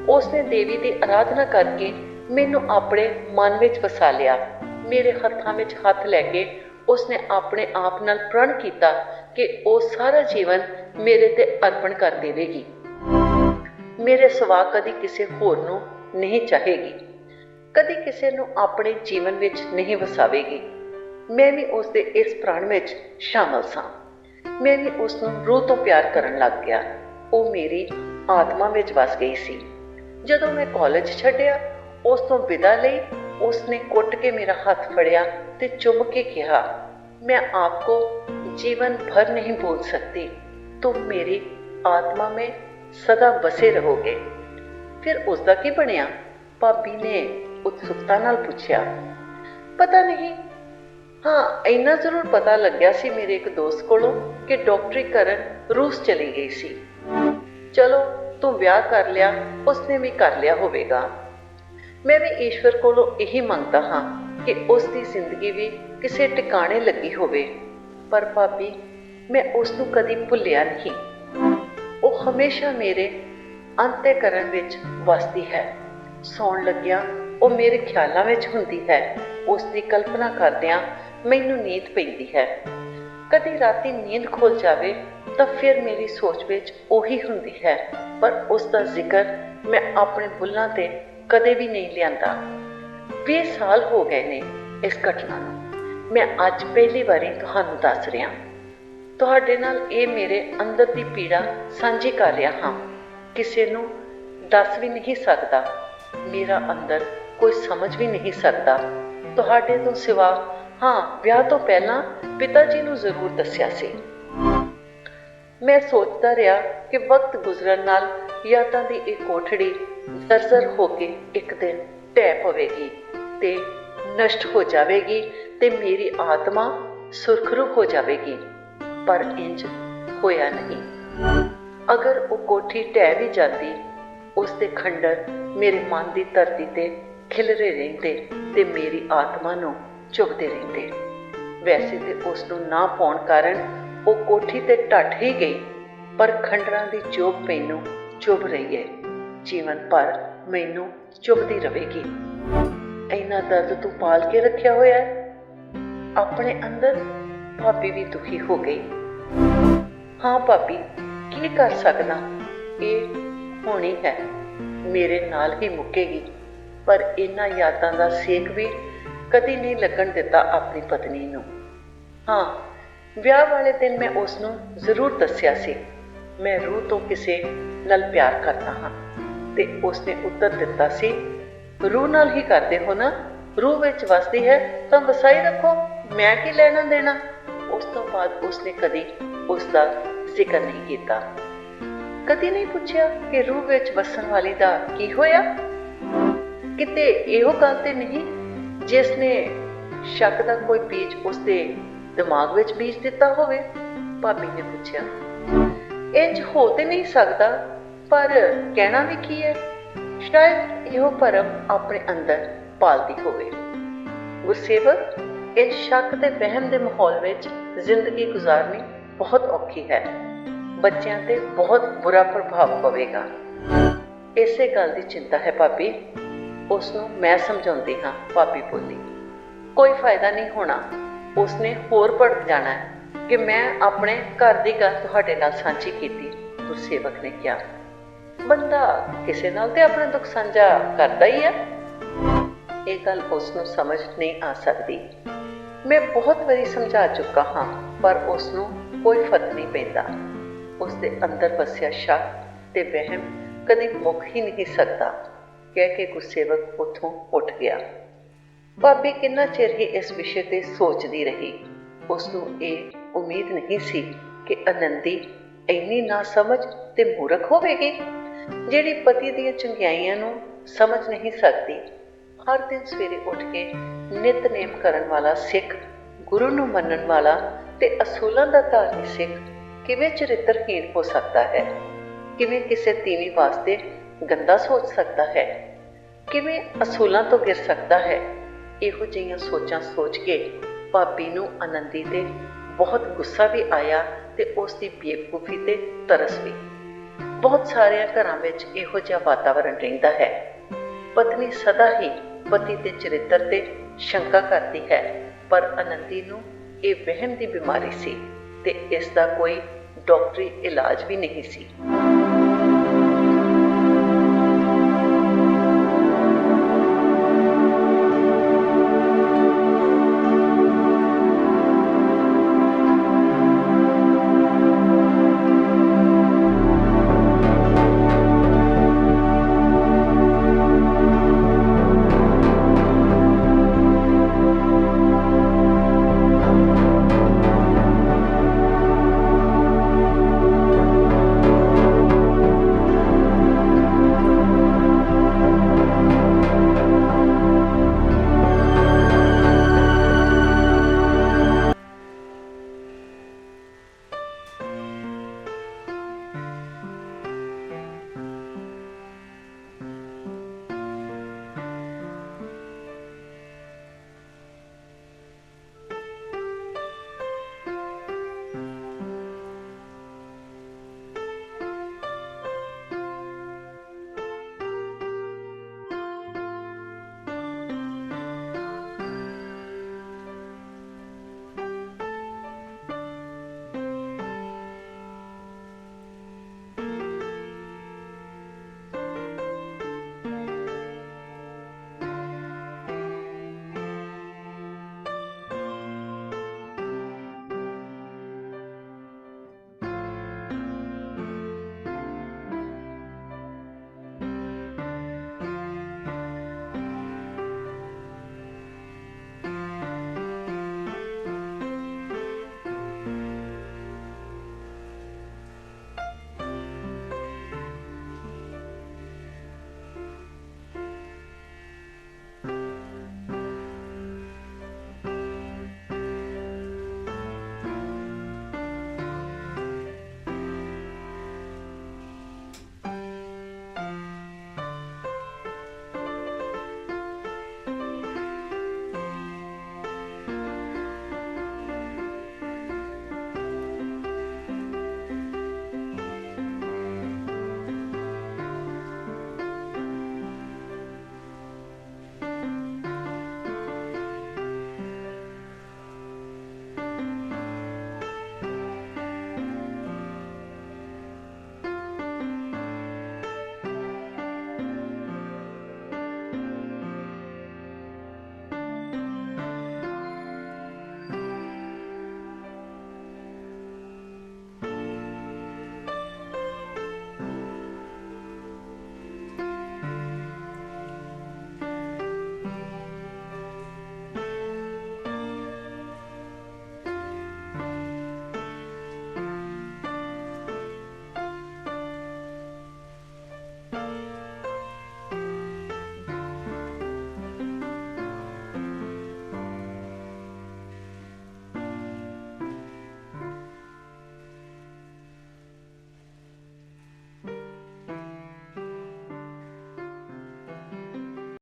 ਉਸਨੇ ਦੇਵੀ ਦੀ ਅਰਾਧਨਾ ਕਰਕੇ ਮੈਨੂੰ ਆਪਣੇ ਮਨ ਵਿੱਚ ਵਸਾ ਲਿਆ। ਮੇਰੇ ਹੱਥਾਂ ਵਿੱਚ ਹੱਥ ਲੈ ਕੇ ਉਸਨੇ ਆਪਣੇ ਆਪ ਨਾਲ ਪ੍ਰਣ ਕੀਤਾ ਕਿ ਉਹ ਸਾਰਾ ਜੀਵਨ ਮੇਰੇ ਤੇ ਅਰਪਣ ਕਰ ਦੇਵੇਗੀ। ਮੇਰੇ ਸਿਵਾ ਕਦੀ ਕਿਸੇ ਹੋਰ ਨੂੰ ਨਹੀਂ ਚਾਹੇਗੀ, ਕਦੀ ਕਿਸੇ ਨੂੰ ਆਪਣੇ ਜੀਵਨ ਵਿੱਚ ਨਹੀਂ ਵਸਾਵੇਗੀ। ਮੈਂ ਵੀ ਉਸਦੇ ਇਸ ਪ੍ਰਣ ਵਿੱਚ ਸ਼ਾਮਲ ਸਾਂ। ਮੈਂ ਵੀ ਉਸ ਨੂੰ ਰੂਹ ਤੋਂ ਪਿਆਰ ਕਰਨ ਲੱਗ ਗਿਆ। ਉਹ ਮੇਰੀ ਆਤਮਾ ਵਿੱਚ ਵਸ ਗਈ ਸੀ। ਜਦੋਂ ਮੈਂ ਕਾਲਜ ਛੱਡਿਆ, ਉਸ ਤੋਂ ਵਿਦਾ ਲਈ, ਉਸਨੇ ਕੁੱਟ ਕੇ ਮੇਰਾ ਹੱਥ ਫੜਿਆ ਤੇ ਚੁੰਮ ਕੇ ਕਿਹਾ, मैं आपको जीवन भर नहीं भूल सकती, तुम मेरी आत्मा में सदा बसे रहोगे। फिर उसका की बनिया? भाभी ने उत्सुकता नाल पूछा। पता नहीं, हाँ इन्ना जरूर पता लग्या सी मेरे एक दोस्त कोलों कि डॉक्टरी करन रूस चली गई सी। चलो तू ब्याह कर लिया, उसने भी कर लिया होवेगा। मैं भी ईश्वर कोलों यही मंगता हाँ कि उसकी जिंदगी भी किसी टिकाणे लगी होवे। पर भाभी, मैं उसनू कदी भुलिया नहीं। वो हमेशा मेरे अंतःकरण विच वसदी है। सौण लग्या ਉਹ ਮੇਰੇ ਖਿਆਲਾਂ ਵਿੱਚ ਹੁੰਦੀ ਹੈ, ਉਸ ਦੀ ਕਲਪਨਾ ਕਰਦਿਆਂ ਮੈਨੂੰ ਨੀਂਦ ਪੈਂਦੀ ਹੈ। ਕਦੀ ਰਾਤੀ ਨੀਂਦ ਖੁੱਲ ਜਾਵੇ ਤਾਂ ਫਿਰ ਮੇਰੀ ਸੋਚ ਵਿੱਚ ਉਹੀ ਹੁੰਦੀ ਹੈ, ਪਰ ਉਸ ਦਾ ਜ਼ਿਕਰ ਮੈਂ ਆਪਣੇ ਬੁੱਲ੍ਹਾਂ 'ਤੇ ਕਦੇ ਵੀ ਨਹੀਂ ਲਿਆਂਦਾ। 20 ਸਾਲ ਹੋ ਗਏ ਨੇ ਇਸ ਘਟਨਾ ਨੂੰ। ਮੈਂ ਅੱਜ ਪਹਿਲੀ ਵਾਰੀ ਤੁਹਾਨੂੰ ਦੱਸ ਰਿਹਾ। ਤੁਹਾਡੇ ਨਾਲ ਇਹ ਮੇਰੇ ਅੰਦਰ ਦੀ ਪੀੜਾ ਸਾਂਝੀ ਕਰ ਰਿਹਾ ਹਾਂ। ਕਿਸੇ ਨੂੰ ਦੱਸ ਵੀ ਨਹੀਂ ਸਕਦਾ। ਮੇਰਾ ਅੰਦਰ ਕੋਈ ਸਮਝ ਵੀ ਨਹੀਂ ਸਕਦਾ, ਤੁਹਾਡੇ ਤੋਂ ਸਿਵਾ। ਹਾਂ, ਵਿਆਹ ਤੋਂ ਪਹਿਲਾਂ ਪਿਤਾ ਜੀ ਨੂੰ ਜ਼ਰੂਰ ਦੱਸਿਆ ਸੀ। ਮੈਂ ਸੋਚਦਾ ਰਿਹਾ ਕਿ ਵਕਤ ਗੁਜ਼ਰਨ ਨਾਲ ਯਾਦਾਂ ਦੀ ਇਹ ਕੋਠੜੀ ਜ਼ਰਜ਼ਰ ਹੋ ਕੇ ਇੱਕ ਦਿਨ ਢਹਿ ਪਵੇਗੀ ਤੇ ਨਸ਼ਟ ਹੋ ਜਾਵੇਗੀ ਤੇ ਮੇਰੀ ਆਤਮਾ ਸੁਰਖਰੂ ਹੋ ਜਾਵੇਗੀ, ਪਰ ਇੰਜ ਹੋਇਆ ਨਹੀਂ। ਅਗਰ ਉਹ ਕੋਠੀ ਢਹਿ ਵੀ ਜਾਂਦੀ, ਉਸ ਦੇ ਖੰਡਰ ਮੇਰੇ ਮਨ ਦੀ ਧਰਤੀ 'ਤੇ ਖਿਲਰੇ ਰਹਿੰਦੇ ਤੇ ਮੇਰੀ ਆਤਮਾ ਨੂੰ ਚੁਭਦੇ ਰਹਿੰਦੇ। ਵੈਸੇ ਤੇ ਉਸ ਨੂੰ ਨਾ ਪਾਉਣ ਕਾਰਨ ਉਹ ਕੋਠੀ ਤੇ ਢੱਠ ਹੀ ਗਈ, ਪਰ ਖੰਡਰਾਂ ਦੀ ਚੁੱਭ ਮੈਨੂੰ ਚੁੱਭ ਰਹੀ ਹੈ। ਜੀਵਨ ਭਰ ਮੈਨੂੰ ਚੁੱਭਦੀ ਰਹੇਗੀ। ਇੰਨਾ ਦਰਦ ਤੂੰ ਪਾਲ ਕੇ ਰੱਖਿਆ ਹੋਇਆ ਹੈ ਆਪਣੇ ਅੰਦਰ। ਭਾਬੀ ਵੀ ਦੁਖੀ ਹੋ ਗਈ। ਹਾਂ ਭਾਬੀ, ਕੀ ਕਰ ਸਕਦਾ? ਇਹ ਹੋਣੀ ਹੈ, ਮੇਰੇ ਨਾਲ ਹੀ ਮੁੱਕੇਗੀ। ਪਰ ਇਹਨਾਂ ਯਾਦਾਂ ਦਾ ਸੇਕ ਵੀ ਕਦੀ ਨਹੀਂ ਲੱਗਣ ਦਿੱਤਾ ਆਪਣੀ ਪਤਨੀ ਨੂੰ। ਹਾਂ, ਵਿਆਹ ਵਾਲੇ ਦਿਨ ਮੈਂ ਉਸ ਨੂੰ ਜ਼ਰੂਰ ਦੱਸਿਆ ਸੀ, ਮੈਂ ਰੂਹ ਤੋਂ ਕਿਸੇ ਨਾਲ ਪਿਆਰ ਕਰਦਾ ਹਾਂ। ਤੇ ਉਸਨੇ ਉੱਤਰ ਦਿੱਤਾ ਸੀ, ਰੂਹ ਨਾਲ ਹੀ ਕਰਦੇ ਹੋ ਨਾ? ਰੂਹ ਵਿੱਚ ਵਸਦੀ ਹੈ ਤਾਂ ਵਸਾਈ ਰੱਖੋ, ਮੈਂ ਕੀ ਲੈਣਾ ਦੇਣਾ। ਉਸ ਤੋਂ ਬਾਅਦ ਉਸਨੇ ਕਦੀ ਉਸ ਦਾ ਜ਼ਿਕਰ ਨਹੀਂ ਕੀਤਾ। ਕਦੀ ਨਹੀਂ ਪੁੱਛਿਆ ਕਿ ਰੂਹ ਵਿੱਚ ਵਸਣ ਵਾਲੀ ਦਾ ਕੀ ਹੋਇਆ। ਕਿਤੇ ਇਹੋ ਗੱਲ ਤੇ ਨਹੀਂ ਜਿਸ ਨੇ ਸ਼ੱਕ ਦਾ ਕੋਈ ਬੀਜ ਉਸਦੇ ਦਿਮਾਗ ਵਿੱਚ ਬੀਜ ਦਿੱਤਾ ਹੋਵੇ? ਭਾਬੀ ਨੇ ਪੁੱਛਿਆ। ਇੰਜ ਹੋ ਤੇ ਨਹੀਂ ਸਕਦਾ, ਪਰ ਕਹਿਣਾ ਵੀ ਕੀ ਹੈ? ਸ਼ਾਇਦ ਇਹੋ ਭਰਮ ਆਪਣੇ ਅੰਦਰ ਪਾਲਦੀ ਹੋਵੇ। ਗੁਰਸੇਵਕ, ਇੰਜ ਸ਼ੱਕ ਤੇ ਵਹਿਮ ਦੇ ਮਾਹੌਲ ਵਿੱਚ ਜ਼ਿੰਦਗੀ ਗੁਜ਼ਾਰਨੀ ਬਹੁਤ ਔਖੀ ਹੈ। ਬੱਚਿਆਂ ਤੇ ਬਹੁਤ ਬੁਰਾ ਪ੍ਰਭਾਵ ਪਵੇਗਾ। ਇਸੇ ਗੱਲ ਦੀ ਚਿੰਤਾ ਹੈ ਭਾਬੀ। ਉਸ ਨੂੰ ਮੈਂ ਸਮਝਾਉਂਦੀ ਹਾਂ। ਭਾਬੀ ਬੋਲੀ, ਕੋਈ ਫਾਇਦਾ ਨਹੀਂ ਹੋਣਾ। ਉਸਨੇ ਹੋਰ ਭੜਕ ਜਾਣਾ ਹੈ ਕਿ ਮੈਂ ਆਪਣੇ ਘਰ ਦੀ ਗੱਲ ਤੁਹਾਡੇ ਨਾਲ ਸਾਂਝੀ ਕੀਤੀ। ਗੁਰਸੇਵਕ ਨੇ ਕਿਹਾ, ਬੰਦਾ ਕਿਸੇ ਨਾਲ ਤੇ ਆਪਣਾ ਦੁੱਖ ਸਾਂਝਾ ਕਰਦਾ ਹੀ ਹੈ। ਇਹ ਗੱਲ ਉਸ ਨੂੰ ਸਮਝ ਨਹੀਂ ਆ ਸਕਦੀ। ਮੈਂ ਬਹੁਤ ਵਾਰੀ ਸਮਝਾ ਚੁੱਕਾ ਹਾਂ, ਪਰ ਉਸ ਨੂੰ ਕੋਈ ਫਰਕ ਨਹੀਂ ਪੈਂਦਾ। ਉਸ ਦੇ ਅੰਦਰ ਵਸਿਆ ਸ਼ੱਕ ਤੇ ਵਹਿਮ ਕਦੇ ਮੁੱਕ ਹੀ ਨਹੀਂ ਸਕਦਾ। ਕਹਿ ਕੇ ਗੁਰਸੇਵਕ ਉੱਥੋਂ ਉੱਠ ਗਿਆ। ਭਾਬੀ ਕਿੰਨਾ ਚਿਰ ਹੀ ਇਸ ਵਿਸ਼ੇ ਤੇ ਸੋਚਦੀ ਰਹੀ। ਉਸ ਨੂੰ ਇਹ ਉਮੀਦ ਨਹੀਂ ਸੀ ਕਿ ਆਨੰਦੀ ਇੰਨੀ ਨਾ ਸਮਝ ਤੇ ਮੂਰਖ ਹੋਵੇਗੀ, ਜਿਹੜੀ ਪਤੀ ਦੀਆਂ ਚੰਗਿਆਈਆਂ ਨੂੰ ਸਮਝ ਨਹੀਂ ਸਕਦੀ। ਹਰ ਦਿਨ ਸਵੇਰੇ ਉੱਠ ਕੇ ਨਿਤਨੇਮ ਕਰਨ ਵਾਲਾ ਸਿੱਖ, ਗੁਰੂ ਨੂੰ ਮੰਨਣ ਵਾਲਾ ਤੇ ਅਸੂਲਾਂ ਦਾ ਧਾਰਨੀ ਸਿੱਖ ਕਿਵੇਂ ਚਰਿੱਤਰਹੀਣ ਹੋ ਸਕਦਾ ਹੈ? ਕਿਵੇਂ ਕਿਸੇ ਤੀਵੀਂ ਵਾਸਤੇ ਗੰਦਾ ਸੋਚ ਸਕਦਾ ਹੈ? ਕਿਵੇਂ ਅਸੂਲਾਂ ਤੋਂ ਗਿਰ ਸਕਦਾ ਹੈ? ਇਹੋ ਜਿਹੀਆਂ ਸੋਚਾਂ ਸੋਚ ਕੇ ਭਾਬੀ ਨੂੰ ਆਨੰਦੀ ਤੇ ਬਹੁਤ ਗੁੱਸਾ ਵੀ ਆਇਆ ਤੇ ਉਸ ਦੀ ਬੇਵਕੂਫੀ ਤੇ ਤਰਸ ਵੀ। ਬਹੁਤ ਸਾਰਿਆਂ ਘਰਾਂ ਵਿੱਚ ਇਹੋ ਜਿਹਾ ਵਾਤਾਵਰਣ ਰਹਿੰਦਾ ਹੈ। ਪਤਨੀ ਸਦਾ ਹੀ ਪਤੀ ਦੇ ਚਰਿੱਤਰ ਤੇ ਸ਼ੰਕਾ ਕਰਦੀ ਹੈ, ਪਰ ਆਨੰਦੀ ਨੂੰ ਇਹ ਵਹਿਮ ਦੀ ਬਿਮਾਰੀ ਸੀ ਤੇ ਇਸ ਦਾ ਕੋਈ ਡਾਕਟਰੀ ਇਲਾਜ ਵੀ ਨਹੀਂ ਸੀ।